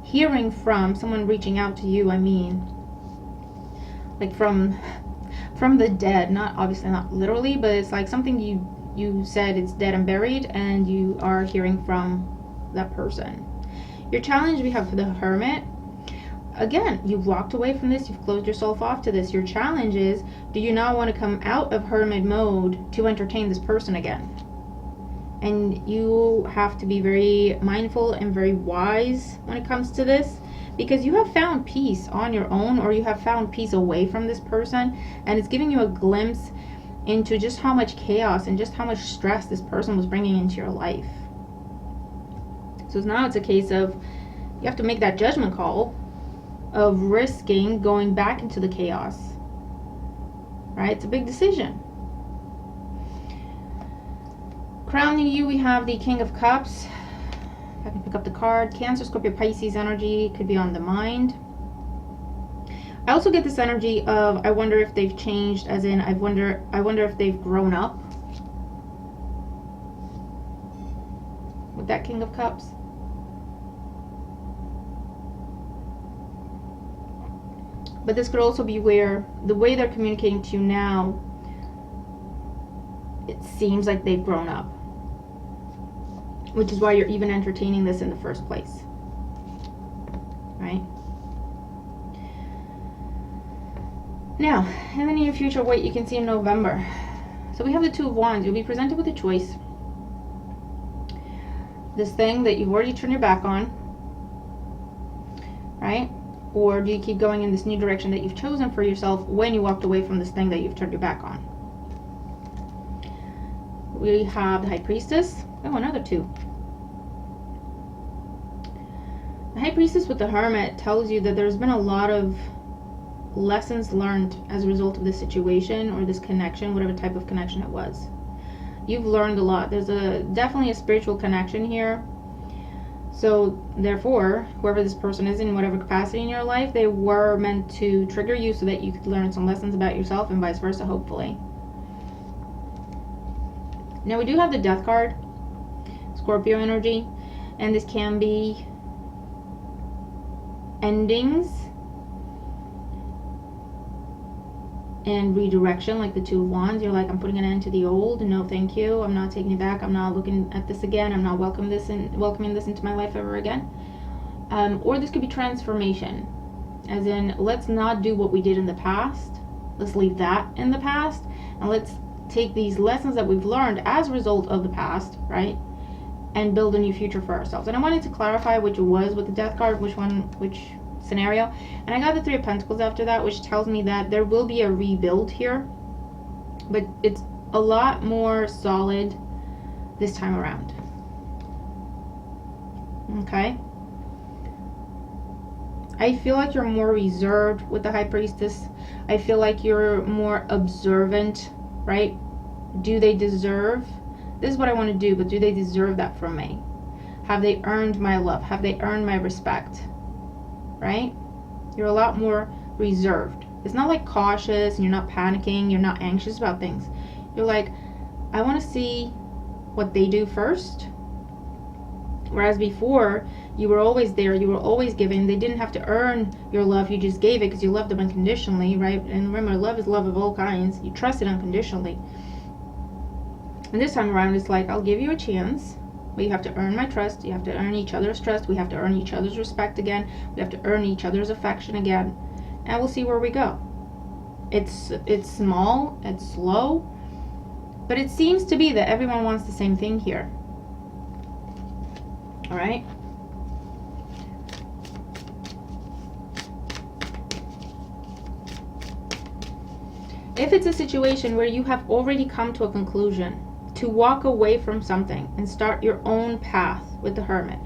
hearing from someone reaching out to you. I mean, like from the dead, not obviously not literally, but it's like something you said it's dead and buried, and you are hearing from that person. Your challenge we have for the Hermit. Again, you've walked away from this, you've closed yourself off to this. Your challenge is, do you now want to come out of hermit mode to entertain this person again? And you have to be very mindful and very wise when it comes to this, because you have found peace on your own, or you have found peace away from this person, and it's giving you a glimpse into just how much chaos and just how much stress this person was bringing into your life. So now it's a case of, you have to make that judgment call of risking going back into the chaos, right? It's a big decision. Crowning you, we have the King of Cups. If I can pick up the card, Cancer, Scorpio, Pisces energy could be on the mind. I also get this energy of, I wonder if they've changed, as in I wonder if they've grown up with that King of Cups. But this could also be where the way they're communicating to you now, it seems like they've grown up, which is why you're even entertaining this in the first place, right? Now, in the near future, what you can see in November. So we have the Two of Wands. You'll be presented with a choice. This thing that you've already turned your back on, right? Or do you keep going in this new direction that you've chosen for yourself when you walked away from this thing that you've turned your back on? We have the High Priestess. Oh, another two. The High Priestess with the Hermit tells you that there's been a lot of lessons learned as a result of this situation or this connection, whatever type of connection it was. You've learned a lot. There's definitely a spiritual connection here. So therefore, whoever this person is in whatever capacity in your life, they were meant to trigger you so that you could learn some lessons about yourself, and vice versa, hopefully. Now we do have the Death card, Scorpio energy, and this can be endings and redirection, like the Two of Wands. You're like, I'm putting an end to the old. No, thank you. I'm not taking it back. I'm not looking at this again. I'm not welcoming this into my life ever again. Or this could be transformation, as in, let's not do what we did in the past. Let's leave that in the past, and let's take these lessons that we've learned as a result of the past, right, and build a new future for ourselves. And I wanted to clarify which it was with the Death card, which scenario, and I got the Three of Pentacles after that, which tells me that there will be a rebuild here, but it's a lot more solid this time around. Okay, I feel like you're more reserved with the High Priestess. I feel like you're more observant, right? Do they deserve, this is what I want to do, but do they deserve that from me? Have they earned my love? Have they earned my respect? Right? You're a lot more reserved. It's not like cautious, and you're not panicking, you're not anxious about things. You're like, I want to see what they do first. Whereas before, you were always there, you were always giving. They didn't have to earn your love, you just gave it because you loved them unconditionally, right? And remember, love is love of all kinds. You trust it unconditionally. And this time around, it's like, I'll give you a chance, but you have to earn my trust. You have to earn each other's trust. We have to earn each other's respect again. We have to earn each other's affection again. And we'll see where we go. It's small, it's slow, but it seems to be that everyone wants the same thing here. All right? If it's a situation where you have already come to a conclusion, to walk away from something and start your own path with the Hermit,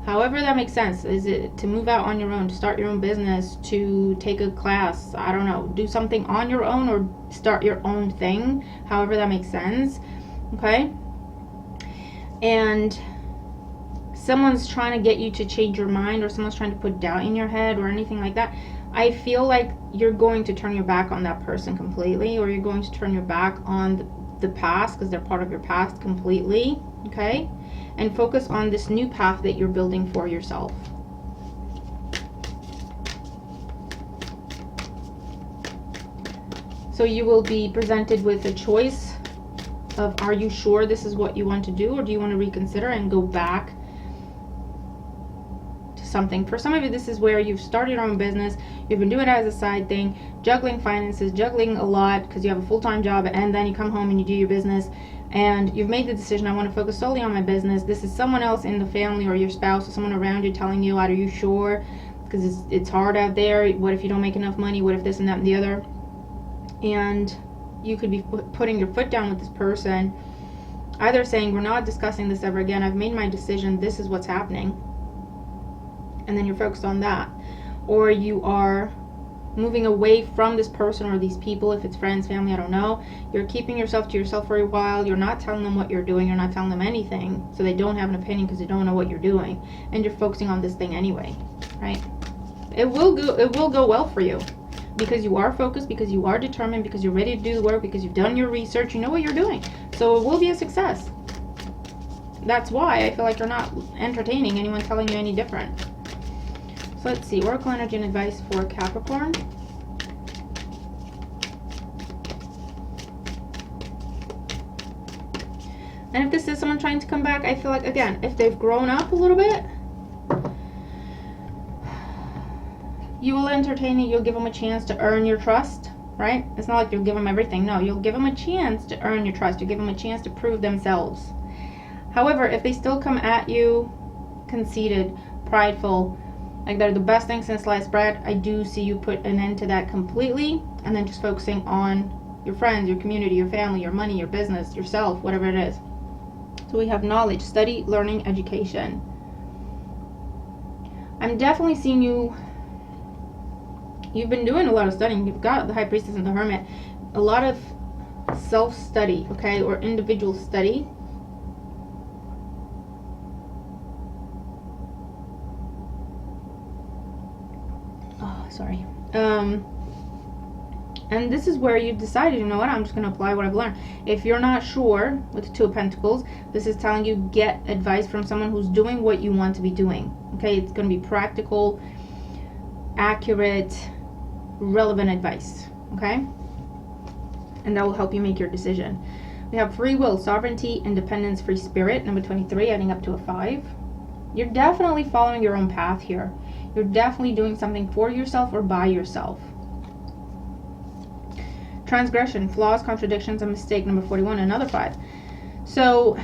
however that makes sense, is it to move out on your own, to start your own business, to take a class, I don't know, do something on your own or start your own thing, however that makes sense, okay? And someone's trying to get you to change your mind, or someone's trying to put doubt in your head or anything like that, I feel like you're going to turn your back on that person completely, or you're going to turn your back on the past, because they're part of your past completely, okay? and focus on this new path that you're building for yourself. So you will be presented with a choice of, are you sure this is what you want to do, or do you want to reconsider and go back to something? For some of you, this is where you've started your own business, you've been doing it as a side thing, juggling finances, juggling a lot because you have a full-time job, and then you come home and you do your business, and you've made the decision, I want to focus solely on my business. This is someone else in the family or your spouse or someone around you telling you, are you sure? Because it's hard out there. What if you don't make enough money? What if this and that and the other? And you could be putting your foot down with this person, either saying, we're not discussing this ever again, I've made my decision, this is what's happening, and then you're focused on that. Or you are moving away from this person or these people, if it's friends, family, I don't know. You're keeping yourself to yourself for a while. You're not telling them what you're doing. You're not telling them anything, so they don't have an opinion because they don't know what you're doing, and you're focusing on this thing anyway, right? It will go well for you, because you are focused, because you are determined, because you're ready to do the work, because you've done your research, you know what you're doing. So it will be a success. That's why I feel like you're not entertaining anyone telling you any different. So let's see, Oracle energy and advice for Capricorn. And if this is someone trying to come back, I feel like, again, if they've grown up a little bit, you will entertain it. You'll give them a chance to earn your trust, right? It's not like you'll give them everything. No, you'll give them a chance to earn your trust. You'll give them a chance to prove themselves. However, if they still come at you conceited, prideful, like they're the best thing since sliced bread, I do see you put an end to that completely, and then just focusing on your friends, your community, your family, your money, your business, yourself, whatever it is. So we have knowledge, study, learning, education. I'm definitely seeing you. You've been doing a lot of studying. You've got the High Priestess and the Hermit. A lot of self-study, okay, or individual study. Oh, sorry. And this is where you've decided, you know what, I'm just going to apply what I've learned. If you're not sure with the Two of Pentacles, this is telling you get advice from someone who's doing what you want to be doing. Okay, it's going to be practical, accurate, relevant advice. Okay, and that will help you make your decision. We have free will, sovereignty, independence, free spirit, number 23, adding up to a 5. You're definitely following your own path here. You're definitely doing something for yourself or by yourself. Transgression, flaws, contradictions, and mistake, number 41, another 5. So,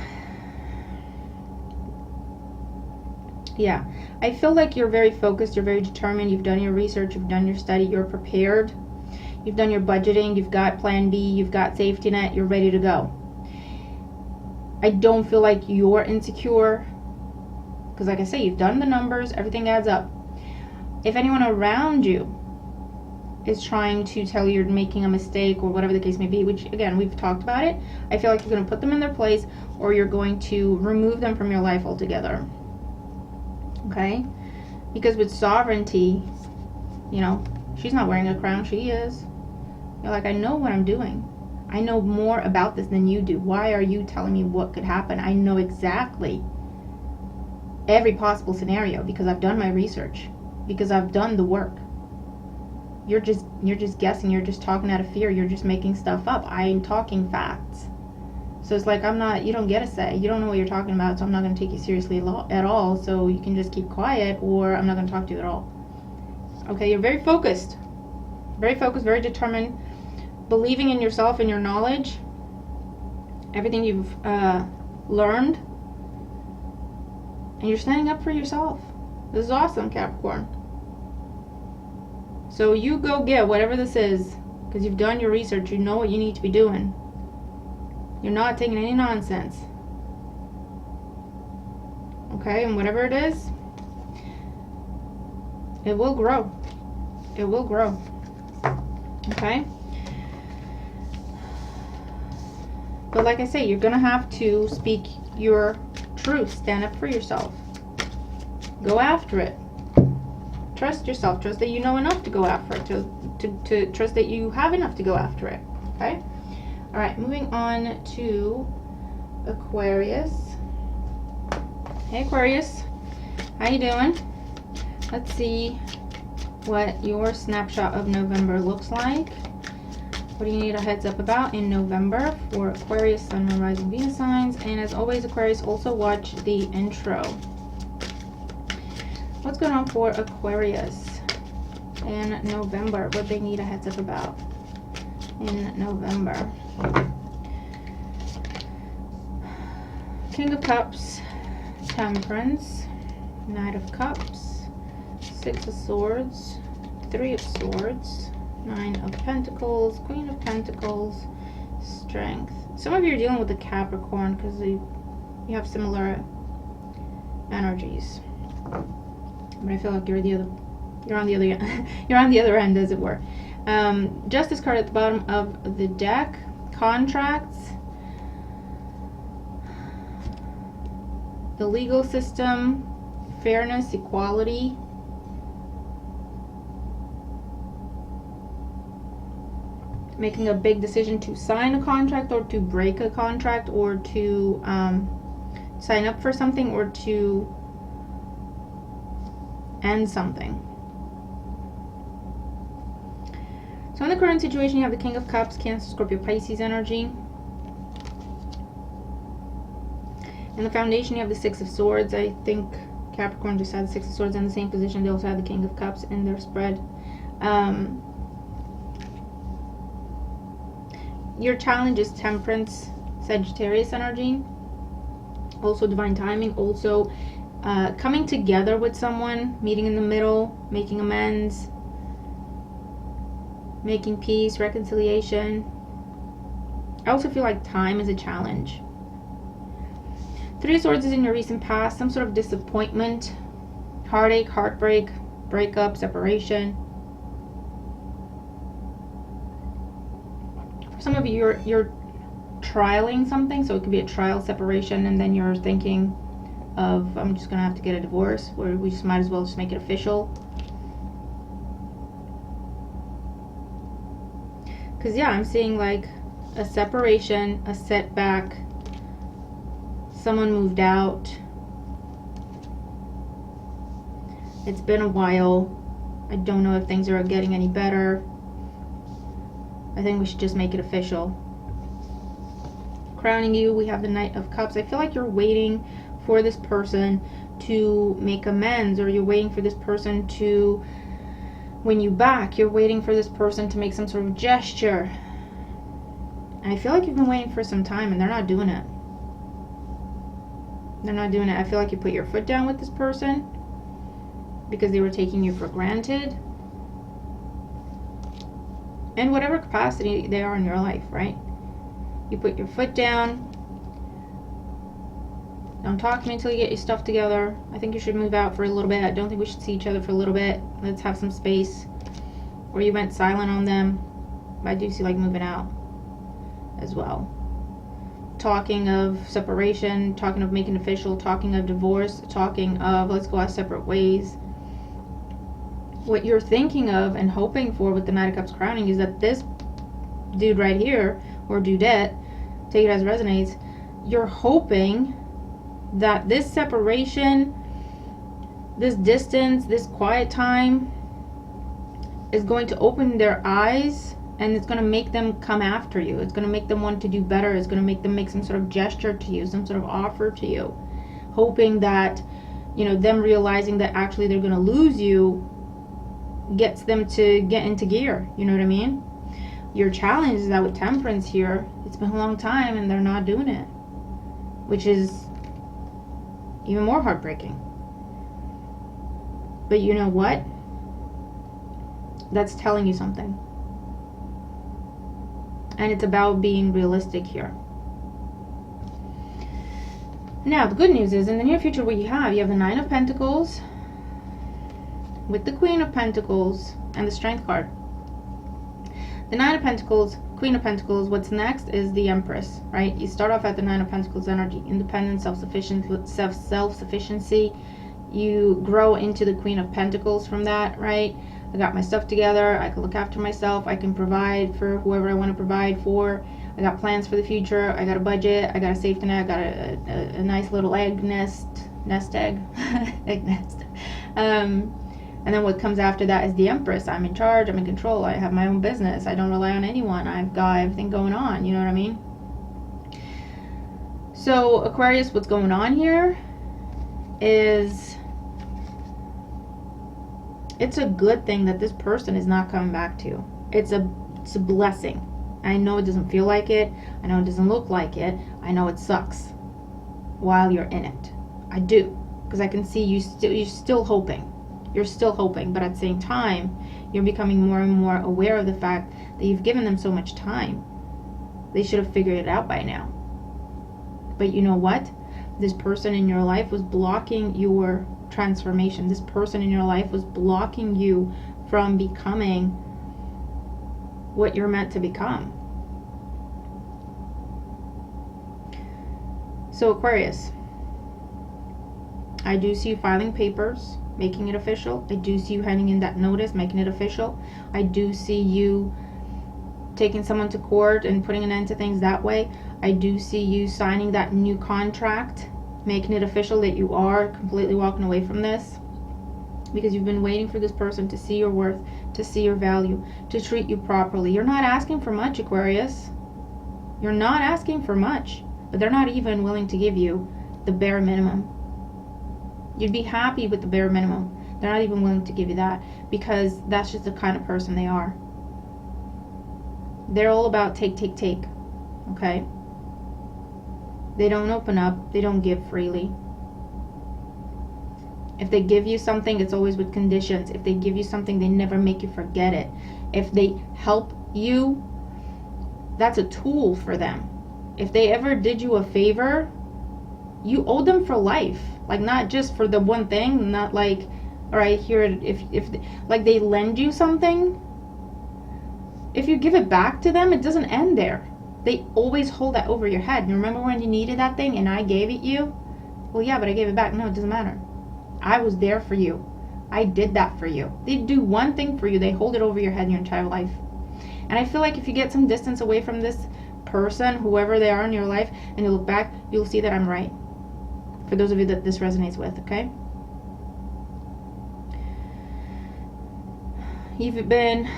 yeah, I feel like you're very focused, you're very determined, you've done your research, you've done your study, you're prepared, you've done your budgeting, you've got plan B, you've got safety net, you're ready to go. I don't feel like you're insecure, because like I say, you've done the numbers, everything adds up. If anyone around you is trying to tell you you're making a mistake or whatever the case may be, which again, we've talked about it, I feel like you're going to put them in their place, or you're going to remove them from your life altogether. Okay? Because with sovereignty, you know, she's not wearing a crown, she is. You're like, I know what I'm doing. I know more about this than you do. Why are you telling me what could happen? I know exactly every possible scenario because I've done my research, because I've done the work. You're just guessing, you're just talking out of fear, you're just making stuff up. I'm talking facts. So it's like, you don't get a say. You don't know what you're talking about, so I'm not going to take you seriously at all. So you can just keep quiet, or I'm not going to talk to you at all. Okay, you're very focused, very determined, believing in yourself and your knowledge, everything you've learned, and you're standing up for yourself. This is awesome, Capricorn. So you go get whatever this is, because you've done your research, you know what you need to be doing. You're not taking any nonsense. Okay, and whatever it is, it will grow. It will grow. Okay? But like I say, you're going to have to speak your truth. Stand up for yourself. Go after it. Trust yourself. Trust that you know enough to go after it. To trust that you have enough to go after it. Okay? Alright, moving on to Aquarius. Hey Aquarius, how you doing? Let's see what your snapshot of November looks like. What do you need a heads up about in November for Aquarius, Sun, Moon, Rising, Venus signs? And as always, Aquarius, also watch the intro. What's going on for Aquarius in November? What they need a heads up about in November? King of Cups, Temperance, Knight of Cups, Six of Swords, Three of Swords, Nine of Pentacles, Queen of Pentacles, Strength. Some of you are dealing with the Capricorn because you have similar energies. But I feel like you're on the other end, as it were. Justice card at the bottom of the deck. Contracts. The legal system, fairness, equality. Making a big decision to sign a contract or to break a contract or to sign up for something or to end something. So in the current situation, you have the King of Cups, Cancer, Scorpio, Pisces energy. In the foundation, you have the Six of Swords. I think Capricorn just had the Six of Swords in the same position. They also had the King of Cups in their spread. Your challenge is Temperance, Sagittarius energy. Also divine timing. Also coming together with someone, meeting in the middle, making amends, making peace, reconciliation. I also feel like time is a challenge. Three of Swords is in your recent past, some sort of disappointment, heartache, heartbreak, breakup, separation. For some of you, you're trialing something, so it could be a trial, separation, and then you're thinking of, I'm just going to have to get a divorce, where we just might as well just make it official. Because, yeah, I'm seeing like a separation, a setback. Someone moved out. It's been a while. I don't know if things are getting any better. I think we should just make it official. Crowning you, we have the Knight of Cups. I feel like you're waiting for this person to make amends, or you're waiting for this person to win you back. You're waiting for this person to make some sort of gesture. And I feel like you've been waiting for some time and they're not doing it. They're not doing it. I feel like you put your foot down with this person because they were taking you for granted. In whatever capacity they are in your life, right? You put your foot down. Don't talk to me until you get your stuff together. I think you should move out for a little bit. I don't think we should see each other for a little bit. Let's have some space. Or you went silent on them. But I do see like moving out as well. Talking of separation, talking of making official, talking of divorce, talking of let's go our separate ways. What you're thinking of and hoping for with the Knight of Cups crowning is that this dude right here, or dudette, take it as it resonates, you're hoping that this separation, this distance, this quiet time is going to open their eyes. And it's going to make them come after you. It's going to make them want to do better. It's going to make them make some sort of gesture to you, some sort of offer to you. Hoping that, you know, them realizing that actually they're going to lose you gets them to get into gear. You know what I mean? Your challenge is that with Temperance here, it's been a long time and they're not doing it. Which is even more heartbreaking. But you know what? That's telling you something. And it's about being realistic here. Now, the good news is, in the near future, what you have the Nine of Pentacles with the Queen of Pentacles and the Strength card. The Nine of Pentacles, Queen of Pentacles, what's next is the Empress, right? You start off at the Nine of Pentacles energy, independence, self-sufficiency. You grow into the Queen of Pentacles from that, right? I got my stuff together. I can look after myself. I can provide for whoever I want to provide for. I got plans for the future. I got a budget. I got a safety net. I got a nice little egg nest, nest egg. Egg nest. And then what comes after that is the Empress. I'm in charge, I'm in control, I have my own business, I don't rely on anyone, I've got everything going on, you know what I mean? So Aquarius, what's going on here is it's a good thing that this person is not coming back to you. It's a blessing. I know it doesn't feel like it, I know it doesn't look like it, I know it sucks while you're in it. I do, because I can see you're still hoping. You're still hoping, but at the same time, you're becoming more and more aware of the fact that you've given them so much time. They should have figured it out by now. But you know what? This person in your life was blocking your transformation. This person in your life was blocking you from becoming what you're meant to become. So Aquarius, I do see you filing papers, making it official. I do see you handing in that notice, making it official. I do see you taking someone to court and putting an end to things that way. I do see you signing that new contract, making it official that you are completely walking away from this, because you've been waiting for this person to see your worth, to see your value, to treat you properly. You're not asking for much, Aquarius. You're not asking for much, but they're not even willing to give you the bare minimum. You'd be happy with the bare minimum. They're not even willing to give you that, because that's just the kind of person they are. They're all about take, okay? They don't open up, they don't give freely. If they give you something, it's always with conditions. If they give you something, they never make you forget it. If they help you, that's a tool for them. If they ever did you a favor, you owe them for life. Like, not just for the one thing, not like, all right, here, if like they lend you something, if you give it back to them, it doesn't end there. They always hold that over your head. You remember when you needed that thing and I gave it you? Well, yeah, but I gave it back. No, it doesn't matter. I was there for you. I did that for you. They do one thing for you, they hold it over your head your entire life. And I feel like if you get some distance away from this person, whoever they are in your life, and you look back, you'll see that I'm right. For those of you that this resonates with, okay? You've been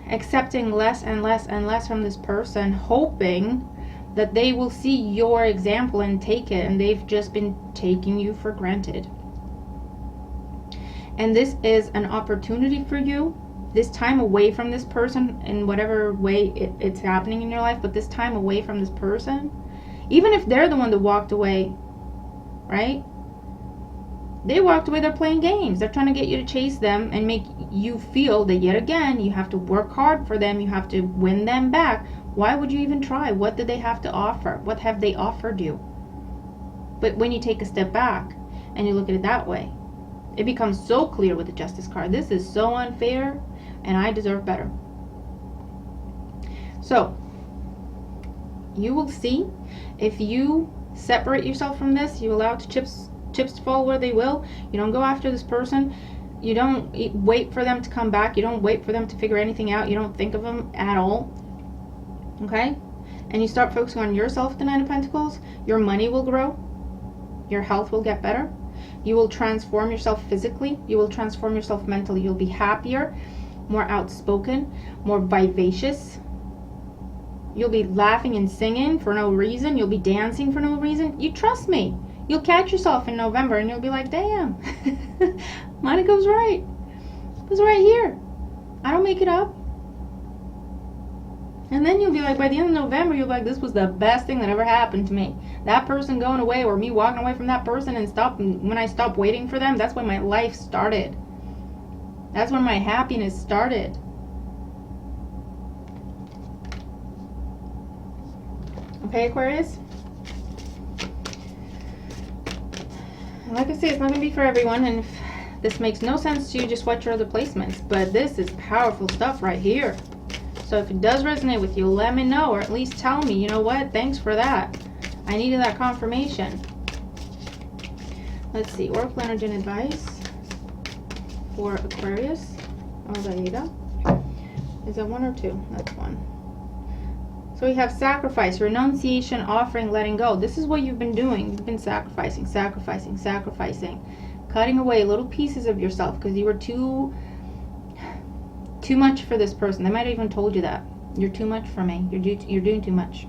accepting less and less and less from this person, hoping that they will see your example and take it, and they've just been taking you for granted. And this is an opportunity for you, this time away from this person, in whatever way it's happening in your life, but this time away from this person, even if they're the one that walked away, right? They walked away, they're playing games. They're trying to get you to chase them and make you feel that yet again, you have to work hard for them, you have to win them back. Why would you even try? What did they have to offer? What have they offered you? But when you take a step back and you look at it that way, it becomes so clear with the Justice card. This is so unfair and I deserve better. So, you will see, if you separate yourself from this, you allow chips to fall where they will. You don't go after this person. You don't wait for them to come back. You don't wait for them to figure anything out. You don't think of them at all. Okay? And you start focusing on yourself, the Nine of Pentacles. Your money will grow. Your health will get better. You will transform yourself physically. You will transform yourself mentally. You'll be happier, more outspoken, more vivacious. You'll be laughing and singing for no reason. You'll be dancing for no reason. You trust me. You'll catch yourself in November and you'll be like, damn, Monica's right. It was right here. I don't make it up. And then you'll be like, by the end of November, you'll be like, this was the best thing that ever happened to me. That person going away, or me walking away from that person, and when I stopped waiting for them, that's when my life started. That's when my happiness started. Okay, Aquarius? Like I say, it's not going to be for everyone, and if this makes no sense to you, just watch your other placements. But this is powerful stuff right here. So if it does resonate with you, let me know, or at least tell me, you know what, thanks for that. I needed that confirmation. Let's see, Oracle Energy and Advice for Aquarius. Oh, there you go. Is that one or two? That's one. So we have sacrifice, renunciation, offering, letting go. This is what you've been doing. You've been sacrificing, sacrificing, sacrificing, cutting away little pieces of yourself because you were too much for this person. They might have even told you that. You're too much for me. You're doing too much.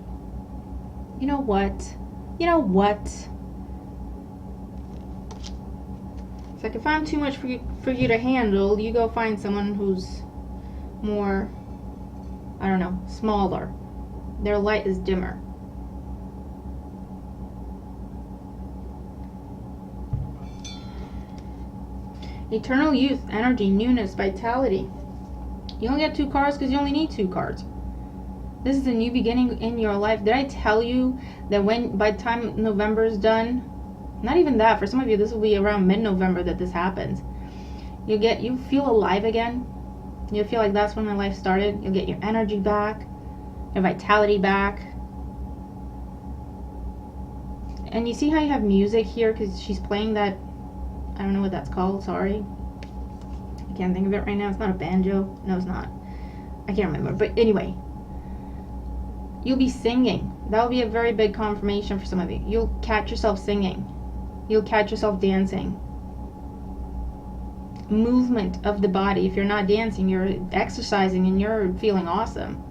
You know what? You know what? It's like if I'm too much for you to handle, you go find someone who's more, I don't know, smaller. Their light is dimmer. Eternal youth, energy, newness, vitality. You only get 2 cards because you only need 2 cards. This is a new beginning in your life. Did I tell you that by the time November is done, not even that, for some of you this will be around mid-November that this happens. You feel alive again. You'll feel like that's when my life started. You'll get your energy back, your vitality back. And you see how you have music here because she's playing that, I don't know what that's called, sorry. I can't think of it right now. It's not a banjo. No, it's not. I can't remember. But anyway, you'll be singing. That'll be a very big confirmation for some of you. You'll catch yourself singing. You'll catch yourself dancing. Movement of the body. If you're not dancing, you're exercising and you're feeling awesome.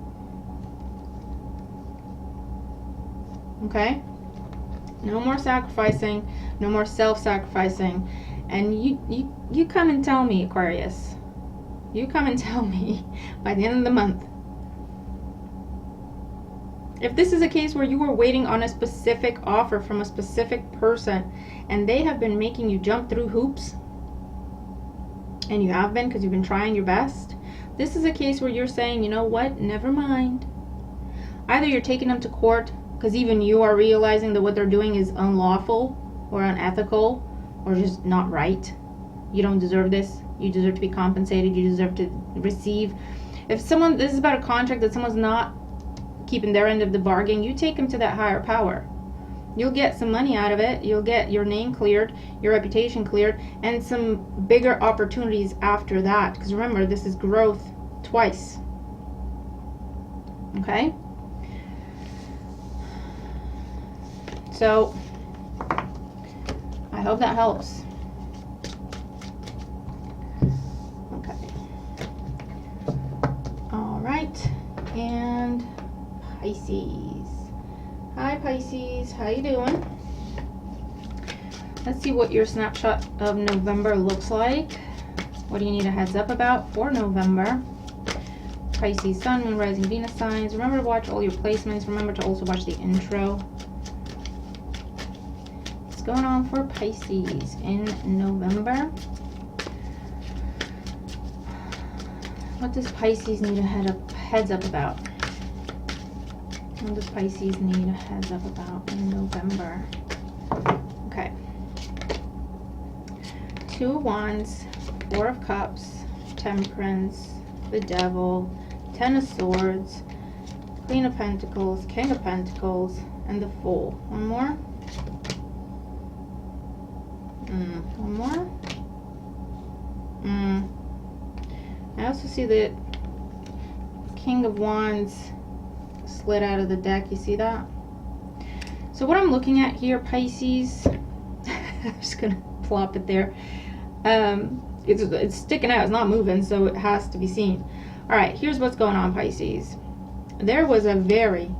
Okay? No more sacrificing. No more self-sacrificing. And you come and tell me, Aquarius. You come and tell me by the end of the month. If this is a case where you were waiting on a specific offer from a specific person and they have been making you jump through hoops, and you have been because you've been trying your best, this is a case where you're saying, you know what, never mind. Either you're taking them to court because even you are realizing that what they're doing is unlawful or unethical or just not right. You don't deserve this. You deserve to be compensated. You deserve to receive. If this is about a contract that someone's not keeping their end of the bargain, you take them to that higher power. You'll get some money out of it. You'll get your name cleared, your reputation cleared, and some bigger opportunities after that. Because remember, this is growth twice. Okay? So, I hope that helps. Okay. All right. And Pisces. Hi Pisces, how you doing? Let's see what your snapshot of November looks like. What do you need a heads up about for November? Pisces, Sun, Moon, Rising, Venus signs. Remember to watch all your placements. Remember to also watch the intro. What's going on for Pisces in November? What does Pisces need a heads up about? What does Pisces need a heads up about in November? Okay. 2 of Wands, 4 of Cups, Temperance, the Devil, 10 of Swords, Queen of Pentacles, King of Pentacles, and the Fool. One more? One more? I also see the King of Wands slid out of the deck. You see that? So what I'm looking at here, Pisces, I'm just gonna plop it there. It's sticking out. It's not moving, so it has to be seen. All right, here's what's going on, Pisces. There was a very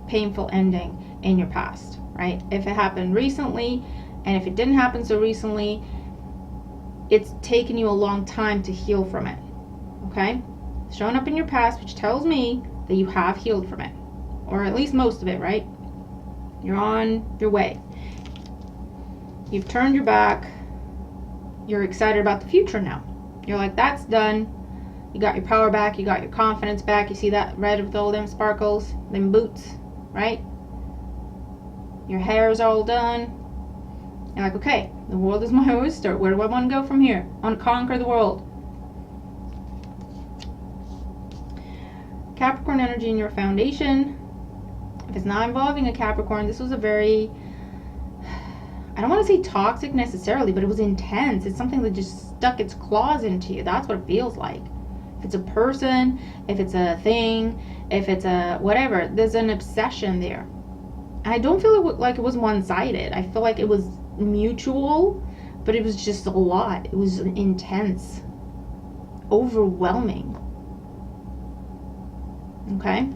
painful ending in your past, right? If it happened recently, and if it didn't happen so recently, it's taken you a long time to heal from it. Okay? Showing up in your past, which tells me that you have healed from it, or at least most of it, right? You're on your way. You've turned your back. You're excited about the future now. You're like, that's done. You got your power back. You got your confidence back. You see that red with all them sparkles, them boots, right? Your hair's all done. You're like, okay, the world is my oyster. Where do I want to go from here? I want to conquer the world. Capricorn energy in your foundation. If it's not involving a Capricorn, this was a very, I don't want to say toxic necessarily, but it was intense. It's something that just stuck its claws into you. That's what it feels like. If it's a person, if it's a thing, if it's a whatever, there's an obsession there. And I don't feel like it was one-sided. I feel like it was mutual, but it was just a lot. It was intense, overwhelming. Okay?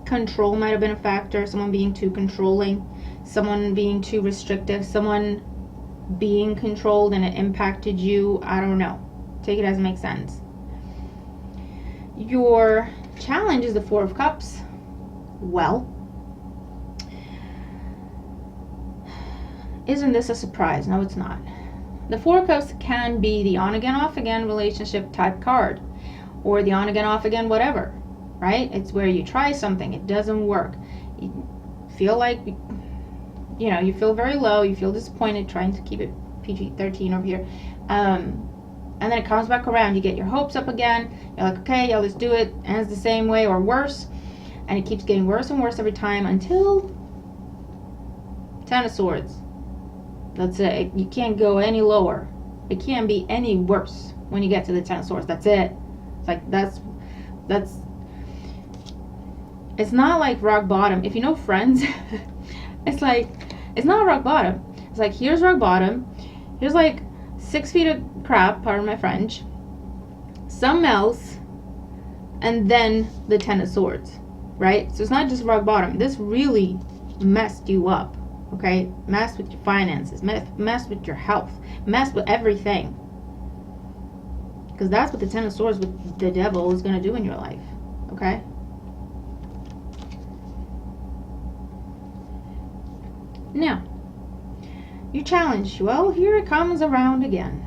Control might have been a factor. Someone being too controlling, someone being too restrictive, someone being controlled and it impacted you. I don't know. Take it as it makes sense. Your challenge is the Four of Cups. Well, isn't this a surprise? No, it's not. The Four of Cups can be the on again, off again relationship type card, or the on again, off again, whatever, right? It's where you try something, it doesn't work. You feel like, you know, you feel very low, you feel disappointed, trying to keep it PG-13 over here. And then it comes back around, you get your hopes up again, you're like, okay, yeah, let's do it, and it's the same way or worse, and it keeps getting worse and worse every time until Ten of Swords. That's it. You can't go any lower. It can't be any worse when you get to the Ten of Swords. That's it. It's like, that's it's not like rock bottom. If you know Friends, it's like, it's not rock bottom. It's like, here's rock bottom. Here's like 6 feet of crap, pardon my French. Something else. And then the Ten of Swords, right? So it's not just rock bottom. This really messed you up, okay? Messed with your finances, messed with your health, messed with everything. Because that's what the Ten of Swords with the devil is going to do in your life, okay? Now, your challenge, well, here it comes around again.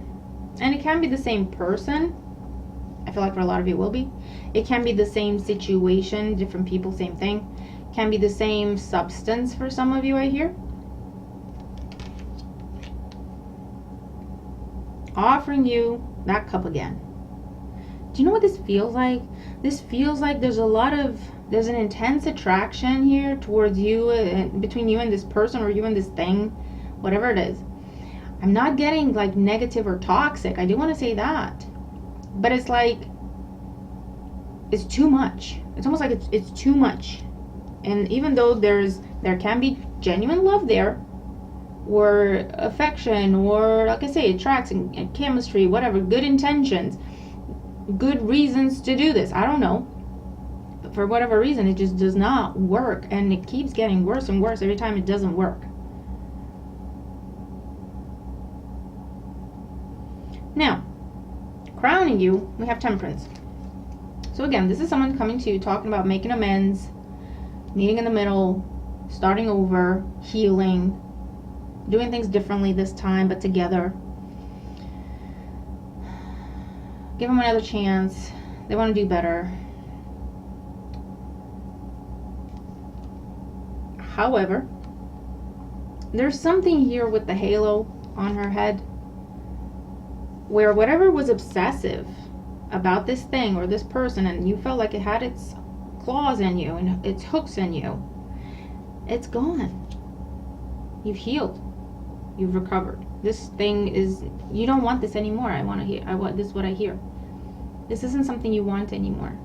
And it can be the same person. I feel like for a lot of you it will be. It can be the same situation, different people, same thing. It can be the same substance for some of you right here. Offering you that cup again. Do you know what this feels like? This feels like there's an intense attraction here towards you, between you and this person, or you and this thing, whatever it is. I'm not getting like negative or toxic. I do want to say that. But it's like, it's too much. It's almost like it's too much. And even though there can be genuine love there, or affection, or like I say, attraction and chemistry, whatever, good intentions, good reasons to do this, I don't know, but for whatever reason it just does not work, and it keeps getting worse and worse every time it doesn't work. Now, crowning you, we have Temperance. So again, this is someone coming to you talking about making amends, meeting in the middle, starting over, healing, doing things differently this time, but together. Give them another chance. They want to do better. However, there's something here with the halo on her head where whatever was obsessive about this thing or this person, and you felt like it had its claws in you and its hooks in you, it's gone. You've healed. You've recovered. This thing is, you don't want this anymore. This is what I hear. This isn't something you want anymore.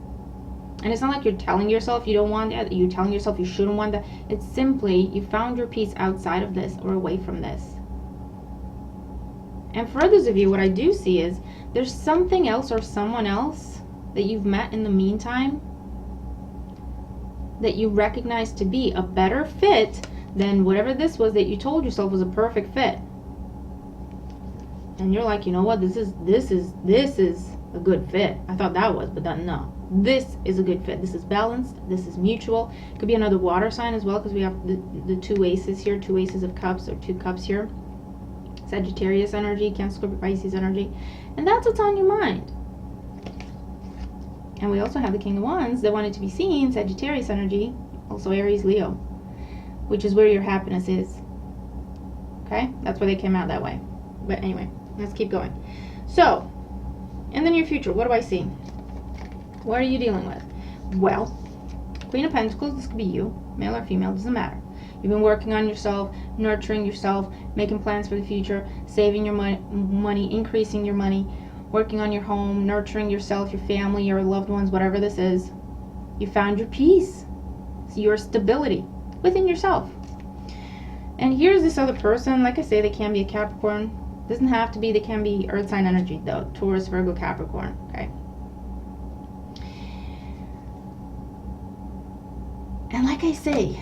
And it's not like you're telling yourself you don't want that, you're telling yourself you shouldn't want that. It's simply, you found your peace outside of this or away from this. And for others of you, what I do see is there's something else or someone else that you've met in the meantime that you recognize to be a better fit than whatever this was that you told yourself was a perfect fit. And you're like, you know what, this is a good fit. I thought that was, but then no. This is a good fit. This is balanced. This is mutual. It could be another water sign as well, because we have the two aces here, two aces of cups, or two cups here. Sagittarius energy, Cancer, Scorpio, Pisces energy. And that's what's on your mind. And we also have the King of Wands that wanted to be seen, Sagittarius energy, also Aries, Leo, which is where your happiness is. Okay? That's why they came out that way. But anyway, let's keep going. So, in the near future, what do I see? What are you dealing with? Well, Queen of Pentacles, this could be you, male or female, doesn't matter. You've been working on yourself, nurturing yourself, making plans for the future, saving your money, increasing your money, working on your home, nurturing yourself, your family, your loved ones, whatever this is. You found your peace, your stability within yourself. And here's this other person. Like I say, they can be a Capricorn. Doesn't have to be. They can be earth sign energy though. Taurus, Virgo, Capricorn. Okay. And like I say,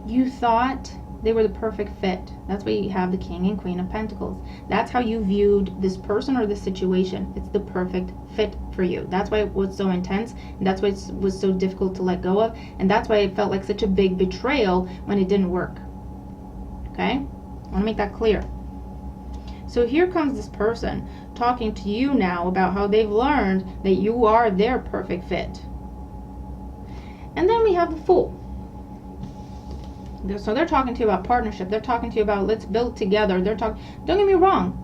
you thought they were the perfect fit. That's why you have the King and Queen of Pentacles. That's how you viewed this person or this situation. It's the perfect fit for you. That's why it was so intense. And that's why it was so difficult to let go of. And that's why it felt like such a big betrayal when it didn't work. Okay? I want to make that clear. So here comes this person talking to you now about how they've learned that you are their perfect fit. And then we have the Fool. So they're talking to you about partnership. They're talking to you about let's build together. They're talking, don't get me wrong.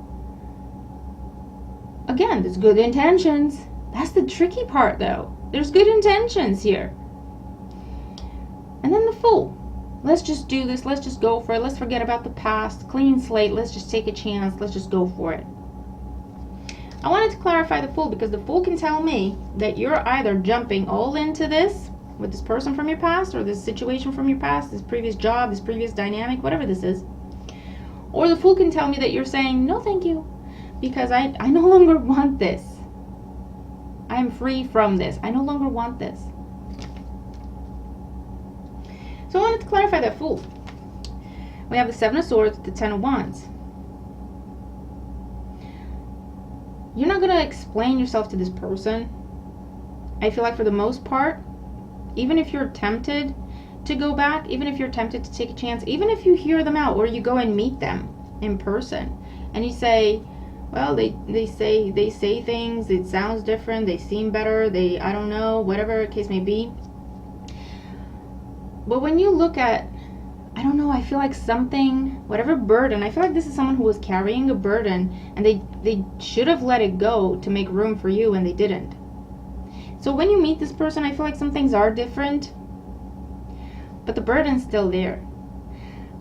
Again, there's good intentions. That's the tricky part though. There's good intentions here. And then the Fool. Let's just do this. Let's just go for it. Let's forget about the past. Clean slate. Let's just take a chance. Let's just go for it. I wanted to clarify the Fool because the Fool can tell me that you're either jumping all into this with this person from your past or this situation from your past, this previous job, this previous dynamic, whatever this is. Or the Fool can tell me that you're saying, no thank you, because I no longer want this. I am free from this. I no longer want this. So I wanted to clarify that Fool. We have the Seven of Swords, the Ten of Wands. You're not going to explain yourself to this person. I feel like for the most part, even if you're tempted to go back, even if you're tempted to take a chance, even if you hear them out or you go and meet them in person and you say, well, they say things, it sounds different, they seem better, I don't know, whatever the case may be. But when you look at, I don't know, I feel like something, whatever burden, I feel like this is someone who was carrying a burden and they should have let it go to make room for you and they didn't. So when you meet this person, I feel like some things are different, but the burden's still there.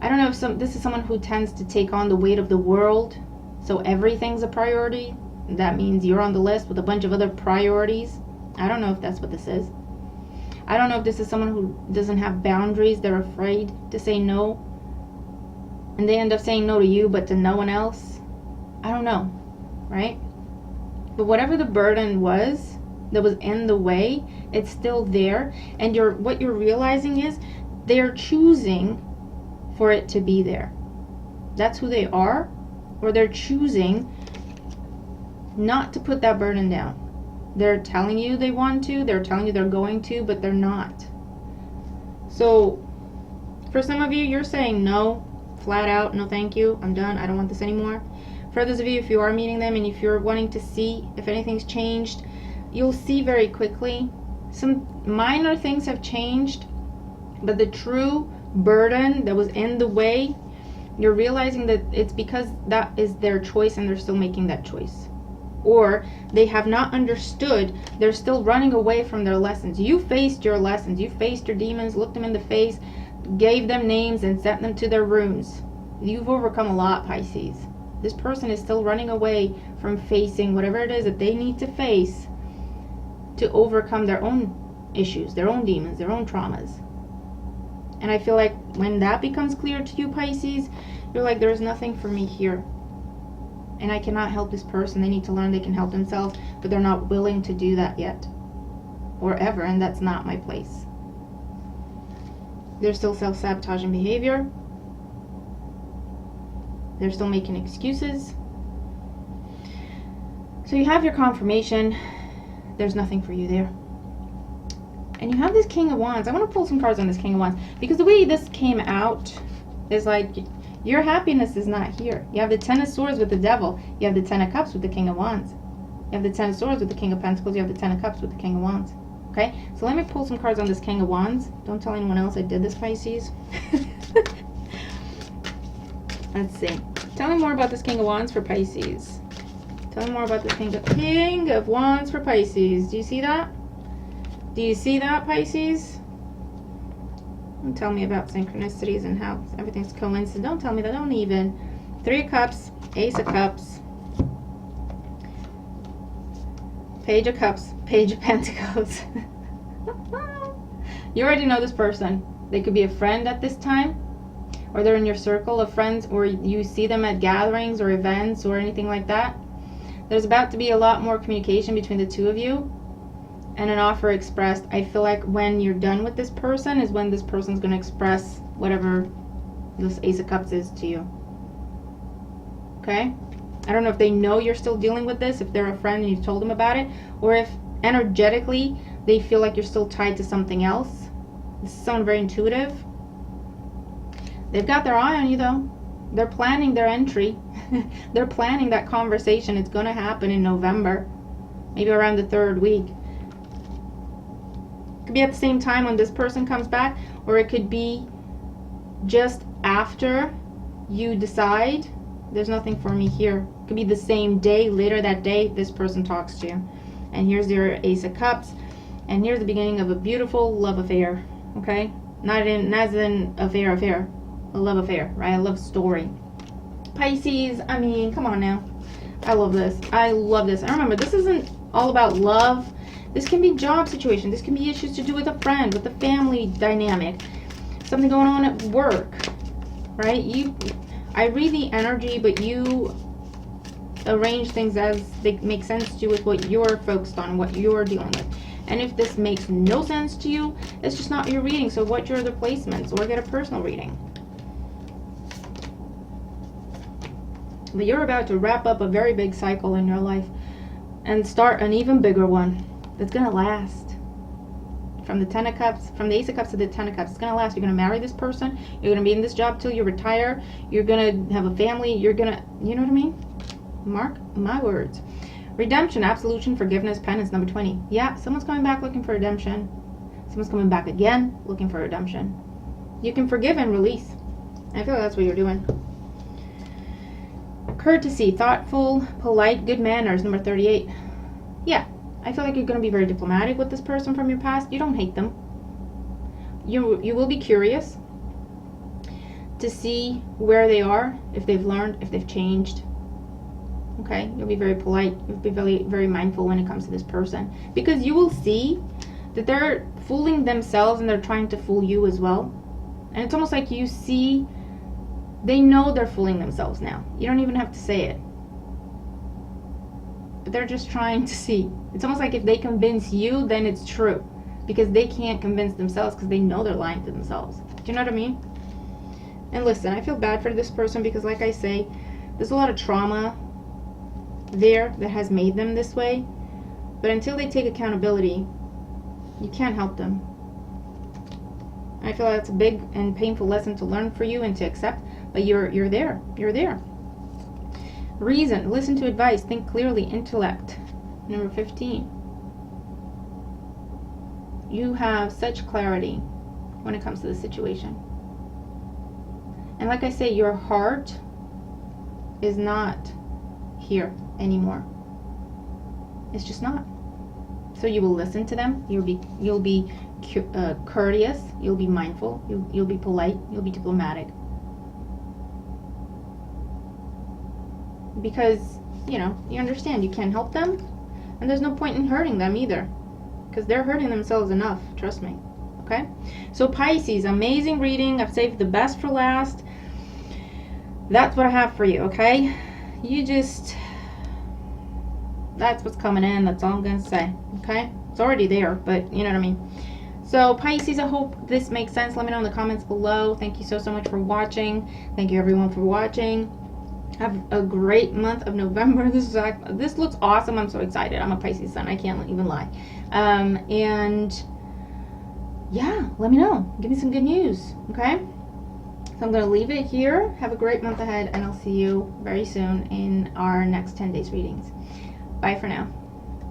I don't know if this is someone who tends to take on the weight of the world, so everything's a priority. That means you're on the list with a bunch of other priorities. I don't know if that's what this is. I don't know if this is someone who doesn't have boundaries. They're afraid to say no, and they end up saying no to you, but to no one else. I don't know, right? But whatever the burden was that was in the way, it's still there, and what you're realizing is they're choosing for it to be there. That's who they are, or they're choosing not to put that burden down. They're telling you they want to, they're telling you they're going to, but they're not. So for some of you, you're saying no, flat out, no thank you, I'm done, I don't want this anymore. For others of you, if you are meeting them and if you're wanting to see if anything's changed, you'll see very quickly. Some minor things have changed, but the true burden that was in the way, you're realizing that it's because that is their choice and they're still making that choice. Or they have not understood, they're still running away from their lessons. You faced your lessons, you faced your demons, looked them in the face, gave them names and sent them to their rooms. You've overcome a lot, Pisces. This person is still running away from facing whatever it is that they need to face to overcome their own issues, their own demons, their own traumas. And I feel like when that becomes clear to you, Pisces, you're like, there's nothing for me here. And I cannot help this person. They need to learn they can help themselves, but they're not willing to do that yet. Or ever, and that's not my place. They're still self-sabotaging behavior. They're still making excuses. So you have your confirmation. There's nothing for you there. And you have this King of Wands. I want to pull some cards on this King of Wands, because the way this came out is like, your happiness is not here. You have the Ten of Swords with the Devil. You have the Ten of Cups with the King of Wands. You have the Ten of Swords with the King of Pentacles. You have the Ten of Cups with the King of Wands. Okay, so let me pull some cards on this King of Wands. Don't tell anyone else I did this, Pisces. Let's see. Tell me more about this King of Wands for Pisces. Tell me more about the King of Wands for Pisces. Do you see that? Do you see that, Pisces? Don't tell me about synchronicities and how everything's coincidence. Don't tell me that. Don't even. 3 of Cups, Ace of Cups, Page of Cups, Page of Pentacles. You already know this person. They could be a friend at this time, or they're in your circle of friends, or you see them at gatherings or events or anything like that. There's about to be a lot more communication between the two of you, and an offer expressed. I feel like when you're done with this person is when this person's going to express whatever this Ace of Cups is to you. Okay? I don't know if they know you're still dealing with this, if they're a friend and you've told them about it, or if energetically they feel like you're still tied to something else. This is someone very intuitive. They've got their eye on you though. They're planning their entry. They're planning that conversation. It's going to happen in November, maybe around the 3rd week. It could be at the same time when this person comes back, or it could be just after you decide. There's nothing for me here. It could be the same day, later that day, this person talks to you. And here's your Ace of Cups. And here's the beginning of a beautiful love affair. Okay? Not as in affair. A love affair, right? A love story. Pisces, I mean, come on now. I love this. I love this. And remember, this isn't all about love. This can be job situation. This can be issues to do with a friend, with a family dynamic. Something going on at work, right? I read the energy, but you arrange things as they make sense to you with what you're focused on, what you're dealing with. And if this makes no sense to you, it's just not your reading. So watch your other placements or get a personal reading. But you're about to wrap up a very big cycle in your life and start an even bigger one that's going to last. From the 10 of Cups, from the Ace of Cups to the 10 of Cups, it's going to last. You're going to marry this person. You're going to be in this job till you retire. You're going to have a family. You're going to, you know what I mean? Mark my words. Redemption, absolution, forgiveness, penance, number 20. Yeah, someone's coming back looking for redemption. Someone's coming back again looking for redemption. You can forgive and release. I feel like that's what you're doing. Courtesy, thoughtful, polite, good manners, number 38. Yeah, I feel like you're going to be very diplomatic with this person from your past. You don't hate them. You will be curious to see where they are, if they've learned, if they've changed. Okay, you'll be very polite. You'll be very, very mindful when it comes to this person, because you will see that they're fooling themselves and they're trying to fool you as well. And it's almost like you see, they know they're fooling themselves now. You don't even have to say it. But they're just trying to see. It's almost like if they convince you, then it's true. Because they can't convince themselves because they know they're lying to themselves. Do you know what I mean? And listen, I feel bad for this person because, like I say, there's a lot of trauma there that has made them this way. But until they take accountability, you can't help them. I feel like that's a big and painful lesson to learn for you and to accept. But you're there. You're there. Reason, listen to advice, think clearly, intellect. Number 15. You have such clarity when it comes to the situation. And like I say, your heart is not here anymore. It's just not. So you will listen to them. You'll be courteous. You'll be mindful. You'll be polite. You'll be diplomatic. Because, you understand you can't help them, and there's no point in hurting them either, because they're hurting themselves enough, trust me. Okay, so Pisces, amazing reading. I've saved the best for last. That's what I have for you. Okay, that's what's coming in. That's all I'm gonna say. Okay, it's already there, but you know what I mean. So Pisces, I hope this makes sense. Let me know in the comments below. Thank you so much for watching. Thank you everyone for watching. Have a great month of November. This looks awesome. I'm so excited. I'm a Pisces sun. I can't even lie. And yeah, let me know. Give me some good news. Okay? So I'm going to leave it here. Have a great month ahead, and I'll see you very soon in our next 10 days readings. Bye for now.